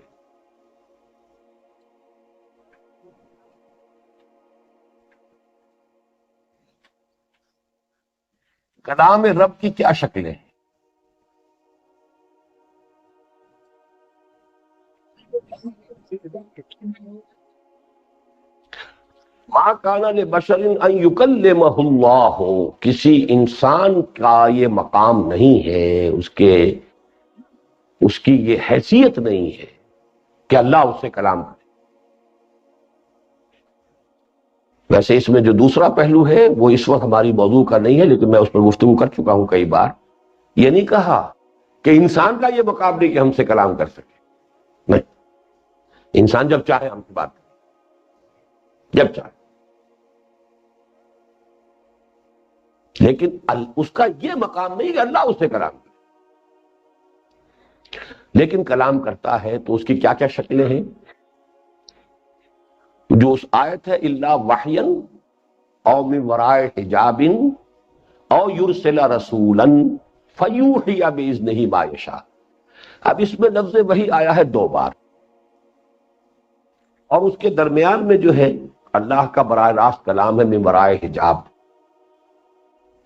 S1: کلام رب کی کیا شکلیں ہیں؟ ما کان لبشر ان یکلمہ اللہ، کسی انسان کا یہ مقام نہیں ہے، اس کی یہ حیثیت نہیں ہے کہ اللہ اس سے کلام کرے. ویسے اس میں جو دوسرا پہلو ہے وہ اس وقت ہماری موضوع کا نہیں ہے، لیکن میں اس پر گفتگو کر چکا ہوں کئی بار. یہ نہیں کہا کہ انسان کا یہ مقام نہیں کہ ہم سے کلام کر سکے. نہیں، انسان جب چاہے ہم سے بات کرے، جب چاہے. لیکن اس کا یہ مقام نہیں کہ اللہ اس سے کلام کرے. لیکن کلام کرتا ہے تو اس کی کیا کیا شکلیں ہیں؟ جو اس آیت ہے الا وحیا او من ورائے حجاب او یرسل رسولا فیوحی باذنہ ما یشاء. اب اس میں لفظ وحی آیا ہے 2 بار، اور اس کے درمیان میں جو ہے اللہ کا براہ راست کلام ہے من ورائے حجاب.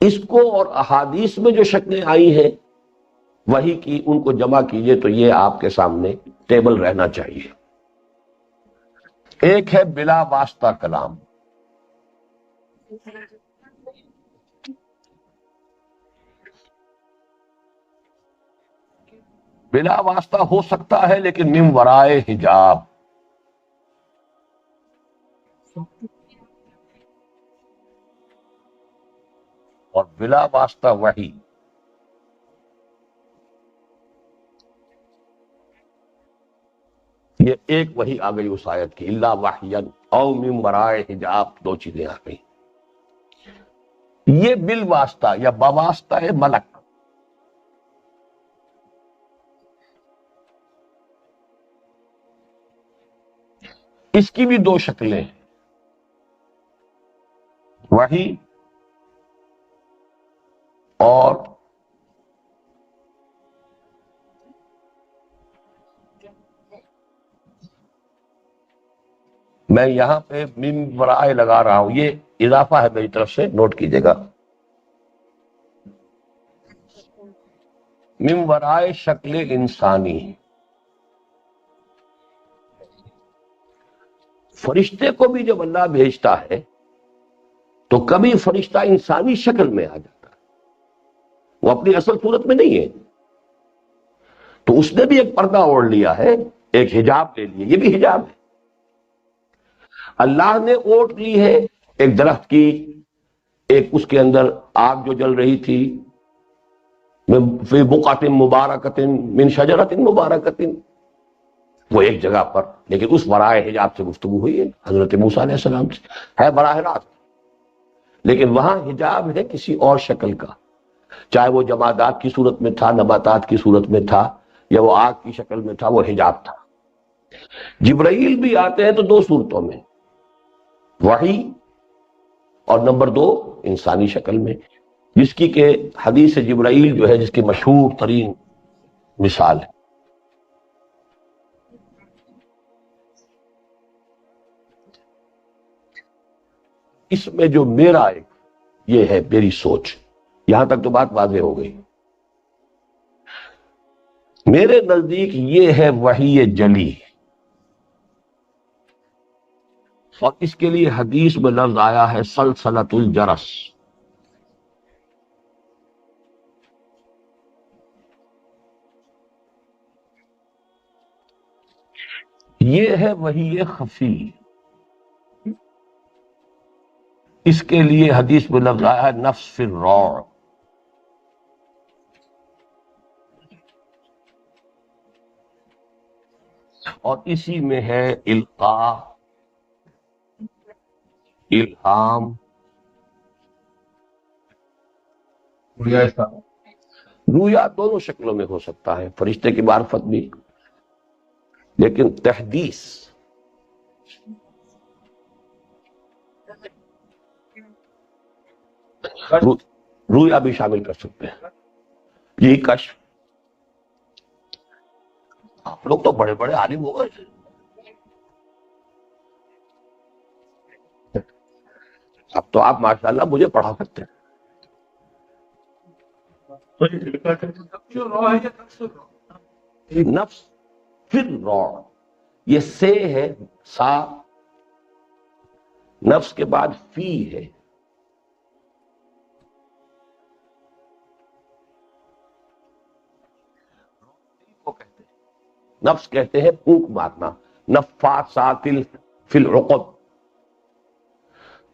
S1: اس کو اور احادیث میں جو شکلیں آئی ہیں وحی کی، ان کو جمع کیجئے تو یہ آپ کے سامنے ٹیبل رہنا چاہیے. ایک ہے بلا واسطہ کلام. بلا واسطہ ہو سکتا ہے لیکن من ورائے حجاب. اور بلا واسطہ وحی. یہ ایک وحی آ گئی اس آیت کی، الا وحیا او من ورائے حجاب، 2 چیزیں آ گئی. یہ بالواسطہ یا بواسطہ ملک. اس کی بھی 2 شکلیں ہیں، وحی اور میں یہاں پہ من ورائے لگا رہا ہوں، یہ اضافہ ہے میری طرف سے، نوٹ کیجئے گا. من ورائے شکل انسانی. فرشتے کو بھی جب اللہ بھیجتا ہے تو کبھی فرشتہ انسانی شکل میں آ جاتا ہے، وہ اپنی اصل صورت میں نہیں ہے. تو اس نے بھی ایک پردہ اوڑھ لیا ہے، ایک حجاب لے لیا، یہ بھی حجاب ہے. اللہ نے اوٹ لی ہے ایک درخت کی، ایک اس کے اندر آگ جو جل رہی تھی، فی بقعۃ مبارکۃ من شجرۃ مبارکۃ، وہ ایک جگہ پر، لیکن اس برائے حجاب سے گفتگو ہوئی ہے حضرت موسیٰ علیہ السلام سے، ہے براہ راست، لیکن وہاں حجاب ہے کسی اور شکل کا، چاہے وہ جمادات کی صورت میں تھا، نباتات کی صورت میں تھا، یا وہ آگ کی شکل میں تھا، وہ حجاب تھا. جبرائیل بھی آتے ہیں تو 2 صورتوں میں، وحی اور نمبر 2 انسانی شکل میں، جس کی کہ حدیث جبرائیل جو ہے جس کی مشہور ترین مثال ہے. اس میں جو میرا ایک یہ ہے میری سوچ، یہاں تک تو بات واضح ہو گئی. میرے نزدیک یہ ہے وحی جلی، اور اس کے لیے حدیث میں لفظ آیا ہے سلسلۃ الجرس. یہ ہے وحی خفی. اس کے لیے حدیث میں لفظ آیا ہے نفس فی الروع. اور اسی میں ہے القاء، الہام، رویا دونوں شکلوں میں ہو سکتا ہے، فرشتے کی معرفت بھی، لیکن تحدیث رویا بھی شامل کر سکتے ہیں. یہی کشف. آپ لوگ تو بڑے بڑے عالم ہو گئے، اب تو آپ ماشاءاللہ مجھے پڑھا سکتے ہیں. نفس پھر روع، یہ سے ہے، سا نفس کے بعد فی ہے. نفس کہتے ہیں پھونک مارنا، نفاثات فی العقد،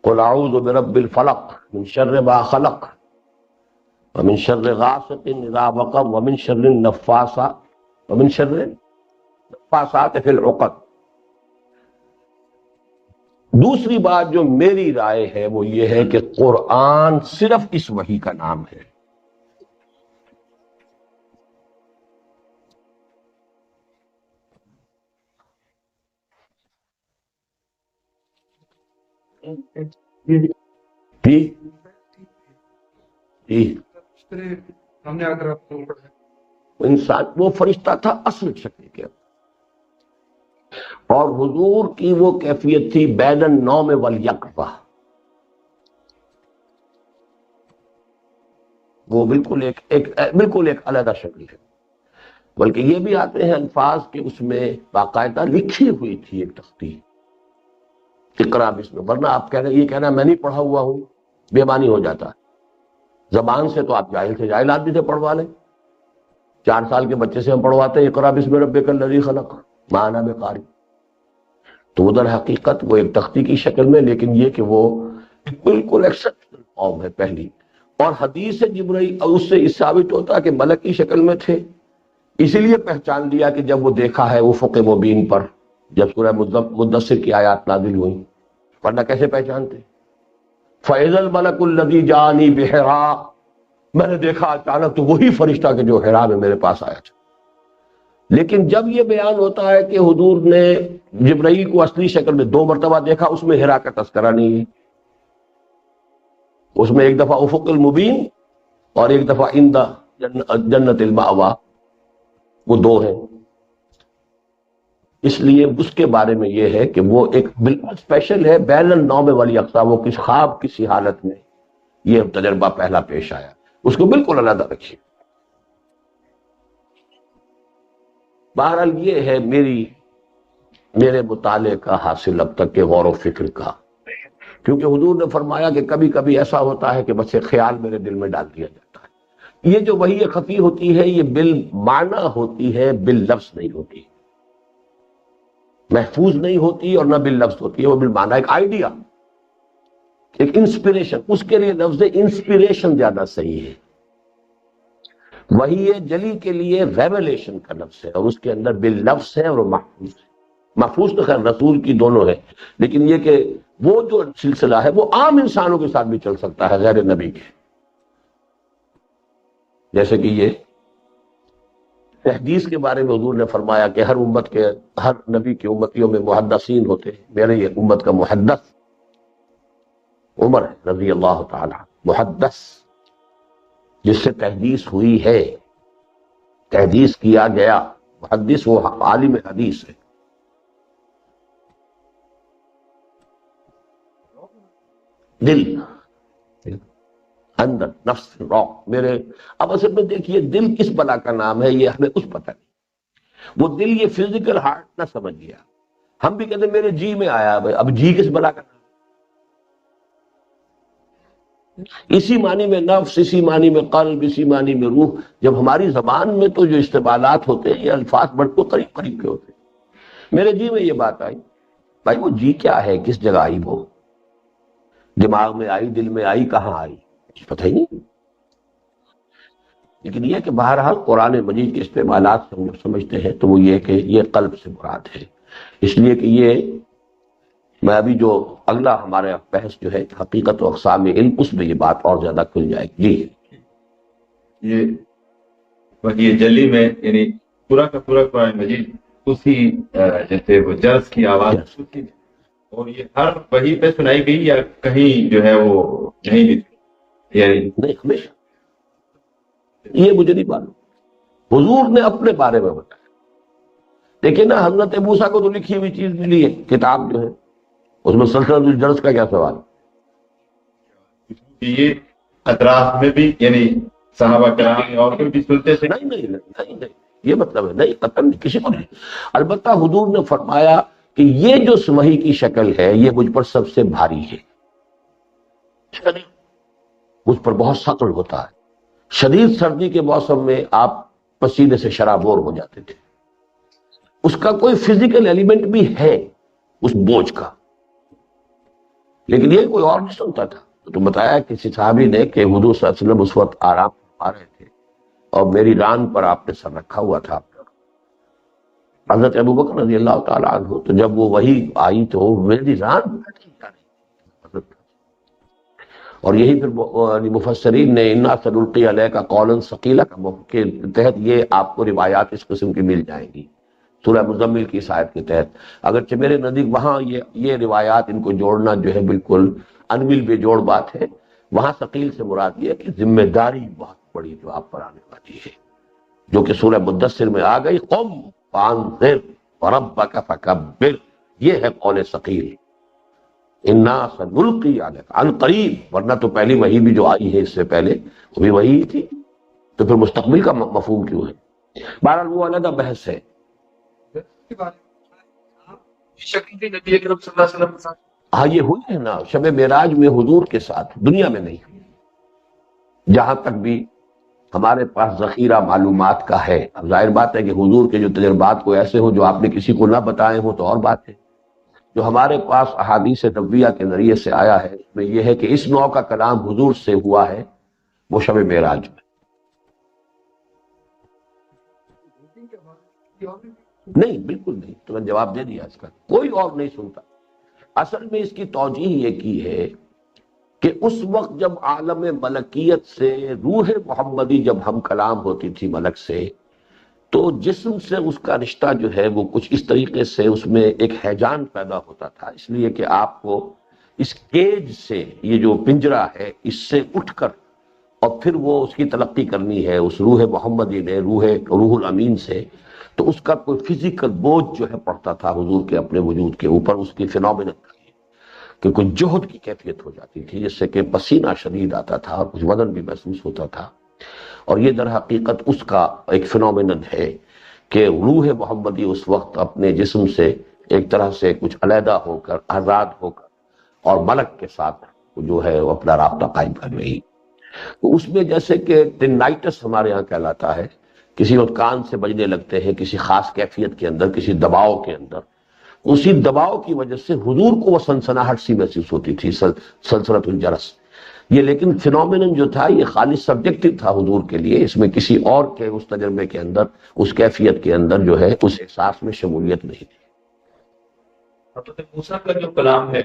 S1: قل اعوذ برب الفلق من شر ما خلق ومن شر غاسق اذا وقب ومن شر النفاثات ومن شر النفاثات فی العقد. دوسری بات جو میری رائے ہے وہ یہ ہے کہ قرآن صرف اس وحی کا نام ہے. جی جی
S2: ہم نے اگر آپ کو
S1: انسان وہ فرشتہ تھا اصل شکل کے، اور حضور کی وہ کیفیت تھی بین النوم والیقظہ، وہ بالکل ایک علیحدہ شکل ہے۔ بلکہ یہ بھی آتے ہیں الفاظ کہ اس میں باقاعدہ لکھی ہوئی تھی ایک تختی، اقرا بسم، ورنہ آپ یہ کہنا میں نہیں پڑھا ہوا ہوں بے معنی ہو جاتا ہے۔ زبان سے تو آپ جاہل سے جاہل آدمی سے پڑھوا لیں، 4 سال کے بچے سے ہم پڑھواتے ہیں اقرا بسم ربک الذی خلق، ما انا بقاری، تو ادھر حقیقت وہ ایک تختی کی شکل میں، لیکن یہ کہ وہ بالکل ایکسپشنل فارم ہے پہلی، اور حدیث جبرائیل اس سے ثابت ہوتا کہ ملک کی شکل میں تھے، اسی لیے پہچان لیا کہ جب وہ دیکھا ہے افق مبین پر، جب سورہ مدثر کی آیات نازل ہوئی، ورنہ کیسے پہچانتے؟ فَإِذَا الْمَلَكُ الَّذِي جَاءَنِي بِحِرَاء، میں نے دیکھا اچانک تو وہی فرشتہ کہ جو حرا میں میرے پاس آیا تھا۔ لیکن جب یہ بیان ہوتا ہے کہ حضور نے جبرائیل کو اصلی شکل میں 2 مرتبہ دیکھا، اس میں حرا کا تذکرہ نہیں ہے، اس میں ایک دفعہ افق المبین اور ایک دفعہ عند جنت المأویٰ، وہ 2 ہیں۔ اس لیے اس کے بارے میں یہ ہے کہ وہ ایک بالکل اسپیشل ہے، بین النوم والیقظہ، وہ کس خواب کسی حالت میں یہ تجربہ پہلا پیش آیا، اس کو بالکل علیحدہ رکھیے۔ بہرحال یہ ہے میرے مطالعے کا حاصل اب تک کے غور و فکر کا، کیونکہ حضور نے فرمایا کہ کبھی کبھی ایسا ہوتا ہے کہ بس ایک خیال میرے دل میں ڈال دیا جاتا ہے۔ یہ جو وحی خفی ہوتی ہے یہ بالمعنی ہوتی ہے، باللفظ نہیں ہوتی، محفوظ نہیں ہوتی اور نہ باللفظ ہوتی ہے، وہ بالمعنی، ایک آئیڈیا، ایک انسپریشن، اس کے لیے لفظ انسپریشن زیادہ صحیح ہے۔ وحی جلی کے لیے ریویلیشن کا لفظ ہے، اور اس کے اندر باللفظ ہے اور محفوظ ہے۔ محفوظ تو خیر رسول کی دونوں ہے، لیکن یہ کہ وہ جو سلسلہ ہے وہ عام انسانوں کے ساتھ بھی چل سکتا ہے غیر نبی کے، جیسے کہ یہ حدیث کے بارے میں حضور نے فرمایا کہ ہر نبی کی امتیوں میں محدثین ہوتے ہیں، میرے یہ امت کا محدث عمر ہے رضی اللہ تعالی، محدث جس سے تحدیث ہوئی ہے، تحدیث کیا گیا، محدث وہ عالم حدیث ہے۔ دل اندر نفس روح میرے، اب اصل میں دیکھیے دل کس بلا کا نام ہے یہ ہمیں کچھ پتہ نہیں، وہ دل یہ فزیکل ہارٹ نہ سمجھ گیا، ہم بھی کہتے ہیں میرے جی میں آیا، اب جی کس بلا کا نام؟ اسی معنی میں نفس، اسی معنی میں قلب، اسی معنی میں روح۔ جب ہماری زبان میں تو جو استعمالات ہوتے ہیں یہ الفاظ بڑھ کو قریب قریب کے ہوتے ہیں۔ میرے جی میں یہ بات آئی، بھائی وہ جی کیا ہے، کس جگہ آئی، وہ دماغ میں آئی، دل میں آئی، کہاں آئی، کچھ پتہ ہی نہیں۔ لیکن یہ کہ بہرحال قرآن مجید کے استعمالات سے ہم سمجھتے ہیں تو وہ یہ کہ یہ قلب سے مراد ہے، اس لیے کہ یہ میں ابھی جو اگلا ہمارا بحث جو ہے حقیقت و اقسام علم، اس میں یہ بات اور زیادہ کھل جائے گی۔ جی
S3: یہ وحی جلی میں یعنی پورا کا پورا قرآن مجید اسی جیسے وہ جرس کی آواز ہوتی ہے، اور یہ ہر وحی پہ سنائی گئی یا کہیں جو ہے وہ نہیں بھی یعنی
S1: نہیں، ہمیشہ یہ مجھے نہیں معلوم، حضور نے اپنے بارے میں بتایا۔ دیکھیں نا حضرت موسیٰ کو تو لکھی ہوئی چیز ملی ہے، کتاب جو ہے، اس میں سلسلۃ الجرس کا کیا سوال؟
S3: یہ اطراف میں بھی یعنی صحابہ کرام اور کوئی بھی سنتے تھے؟
S1: نہیں، یہ مطلب ہے نہیں، قطعاً کسی کو نہیں۔ البتہ حضور نے فرمایا کہ یہ جو وحی کی شکل ہے یہ مجھ پر سب سے بھاری ہے، مجھ پر بہت ثقل ہوتا ہے۔ شدید سردی کے موسم میں آپ پسینے سے شرابور ہو جاتے تھے، اس کا کوئی فزیکل ایلیمنٹ بھی ہے اس بوجھ کا، لیکن یہ کوئی اور نہیں سنتا تھا۔ تو بتایا کسی صحابی نے کہ حضور صلی اللہ علیہ وسلم اس وقت آرام فرما رہے تھے اور میری ران پر آپ نے سر رکھا ہوا تھا حضرت ابوبکر رضی اللہ تعالیٰ عنہ، تو جب وہ وحی آئی تو میری ران پر اور یہی پھر مفسرین نے انا سنلقی علیک قولا ثقیلا کے تحت یہ آپ کو روایات اس قسم کی مل جائیں گی۔ سورہ مزمل کی اس آیت کے تحت، اگرچہ میرے نزدیک وہاں یہ روایات ان کو جوڑنا جو ہے بالکل انمل بے جوڑ بات ہے. وہاں ثقیل سے مراد یہ ہے کہ ذمہ داری بہت بڑی جو آپ پر آنے والی ہے، جو کہ سورہ مدثر میں آ گئی، قم فانذر وربک فکبر، یہ ہے قول ثقیل. انا سنلقی علیک عن قریب، ورنہ تو پہلی وحی بھی جو آئی ہے اس سے پہلے وہ بھی وہی تھی، تو پھر مستقبل کا مفہوم کیوں ہے؟ بہرحال وہ علیحدہ بحث ہے.
S2: شکل تھی نبی اکرم صلی اللہ علیہ وسلم کے ساتھ.
S1: ہاں یہ ہوئی ہے نا شب معراج میں حضور کے ساتھ، دنیا میں نہیں ہوئی جہاں تک بھی ہمارے پاس ذخیرہ معلومات کا ہے. اب ظاہر بات ہے کہ حضور کے جو تجربات کو ایسے ہو جو آپ نے کسی کو نہ بتائے ہوں تو اور بات ہے. جو ہمارے پاس احادیث نبویہ کے ذریعے سے آیا ہے اس میں یہ ہے کہ اس نوع کا کلام حضور سے ہوا ہے وہ شب معراج میں. نہیں بالکل نہیں، تو میں نے جواب دے دیا اس کا، کوئی اور نہیں سنتا. اصل میں اس کی توجیہ یہ کی ہے کہ اس وقت جب عالم ملکیت سے روح محمدی جب ہم کلام ہوتی تھی ملک سے، تو جسم سے اس کا رشتہ جو ہے وہ کچھ اس طریقے سے اس میں ایک ہیجان پیدا ہوتا تھا، اس لیے کہ آپ کو اس کیج سے، یہ جو پنجرہ ہے اس سے اٹھ کر اور پھر وہ اس کی تلقی کرنی ہے اس روح محمدی نے، روح الامین سے، تو اس کا کوئی فزیکل بوجھ جو ہے پڑتا تھا حضور کے اپنے وجود کے اوپر، اس کی فینومینن کا کہ کوئی جوہد کی کیفیت ہو جاتی تھی جس سے کہ پسینہ شدید آتا تھا اور کچھ وزن بھی محسوس ہوتا تھا. اور یہ در حقیقت اس کا ایک فینومینن ہے کہ روح محمدی اس وقت اپنے جسم سے ایک طرح سے کچھ علیحدہ ہو کر، آزاد ہو کر، اور ملک کے ساتھ جو ہے وہ اپنا رابطہ قائم کر رہی. تو اس میں جیسے کہ ٹینائٹس ہمارے ہاں کہلاتا ہے، کسی وقت کان سے بجنے لگتے ہیں کسی خاص کیفیت کے اندر، کسی دباؤ کے اندر، اسی دباؤ کی وجہ سے حضور کو وہ سنسناہٹ سی محسوس ہوتی تھی، سلسلۃ الجرس. یہ لیکن فینومینن جو تھا یہ خالی سبجیکٹو تھا حضور کے لیے، اس میں کسی اور کے اس تجربے کے اندر، اس کیفیت کے اندر جو ہے اس احساس میں شمولیت نہیں تھی.
S2: حضرت موسیٰ کا جو کلام ہے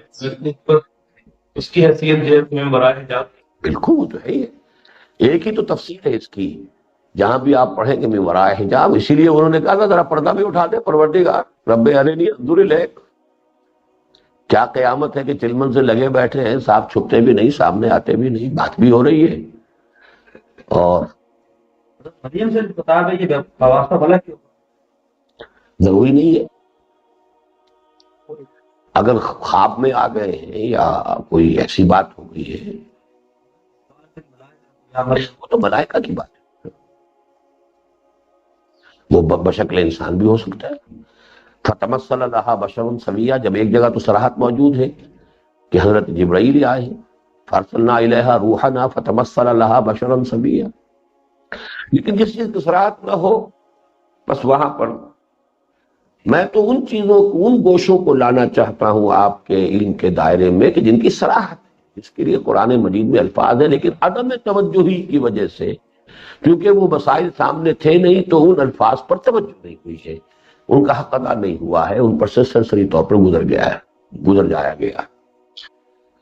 S2: اس کی حیثیت جو ہے براہ حجاب.
S1: بالکل وہ تو ہے ہی ہے. ایک ہی تو تفسیر ہے اس کی، جہاں بھی آپ پڑھیں گے من وراء حجاب. اسی لیے انہوں نے کہا تھا ذرا پردہ بھی اٹھا دے پروردگار رب ارنی انظر الیک. کیا قیامت ہے کہ چلمن سے لگے بیٹھے ہیں، صاحب چھپتے بھی نہیں، سامنے آتے بھی نہیں، بات بھی ہو رہی ہے. اور
S2: مریم سے بتا دیں کہ واسطہ بھلا کیوں؟
S1: ضروری نہیں ہے، اگر خواب میں آ گئے ہیں یا کوئی ایسی بات ہو گئی ہے وہ تو ملائکہ کی بات ہے، وہ بشکل انسان بھی ہو سکتا ہے. فتمثل لها بشر سویا، جب ایک جگہ تو صراحت موجود ہے کہ حضرت جبرائیل آئے ہیں، فارسلنا الیہا روحنا فتمثل لها بشرا سویا. لیکن جس چیز کی صراحت نہ ہو بس وہاں پر میں تو ان چیزوں کو، ان گوشوں کو لانا چاہتا ہوں آپ کے علم کے دائرے میں کہ جن کی صراحت ہے، جس کے لیے قرآن مجید میں الفاظ ہیں، لیکن عدم توجہی کی وجہ سے، کیونکہ وہ مسائل سامنے تھے نہیں تو ان الفاظ پر توجہ نہیں ہوئی ہے، ان کا حق ادا نہیں ہوا ہے، ان پر سے سرسری طور پر گزر جایا گیا.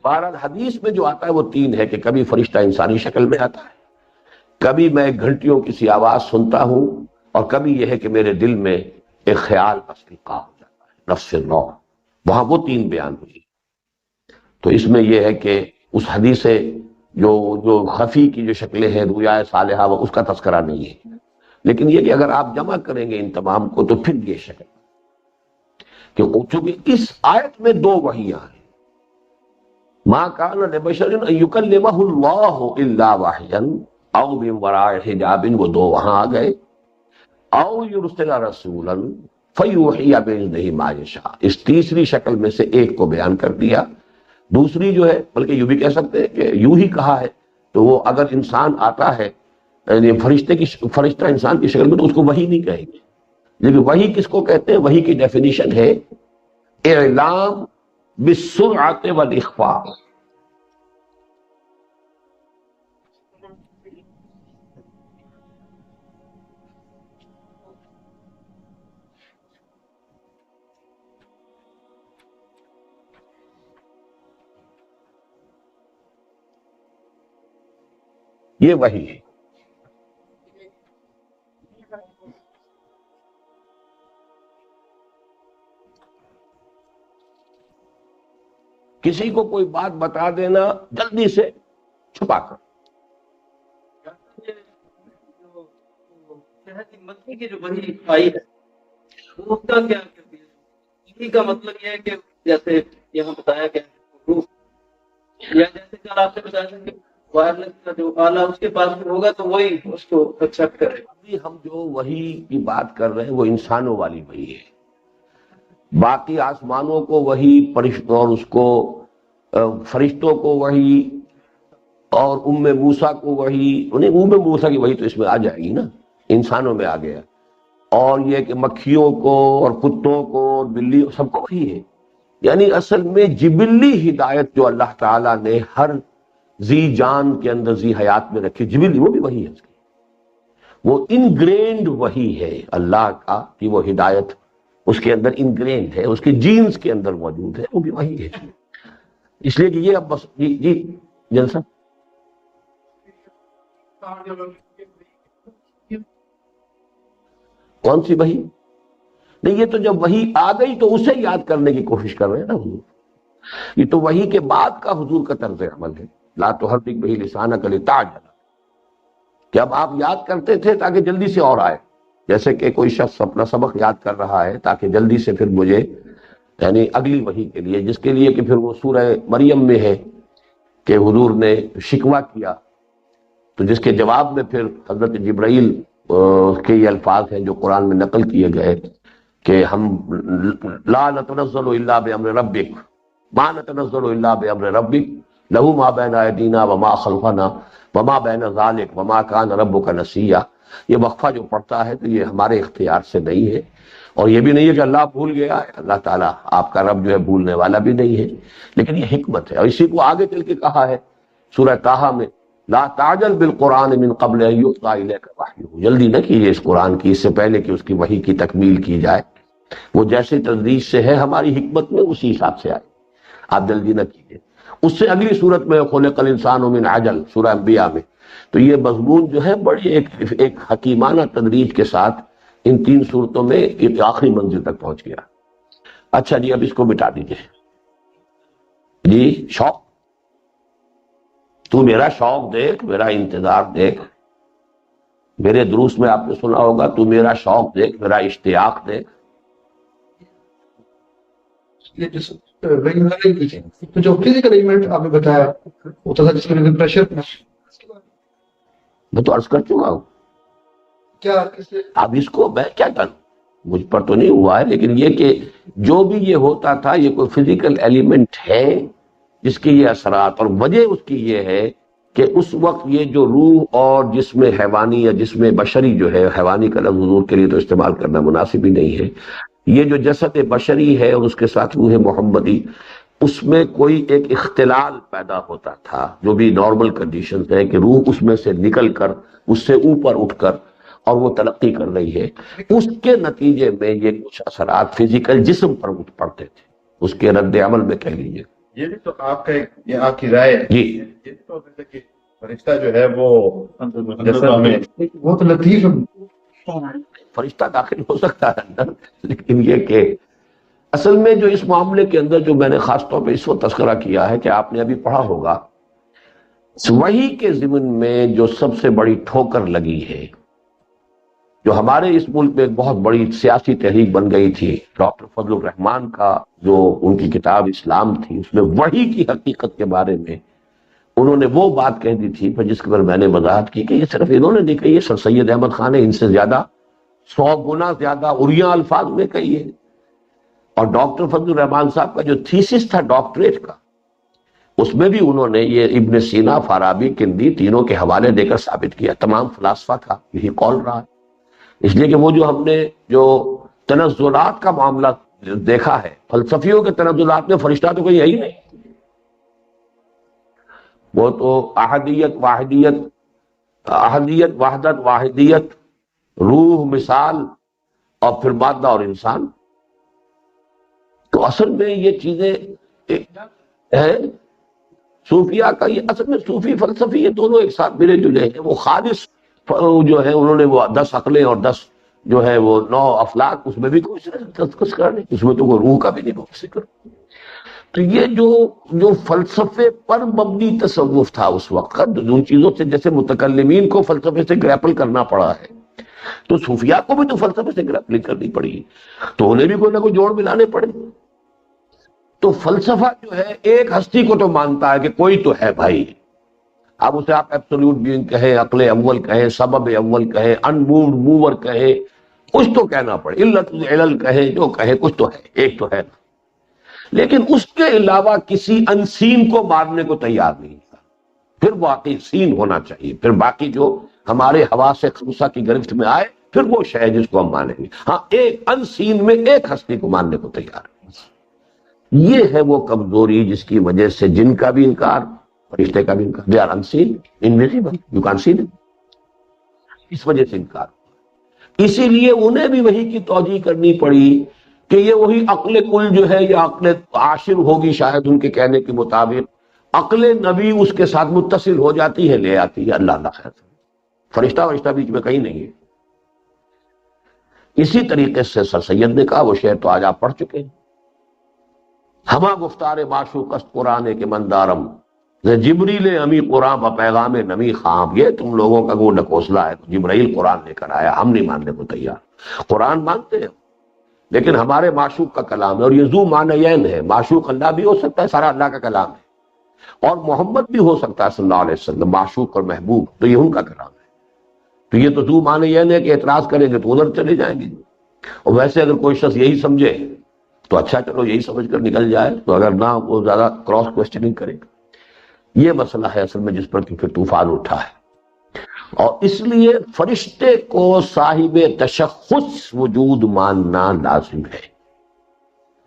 S1: بہرحال حدیث میں جو آتا ہے وہ تین ہے کہ کبھی فرشتہ انسانی شکل میں آتا ہے، کبھی میں گھنٹیوں کسی آواز سنتا ہوں، اور کبھی یہ ہے کہ میرے دل میں ایک خیال بس القاء ہو جاتا ہے، نفس نو. وہاں وہ تین بیان ہوئی. تو اس میں یہ ہے کہ اس حدیث سے جو خفی کی جو شکلیں ہیں رویا صالحہ وہ اس کا تذکرہ نہیں ہے، لیکن یہ کہ اگر آپ جمع کریں گے ان تمام کو تو پھر یہ شکل کہ چونکہ اس آیت میں دو وحیاں ہیں، ما کان لبشر ان یکلمہ اللہ الا وحیا او من وراء حجاب، وہ دو وہاں آ گئے، او یرسل رسولا فیوحی باذنہ ما یشاء، اس تیسری شکل میں سے ایک کو بیان کر دیا. دوسری جو ہے، بلکہ یوں بھی کہہ سکتے ہیں کہ یوں ہی کہا ہے، تو وہ اگر انسان آتا ہے یعنی فرشتہ انسان کی شکل میں تو اس کو وحی نہیں کہیں گے. لیکن وحی کس کو کہتے ہیں؟ وحی کی ڈیفینیشن ہے اعلام بالسرعۃ والاخفاء. یہ وحی ہے. کسی کو کوئی بات بتا دینا جلدی سے چھپا کر.
S2: مکی کی جو وحی آئی ہے اس کا کیا وحی کا مطلب یہ ہے کہ جیسے یہاں بتایا گیا روح، یا جیسے کل آپ سے بتایا تھا کہ وائرلیس کا جو آلہ اس کے پاس میں ہوگا تو وہی اس کو ایکسپٹ کرے.
S1: ابھی ہم جو وحی کی بات کر رہے ہیں وہ انسانوں والی وحی ہے. باقی آسمانوں کو وحی، فرشتوں اور اس کو فرشتوں کو وحی، اور موسیٰ کو وحی، انہیں موسیٰ کی وحی تو اس میں آ جائے گی نا، انسانوں میں آ گیا. اور یہ کہ مکھیوں کو اور کتوں کو اور بلی سب کو وحی ہے. یعنی اصل میں جبلی ہدایت جو اللہ تعالیٰ نے ہر ذی جان کے اندر، ذی حیات میں رکھی، جبلی وہ بھی وحی ہے. اس کی وہ انگرینڈ وحی ہے اللہ کا کہ وہ ہدایت اس کے اندر انگرینڈ ہے، اس کے جینز کے اندر موجود ہے، وہ بھی وحی ہے. اس لیے کہ یہ اب بس جی جلسہ کون سی وحی نہیں، یہ تو جب وحی آ گئی تو اسے یاد کرنے کی کوشش کر رہے ہیں نا حضور. یہ تو وحی کے بعد کا حضور کا طرز عمل ہے. لا تحرک بہ لسانک لتعجل، کہ اب آپ یاد کرتے تھے تاکہ جلدی سے اور آئے. جیسے کہ کوئی شخص اپنا سبق یاد کر رہا ہے تاکہ جلدی سے پھر مجھے، یعنی اگلی وحی کے لیے، جس کے لیے کہ پھر وہ سورہ مریم میں ہے کہ حضور نے شکوہ کیا، تو جس کے جواب میں پھر حضرت جبرائیل کے یہ الفاظ ہیں جو قرآن میں نقل کیے گئے کہ ہم لا نتنزل الا بامر ربک ما نتنزل الا بامر ربک لہ ما بین ایدینا وما خلفنا وما بین ذلک وما کان ربک نسیا. یہ وقفہ جو پڑھتا ہے تو یہ ہمارے اختیار سے نہیں ہے، اور یہ بھی نہیں ہے کہ اللہ بھول گیا ہے. اللہ تعالیٰ آپ کا رب جو ہے بھولنے والا بھی نہیں ہے، لیکن یہ حکمت ہے. اور اسی کو آگے چل کے کہا ہے سورہ طٰہٰ میں، لا تعجل بالقرآن من قبل ان یقضى الیک وحیہ، جلدی نہ کیجیے اس قرآن کی، اس سے پہلے کہ اس کی وحی کی تکمیل کی جائے. وہ جیسے تدریج سے ہے ہماری حکمت میں اسی حساب سے آئے، آپ جلدی نہ کیجیے. اس سے اگلی صورت میں خلق الانسان من عجل، سورہ انبیاء میں، تو یہ مضمون جو ہے بڑی ایک حکیمانہ تدریج کے ساتھ ان 3 صورتوں میں ایک آخری منزل تک پہنچ گیا. اچھا جی، اب اس کو مٹا دیجیے جی. شوق، تو میرا شوق دیکھ، میرا انتظار دیکھ. میرے دروس میں آپ نے سنا ہوگا، تو میرا شوق دیکھ، میرا اشتیاق دیکھ.
S4: تو جو فزیکل ایلیمنٹ آپ نے بتایا ہوتا تھا جس میں پریشر،
S1: میں تو عرض کر چکا ہوں.
S4: کیا
S1: اب اس کو میں کیا کروں، مجھ پر تو نہیں ہوا ہے، لیکن یہ کہ جو بھی یہ ہوتا تھا یہ کوئی فزیکل ایلیمنٹ ہے جس کے یہ اثرات، اور وجہ اس کی یہ ہے کہ اس وقت یہ جو روح اور جسم حیوانی یا جسم بشری جو ہے، حیوانی کا لفظ حضور کے لیے تو استعمال کرنا مناسب ہی نہیں ہے، یہ جو جسد بشری ہے اور اس کے ساتھ روح محمدی، اس میں کوئی ایک اختلال پیدا ہوتا تھا. جو بھی نارمل کنڈیشنز ہے کہ روح اس میں سے نکل کر اس سے اوپر اٹھ کر اور وہ ترقی کر رہی ہے، اس کے نتیجے میں یہ کچھ اثرات فزیکل جسم پر پڑتے تھے. اس کے رد عمل میں کہہ لیجیے.
S3: یہ بھی تو آپ کا یہ آپ کی رائے ہے
S1: جی.
S3: یہ تو جیسے کہ فرشتہ جو ہے وہ جسد میں
S4: بہت لطیف
S1: فرشتہ داخل ہو سکتا ہے اندر، لیکن یہ کہ اصل میں جو اس معاملے کے اندر جو میں نے خاص طور پہ اس وقت تذکرہ کیا ہے کہ آپ نے ابھی پڑھا ہوگا، وحی کے ضمن میں جو سب سے بڑی ٹھوکر لگی ہے، جو ہمارے اس ملک میں ایک بہت بڑی سیاسی تحریک بن گئی تھی، ڈاکٹر فضل الرحمان کا جو ان کی کتاب اسلام تھی، اس میں وحی کی حقیقت کے بارے میں انہوں نے وہ بات کہہ دی تھی، پھر جس کے پر میں نے وضاحت کی کہ یہ صرف انہوں نے نہیں کہی ہے، سر سید احمد خان نے ان سے زیادہ 100 گنا زیادہ عریاں الفاظ میں کہی ہے. اور ڈاکٹر فضل الرحمان صاحب کا جو تھیسس تھا ڈاکٹریٹ کا، اس میں بھی انہوں نے یہ ابن سینا، فارابی، کندی تینوں کے حوالے دے کر ثابت کیا. تمام فلاسفہ کا یہی قول رہا ہے. اس لیے کہ وہ جو ہم نے جو تنزلات کا معاملہ دیکھا ہے، فلسفیوں کے تنزلات میں فرشتہ تو کوئی ہے ہی نہیں. وہ تو احدیت، واحدیت، احدیت، وحدت، واحدیت، روح، مثال، اور پھر مادہ اور انسان. تو اصل میں یہ چیزیں ہیں صوفیہ کا. یہ اصل میں صوفی فلسفی یہ دونوں ایک ساتھ ملے جلے ہیں. وہ خالص جو ہے انہوں نے وہ 10 عقلیں اور 10 جو ہے وہ 9 افلاک، اس میں بھی کوئی تذکرہ نہیں، اس میں تو کوئی روح کا بھی نہیں کوئی ذکر. تو یہ جو فلسفے پر مبنی تصوف تھا اس وقت کا، ان چیزوں سے جیسے متکلمین کو فلسفے سے گریپل کرنا پڑا ہے، تو صوفیاء کو بھی تو فلسفے سے گریپلنگ کرنی پڑی، تو انہیں بھی کوئی نہ کوئی جوڑ ملانے پڑے۔ تو فلسفہ جو ہے ایک ہستی کو تو مانتا ہے کہ کوئی تو ہے بھائی، اب اسے آپ ایبسولوٹ بینگ کہیں، عقل اول کہیں، سبب اول کہیں، انموڈ موور کہیں، کچھ تو کہنا پڑے، علت العلل کہیں، جو کہیں کچھ تو ہے، ایک تو ہے، لیکن اس کے علاوہ کسی انسین کو مارنے کو تیار نہیں تھا۔ پھر واقعی سین ہونا چاہیے، پھر باقی جو ہمارے حواس خمسہ کی گرفت میں آئے پھر وہ شے جس کو ہم مانیں گے، ہاں ایک انسین میں ایک ہستی کو ماننے کو تیار ہے۔ یہ ہے وہ کمزوری جس کی وجہ سے جن کا بھی انکار، فرشتے کا بھی انکار، they are unseen invisible, you can see them, اس وجہ سے انکار۔ اسی لیے انہیں بھی وحی کی توجیہ کرنی پڑی کہ یہ وہی عقل کل جو ہے، یہ عقل عاشر ہوگی شاید ان کے کہنے کے مطابق، عقل نبی اس کے ساتھ متصل ہو جاتی ہے، لے آتی ہے، اللہ اللہ خیر، فرشتہ بیچ میں کہیں نہیں ہے۔ اسی طریقے سے سر سید نے کہا، وہ شعر تو آج آپ پڑھ چکے ہیں، ہما گفتار معشوق است قرآن کے مندارم جبریل امی قرآن با پیغام نمی خام، یہ تم لوگوں کا وہ ڈکوسلا ہے، جبرائیل قرآن لے کر آیا، ہم نہیں ماننے کو تیار، قرآن مانتے ہیں لیکن ہمارے معشوق کا کلام ہے، اور یہ ذو معنیین ہے، معشوق اللہ بھی ہو سکتا ہے، سارا اللہ کا کلام ہے، اور محمد بھی ہو سکتا ہے صلی اللہ علیہ وسلم، معشوق اور محبوب، تو یہ ان کا کلام ہے، تو یہ تو ذو معنیین ہے کہ اعتراض کریں گے تو ادھر چلے جائیں گے، اور ویسے اگر کوئی شخص یہی سمجھے تو اچھا چلو یہی سمجھ کر نکل جائے، تو اگر نہ وہ زیادہ کراس کوسچننگ کرے گا۔ یہ مسئلہ ہے اصل میں جس پر کہ پھر طوفان اٹھا ہے، اور اس لیے فرشتے کو صاحب تشخص وجود ماننا لازم ہے۔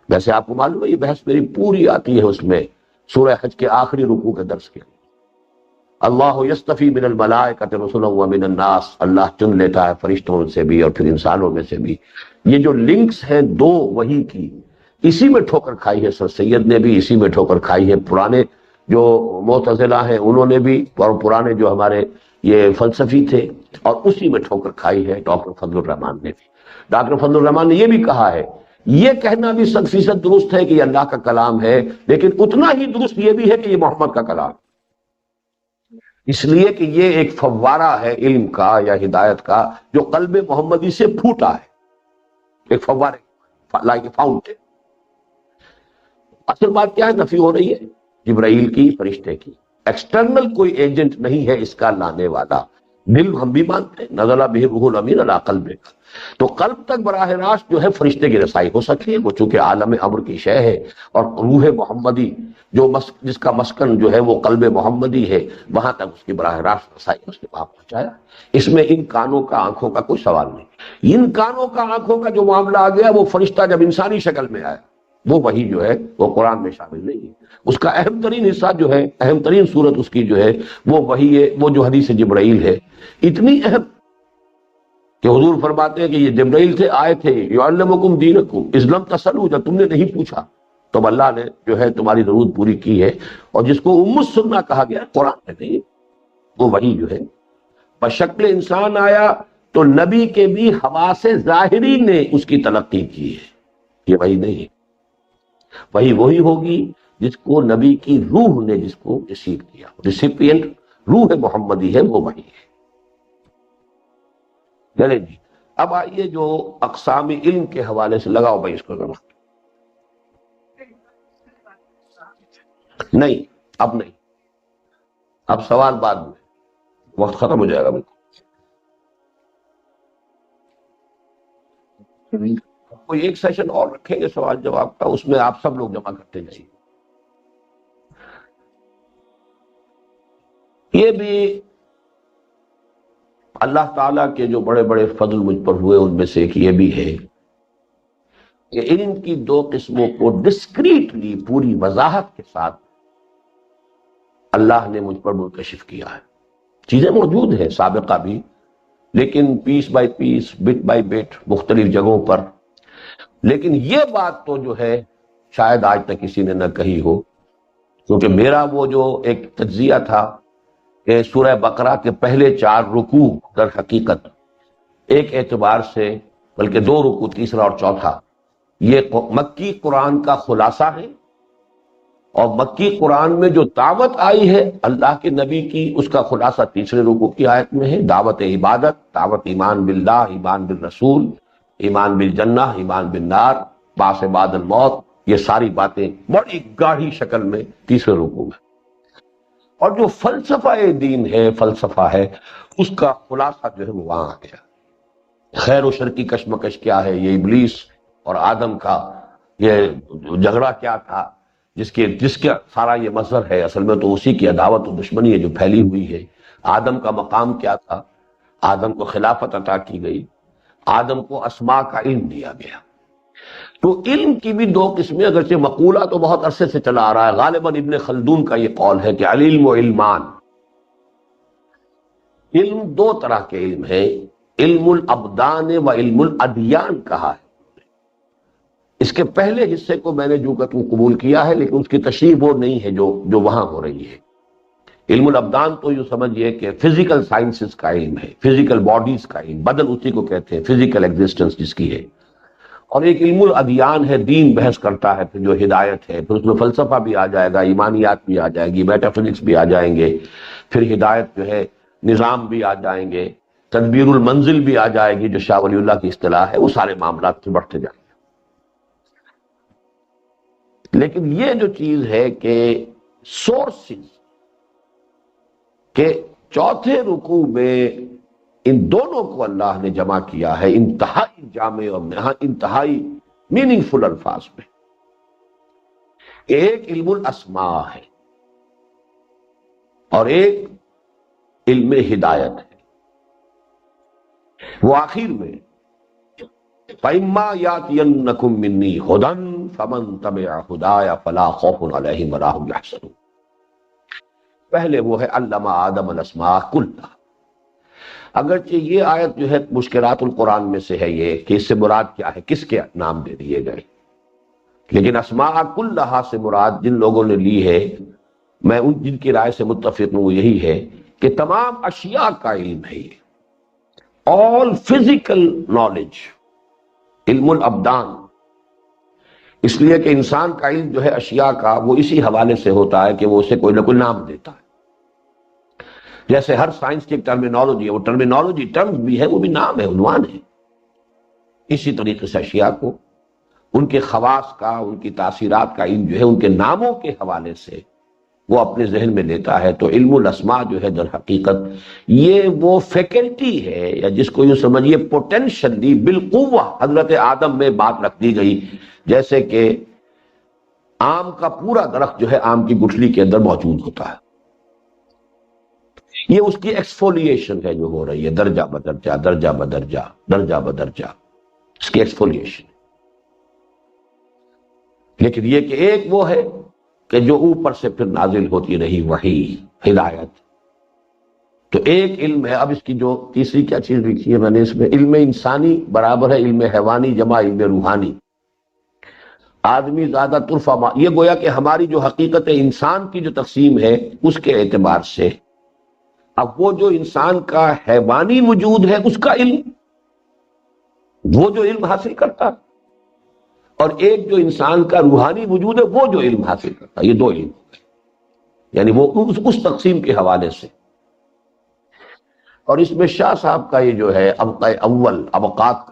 S1: ویسے آپ کو معلوم ہے یہ بحث میری پوری آتی ہے اس میں سورہ حج کے آخری رکوع کے درس کے، اللہ یصطفی من الملائکۃ رسلا ومن الناس، اللہ چن لیتا ہے فرشتوں سے بھی اور پھر انسانوں میں سے بھی۔ یہ جو لنکس ہیں دو وحی کی، اسی میں ٹھوکر کھائی ہے سر سید نے بھی، اسی میں ٹھوکر کھائی ہے پرانے جو معتزلہ ہیں انہوں نے بھی، اور پرانے جو ہمارے یہ فلسفی تھے، اور اسی میں ٹھوکر کھائی ہے ڈاکٹر فضل الرحمان نے بھی۔ ڈاکٹر فضل الرحمان نے یہ بھی کہا ہے، یہ کہنا بھی 100% درست ہے کہ یہ اللہ کا کلام ہے، لیکن اتنا ہی درست یہ بھی ہے کہ یہ محمد کا کلام ہے، اس لیے کہ یہ ایک فوارہ ہے علم کا یا ہدایت کا جو قلب محمدی سے پھوٹا ہے، ایک فوارے لائک فاؤنٹین۔ اصل بات کیا ہے، نفی ہو رہی ہے جبرائیل کی، فرشتے کی، ایکسٹرنل کوئی ایجنٹ نہیں ہے اس کا لانے والا۔ دل ہم بھی مانتے ہیں، نزل بہ الروح الامین علی قلبک، تو قلب تک براہ راست جو ہے فرشتے کی رسائی ہو سکتی ہے، وہ چونکہ عالم امر کی شے ہے، اور روح محمدی جس کا مسکن جو ہے وہ قلب محمدی ہے، وہاں تک اس کی براہ راست رسائی اس نے وہاں پہنچایا۔ اس میں ان کانوں کا آنکھوں کا کوئی سوال نہیں۔ ان کانوں کا آنکھوں کا جو معاملہ آ گیا، وہ فرشتہ جب انسانی شکل میں آیا، وہ وہی جو ہے وہ قرآن میں شامل نہیں ہے، اس کا اہم ترین حصہ جو ہے، اہم ترین صورت اس کی جو ہے وہ وہی ہے، وہ جو حدیث جبرائیل ہے، اتنی اہم کہ حضور فرماتے ہیں کہ یہ جبرائیل سے آئے تھے، یعلمکم دینکم اذ لم تسألوا، جب تم نے نہیں پوچھا تو اللہ نے جو ہے تمہاری ضرورت پوری کی ہے، اور جس کو ام السنہ کہا گیا قرآن میں نہیں، وہ وہی جو ہے بشکل انسان آیا، تو نبی کے بھی حواس ظاہری نے اس کی تلقی کی ہے، یہ وہی نہیں ہے، وہی ہوگی جس کو نبی کی روح نے جس کو ریسیو کیا، ریسیپینٹ روح محمدی ہے، وہ وہی ہے۔ چلیں جی، اب آئیے جو اقسام علم کے حوالے سے، لگاؤ بھائی اس کو ذرا، نہیں اب نہیں، اب سوال بعد میں، وقت ختم ہو جائے گا بالکل۔ کوئی ایک سیشن اور رکھیں گے سوال جواب کا، اس میں آپ سب لوگ جمع کرتے جائیے۔ یہ بھی اللہ تعالیٰ کے جو بڑے بڑے فضل مجھ پر ہوئے ان میں سے ایک یہ بھی ہے کہ علم کی دو قسموں کو ڈسکریٹلی پوری وضاحت کے ساتھ اللہ نے مجھ پر منکشف کیا ہے۔ چیزیں موجود ہیں سابقہ بھی، لیکن piece by piece, bit by bit, مختلف جگہوں پر، لیکن یہ بات تو جو ہے شاید آج تک کسی نے نہ کہی ہو، کیونکہ میرا وہ جو ایک تجزیہ تھا کہ سورہ بقرہ کے پہلے 4 رکوع در حقیقت ایک اعتبار سے، بلکہ 2 رکوع، تیسرا اور چوتھا، یہ مکی قرآن کا خلاصہ ہے، اور مکی قرآن میں جو دعوت آئی ہے اللہ کے نبی کی، اس کا خلاصہ تیسرے رکوع کی آیت میں ہے، دعوت عبادت، دعوت ایمان باللہ، ایمان بالرسول، ایمان بالجنہ، ایمان بالنار، بعث بعد الموت، یہ ساری باتیں بڑی گاڑھی شکل میں تیسرے رکوع میں۔ اور جو فلسفہ دین ہے، فلسفہ ہے، اس کا خلاصہ جو ہے وہ وہاں آ گیا۔ خیر و شر کی کشمکش کیا ہے، یہ ابلیس اور آدم کا یہ جھگڑا کیا تھا، جس کا سارا یہ مظہر ہے، اصل میں تو اسی کی عداوت و دشمنی ہے جو پھیلی ہوئی ہے۔ آدم کا مقام کیا تھا؟ آدم کو خلافت عطا کی گئی، آدم کو اسماء کا علم دیا گیا۔ تو علم کی بھی دو قسمیں، اگرچہ مقولہ تو بہت عرصے سے چلا آ رہا ہے، غالباً ابن خلدون کا یہ قول ہے کہ العلم و علمان، علم دو طرح کے علم ہے، علم الابدان و علم الادیان کہا ہے۔ اس کے پہلے حصے کو میں نے جو کہ قبول کیا ہے، لیکن اس کی تشریح وہ نہیں ہے جو وہاں ہو رہی ہے۔ علم الابدان تو یوں سمجھئے کہ فزیکل سائنسز کا علم ہے، فزیکل باڈیز کا علم، بدن اسی کو کہتے ہیں، فزیکل ایگزسٹنس جس کی ہے۔ اور ایک علم الادیان ہے، دین بحث کرتا ہے، پھر جو ہدایت ہے، پھر اس میں فلسفہ بھی آ جائے گا، ایمانیات بھی آ جائے گی، میٹا فزکس بھی آ جائیں گے، پھر ہدایت جو ہے نظام بھی آ جائیں گے، تدبیر المنزل بھی آ جائے گی جو شاہ ولی اللہ کی اصطلاح ہے، وہ سارے معاملات سے بڑھتے جائیں گے۔ لیکن یہ جو چیز ہے کہ سورسز کہ چوتھے رکوع میں ان دونوں کو اللہ نے جمع کیا ہے انتہائی جامع اور انتہائی میننگ فل الفاظ میں۔ ایک علم الاسماء ہے اور ایک علم ہدایت ہے۔ وہ آخر میں فَإِمَّا يَأْتِيَنَّكُم مِّنِّي هُدًى فَمَن تَبِعَ هُدَايَ فَلَا خَوْفٌ عَلَيْهِمْ وَلَا هُمْ يَحْزَنُونَ۔ پہلے وہ ہے علم آدم الاسماء کلها۔ اگرچہ یہ آیت جو ہے مشکلات القرآن میں سے ہے، یہ کہ اس سے مراد کیا ہے، کس کے نام دے دیے گئے، لیکن اسماء کلها سے مراد جن لوگوں نے لی ہے، میں جن کی رائے سے متفق ہوں، وہ یہی ہے کہ تمام اشیاء کا علم ہے یہ، all physical knowledge، علم الابدان۔ اس لیے کہ انسان کا علم جو ہے اشیاء کا، وہ اسی حوالے سے ہوتا ہے کہ وہ اسے کوئی نہ کوئی نام دیتا ہے۔ جیسے ہر سائنس کی ایک ٹرمینالوجی ہے، وہ ٹرمینالوجی ٹرمز بھی ہے، وہ بھی نام ہے، عنوان ہے۔ اسی طریقے سے اشیاء کو ان کے خواص کا، ان کی تاثیرات کا علم جو ہے ان کے ناموں کے حوالے سے وہ اپنے ذہن میں لیتا ہے۔ تو علم الاسماء جو ہے در حقیقت یہ وہ فیکلٹی ہے، یا جس کو یوں سمجھیے پوٹینشلی بالقوہ حضرت آدم میں بات رکھ دی گئی، جیسے کہ آم کا پورا درخت جو ہے آم کی گٹھلی کے اندر موجود ہوتا ہے۔ یہ اس کی ایکسفولیشن ہے جو ہو رہی ہے، درجہ بدرجہ، درجہ بدرجہ، درجہ بدرجہ، اس کی ایکسفولیشن۔ لیکن یہ کہ ایک وہ ہے کہ جو اوپر سے پھر نازل ہوتی رہی وحی، ہدایت، تو ایک علم ہے۔ اب اس کی جو تیسری کیا چیز لکھی ہے میں نے اس میں، علم انسانی برابر ہے علم حیوانی جمع علم روحانی۔ آدمی زیادہ ترفع، یہ گویا کہ ہماری جو حقیقت انسان کی جو تقسیم ہے اس کے اعتبار سے، اب وہ جو انسان کا حیوانی وجود ہے اس کا علم، وہ جو علم حاصل کرتا، اور ایک جو انسان کا روحانی وجود ہے وہ جو علم حاصل کرتا، یہ دو علم، یعنی وہ اس تقسیم کے حوالے سے۔ اور اس میں شاہ صاحب کا یہ جو ہے ابقاء اول، ابقات کا،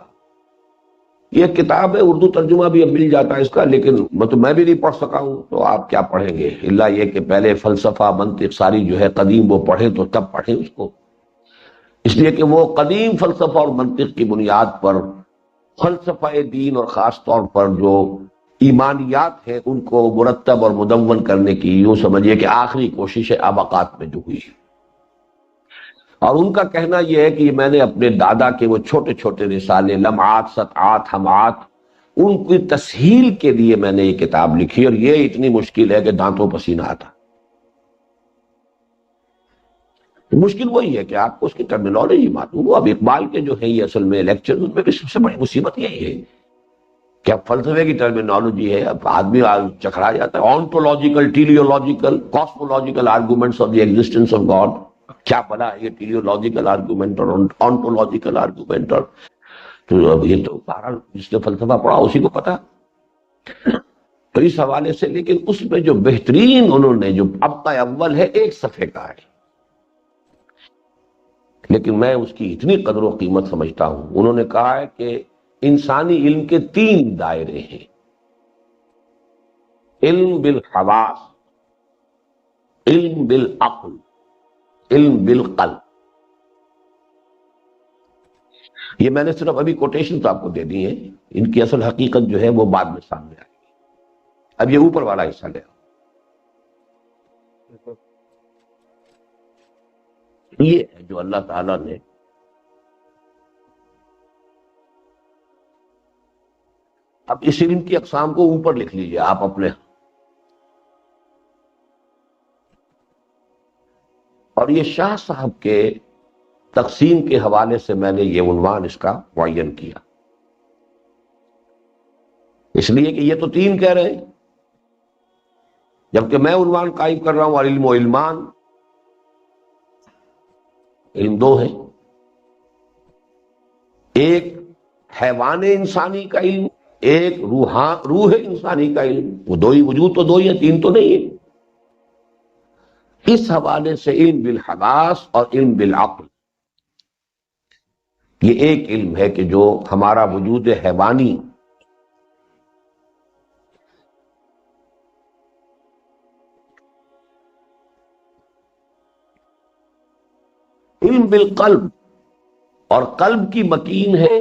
S1: یہ کتاب ہے، اردو ترجمہ بھی اب مل جاتا ہے اس کا، لیکن میں بھی نہیں پڑھ سکا ہوں، تو آپ کیا پڑھیں گے، الا یہ کہ پہلے فلسفہ منطق ساری جو ہے قدیم وہ پڑھیں تو تب پڑھیں اس کو۔ اس لیے کہ وہ قدیم فلسفہ اور منطق کی بنیاد پر فلسفہ دین اور خاص طور پر جو ایمانیات ہیں ان کو مرتب اور مدون کرنے کی یوں سمجھیے کہ آخری کوشش ہے ابقات میں جو ہوئی ہے۔ اور ان کا کہنا یہ ہے کہ میں نے اپنے دادا کے وہ چھوٹے چھوٹے رسالے لمعات، سطعات، ہمعات، ان کی تسہیل کے لیے میں نے یہ کتاب لکھی، اور یہ اتنی مشکل ہے کہ دانتوں پسینہ آتا۔ مشکل وہی ہے کہ آپ کو اس کی ٹرمینالوجی معلوم ہو۔ اب اقبال کے جو ہیں یہ اصل میں لیکچر، اس میں بھی سب سے بڑی مصیبت یہی ہے کہ اب فلسفے کی ٹرمینالوجی ہے، اب آدمی چکرا جاتا ہے، ontological, teleological, cosmological arguments of the existence of God. کیا بلا ہے یہ ٹیلیولوجیکل آرگومنٹ اور آنٹولوجیکل آرگومنٹ، اور تو اب یہ تو بہرحال جس نے فلسفہ پڑھا اسی کو پتا۔ تو اس حوالے سے لیکن اس میں جو بہترین انہوں نے جو اب کا اول ہے 1 صفحے کا ہے، لیکن میں اس کی اتنی قدر و قیمت سمجھتا ہوں. انہوں نے کہا ہے کہ انسانی علم کے 3 دائرے ہیں: علم بالحواس، علم بالعقل، علم بالقلب. یہ میں نے صرف ابھی کوٹیشن تو آپ کو دے دی ہیں، ان کی اصل حقیقت جو ہے وہ بعد میں سامنے آئے گی. اب یہ اوپر والا حصہ لے. یہ ہے جو اللہ تعالیٰ نے اب اس علم کی اقسام کو اوپر لکھ لیجئے آپ اپنے، اور یہ شاہ صاحب کے تقسیم کے حوالے سے میں نے یہ عنوان اس کا معین کیا، اس لیے کہ یہ تو 3 کہہ رہے ہیں، جبکہ میں عنوان قائم کر رہا ہوں العلم و علمان، علم 2 ہیں، ایک حیوان انسانی کا علم، ایک روح انسانی کا علم. وہ 2 ہی وجود تو 2 ہی ہیں، 3 تو نہیں ہے. اس حوالے سے علم بالحواس اور علم بالعقل یہ ایک علم ہے کہ جو ہمارا وجود حیوانی علم بالقلب، اور قلب کی مکین ہے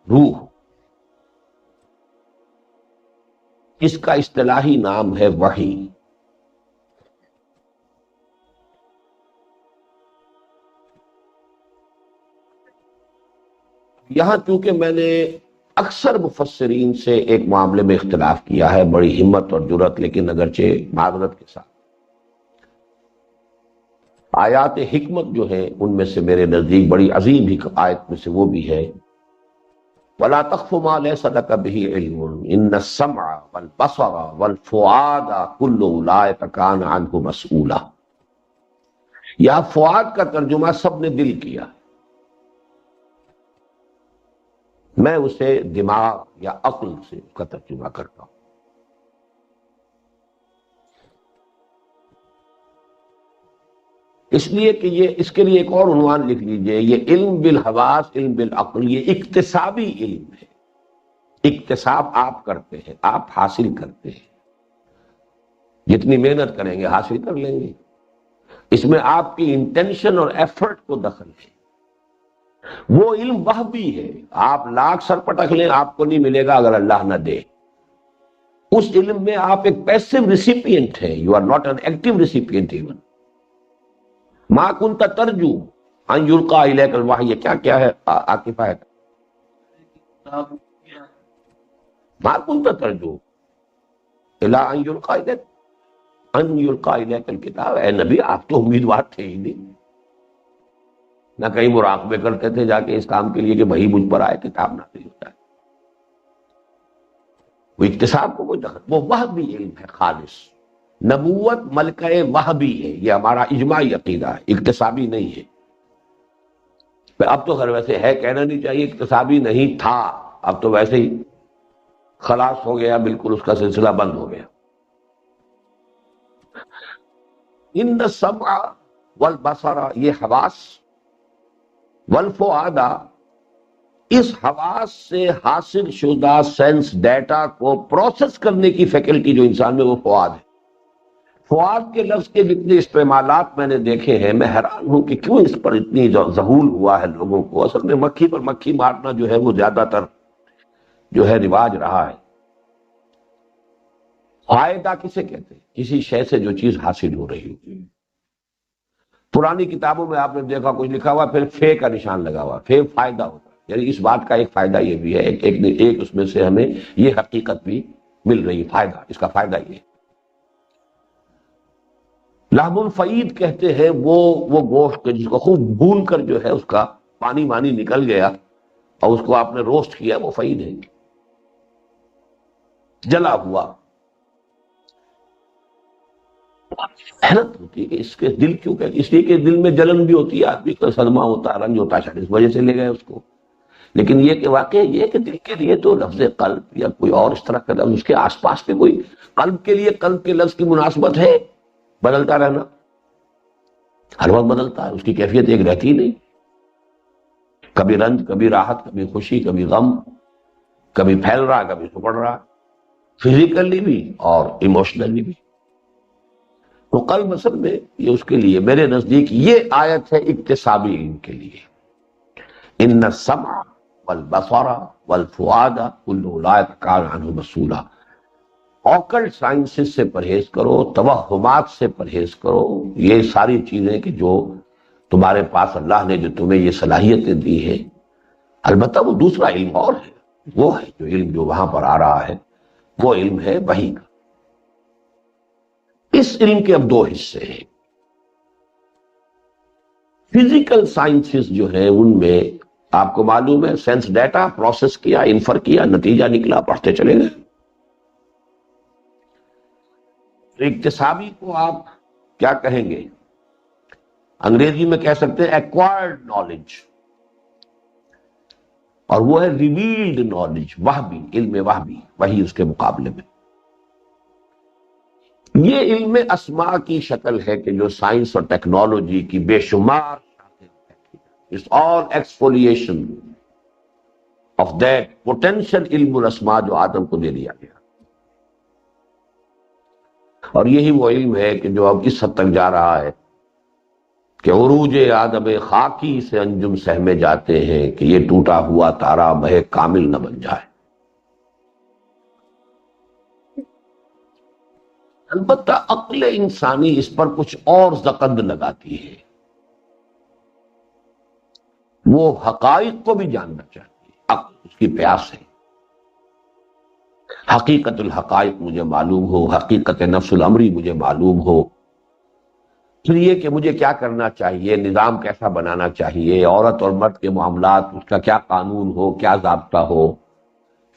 S1: روح. اس کا اصطلاحی نام ہے وحی. یہاں چونکہ میں نے اکثر مفسرین سے ایک معاملے میں اختلاف کیا ہے، بڑی ہمت اور جرأت، لیکن اگرچہ معذرت کے ساتھ، آیات حکمت جو ہیں ان میں سے میرے نزدیک بڑی عظیم ہی آیت میں سے وہ بھی ہے وَلَا تَخْفُ مَا لَيْسَ لَكَ بِهِ عِلْمٌ إِنَّ السَّمْعَ وَالْبَصَرَ وَالْفُؤَادَ كُلُّ أُولَٰئِكَ كَانَ عَنْهُ مَسْئُولًا. یا فؤاد کا ترجمہ سب نے دل کیا، میں اسے دماغ یا عقل سے اس کا ترجمہ کرتا ہوں. اس لیے کہ یہ اس کے لیے ایک اور عنوان لکھ لیجئے، یہ علم بالحواس، علم بالعقل، یہ اکتسابی علم ہے. اکتساب آپ کرتے ہیں، آپ حاصل کرتے ہیں، جتنی محنت کریں گے حاصل کر لیں گے. اس میں آپ کی انٹینشن اور ایفرٹ کو دخل ہے. وہ علم وہبی ہے، آپ لاکھ سر پٹک لیں آپ کو نہیں ملے گا اگر اللہ نہ دے. اس علم میں آپ ایک پیسو ریسیپینٹ ہیں، you are not an active recipient. ایون ما کنت ترجو ان یلقا الیک الوحی، کیا ہے عاقفہ ہے؟ ما کنت ترجو الا ان یلقا الیک الکتاب. اے نبی آپ تو امیدوار تھے ہی نہیں، نہ کہیں مراقبے کرتے تھے جا کے اس کام کے لیے کہ وہی مجھ پر آئے، کتاب نازل ہوتا ہے. وہ اکتساب کو کوئی دخل، وہ وہبی علم ہے خالص. نبوت ملکہ وہبی ہے، یہ ہمارا اجماعی عقیدہ ہے، اکتسابی نہیں ہے. اب تو خیر ویسے ہے کہنا نہیں چاہیے اکتسابی نہیں تھا، اب تو ویسے ہی خلاص ہو گیا، بالکل اس کا سلسلہ بند ہو گیا. ان السمع والبصر، یہ حواس، والفؤاد، اس حواس سے حاصل شدہ سینس ڈیٹا کو پروسیس کرنے کی فیکلٹی جو انسان میں، وہ فؤاد ہے. فؤاد کے لفظ کے جتنے استعمالات میں نے دیکھے ہیں، میں حیران ہوں کہ کیوں اس پر اتنی ذہول ہوا ہے لوگوں کو. اصل میں مکھی پر مکھی مارنا جو ہے وہ زیادہ تر جو ہے رواج رہا ہے. فائدہ کسے کہتے ہیں؟ کسی شے سے جو چیز حاصل ہو رہی ہو. پرانی کتابوں میں آپ نے دیکھا کچھ لکھا ہوا پھر فے کا نشان لگا ہوا، فے فائدہ ہوتا ہے، یعنی اس بات کا ایک فائدہ یہ بھی ہے، ایک اس میں سے ہمیں یہ حقیقت بھی مل رہی ہے، فائدہ، اس کا فائدہ یہ ہے. لحم الفعید کہتے ہیں وہ گوشت جس کو خوب بھون کر جو ہے اس کا پانی وانی نکل گیا اور اس کو آپ نے روسٹ کیا، وہ فعید ہے، جلا ہوا. حیرت ہوتی ہے کہ اس کے دل کیوں کہتے، اس لیے کہ دل میں جلن بھی ہوتی ہے، آدمی کا صدمہ ہوتا ہے، رنج ہوتا ہے، شاید اس وجہ سے لے گئے اس کو. لیکن یہ کہ واقعہ یہ کہ دل کے لیے تو لفظ قلب یا کوئی اور اس طرح کا لفظ، اس کے آس پاس کے کوئی قلب کے لیے قلب کے لفظ کی مناسبت ہے؟ بدلتا رہنا، ہر وقت بدلتا ہے، اس کی کیفیت ایک رہتی ہی نہیں، کبھی رنج، کبھی راحت، کبھی خوشی، کبھی غم، کبھی پھیل رہا، کبھی سپڑ رہا، فزیکلی بھی اور ایموشنلی بھی۔ تو قلب اصل میں یہ اس کے لیے میرے نزدیک یہ آیت ہے اکتسابی علم کے لیے، ان السمع والبصر والفؤاد کل اولئک کان عنہ مسئولا۔ آکلٹ سائنسز سے پرہیز کرو، توہمات سے پرہیز کرو، یہ ساری چیزیں کہ جو تمہارے پاس اللہ نے جو تمہیں یہ صلاحیتیں دی ہیں، البتہ وہ دوسرا علم اور ہے، وہ ہے جو علم جو وہاں پر آ رہا ہے، وہ علم ہے وحی کا۔ اس علم کے اب دو حصے ہیں۔ فزیکل سائنسز جو ہیں ان میں آپ کو معلوم ہے سینس ڈیٹا پروسیس کیا، انفر کیا، نتیجہ نکلا، پڑھتے چلے گئے۔ تو اکتسابی کو آپ کیا کہیں گے؟ انگریزی میں کہہ سکتے ہیں ایکوائرڈ نالج، اور وہ ہے ریویلڈ نالج، وہبی، علم وہبی، وہی اس کے مقابلے میں۔ یہ علم اسماء کی شکل ہے کہ جو سائنس اور ٹیکنالوجی کی بے شمار اس all exfoliation of that potential علم الاسماء جو آدم کو دے دیا گیا، اور یہی وہ علم ہے کہ جو اب اس حد تک جا رہا ہے کہ عروج آدم خاکی سے انجم سہمے جاتے ہیں کہ یہ ٹوٹا ہوا تارا مہ کامل نہ بن جائے۔ البتہ عقل انسانی اس پر کچھ اور زقند لگاتی ہے، وہ حقائق کو بھی جاننا چاہتی ہے، عقل اس کی پیاس ہے۔ حقیقت الحقائق مجھے معلوم ہو، حقیقت نفس الامری مجھے معلوم ہو، پھر یہ کہ مجھے کیا کرنا چاہیے، نظام کیسا بنانا چاہیے، عورت اور مرد کے معاملات اس کا کیا قانون ہو، کیا ضابطہ ہو،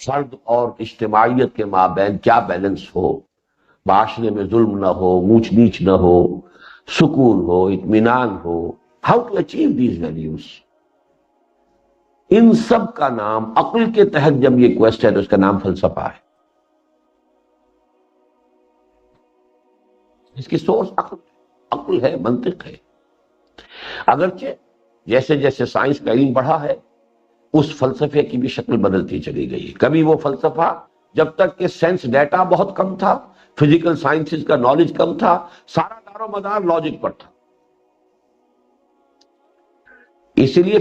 S1: فرد اور اجتماعیت کے مابین کیا بیلنس ہو، معاشرے میں ظلم نہ ہو، اونچ نیچ نہ ہو، سکون ہو، اطمینان ہو، how to achieve these values. ان سب کا نام عقل کے تحت جب یہ کویسٹ ہے تو اس کا نام فلسفہ ہے۔ اس کی سورس عقل ہے، منطق ہے۔ اگرچہ جیسے جیسے سائنس کا علم بڑھا ہے اس فلسفے کی بھی شکل بدلتی چلی گئی۔ کبھی وہ فلسفہ جب تک کہ سینس ڈیٹا بہت کم تھا، فزیکل سائنسز کا نالج کم تھا، سارا دار و مدار لاجک پر تھا۔ اسی لیے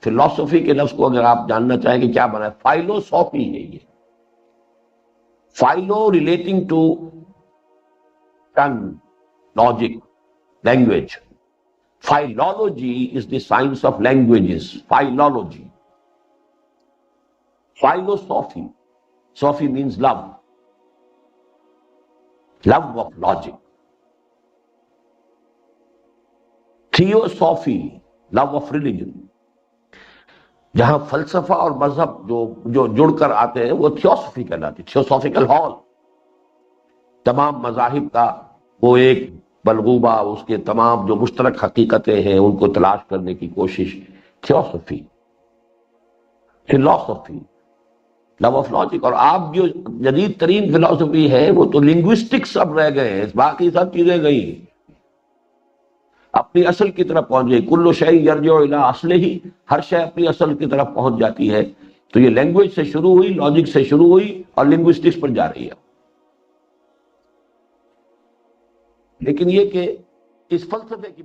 S1: فلسفی کے لفظ کو اگر آپ جاننا چاہیں کہ کیا بنا ہے، فائلوسافی ہے یہ۔ Philo relating to ton, logic, language. Philology is the science of languages, philology. Philosophy, sophy means love، love of logic۔ Theosophy, love of religion۔ جہاں فلسفہ اور مذہب جو جڑ کر آتے ہیں وہ تھیوسافی کہلاتی، تھیوسافیکل ہال۔ تمام مذاہب کا وہ ایک بلغوبہ، اس کے تمام جو مشترک حقیقتیں ہیں ان کو تلاش کرنے کی کوشش، تھیوسافی، فلسفی، لو آف لاجک۔ اور آپ جو جدید ترین فلسفی ہے وہ تو لنگوسٹکس اب رہ گئے ہیں، باقی سب چیزیں گئی، اپنی اصل کی طرف پہنچ گئی۔ کل شیء یرجع الی اصلہ، ہر شے اپنی اصل کی طرف پہنچ جاتی ہے۔ تو یہ لینگویج سے شروع ہوئی، لاجک سے شروع ہوئی اور لنگوسٹکس پر جا رہی ہے۔ لیکن یہ کہ اس فلسفے کی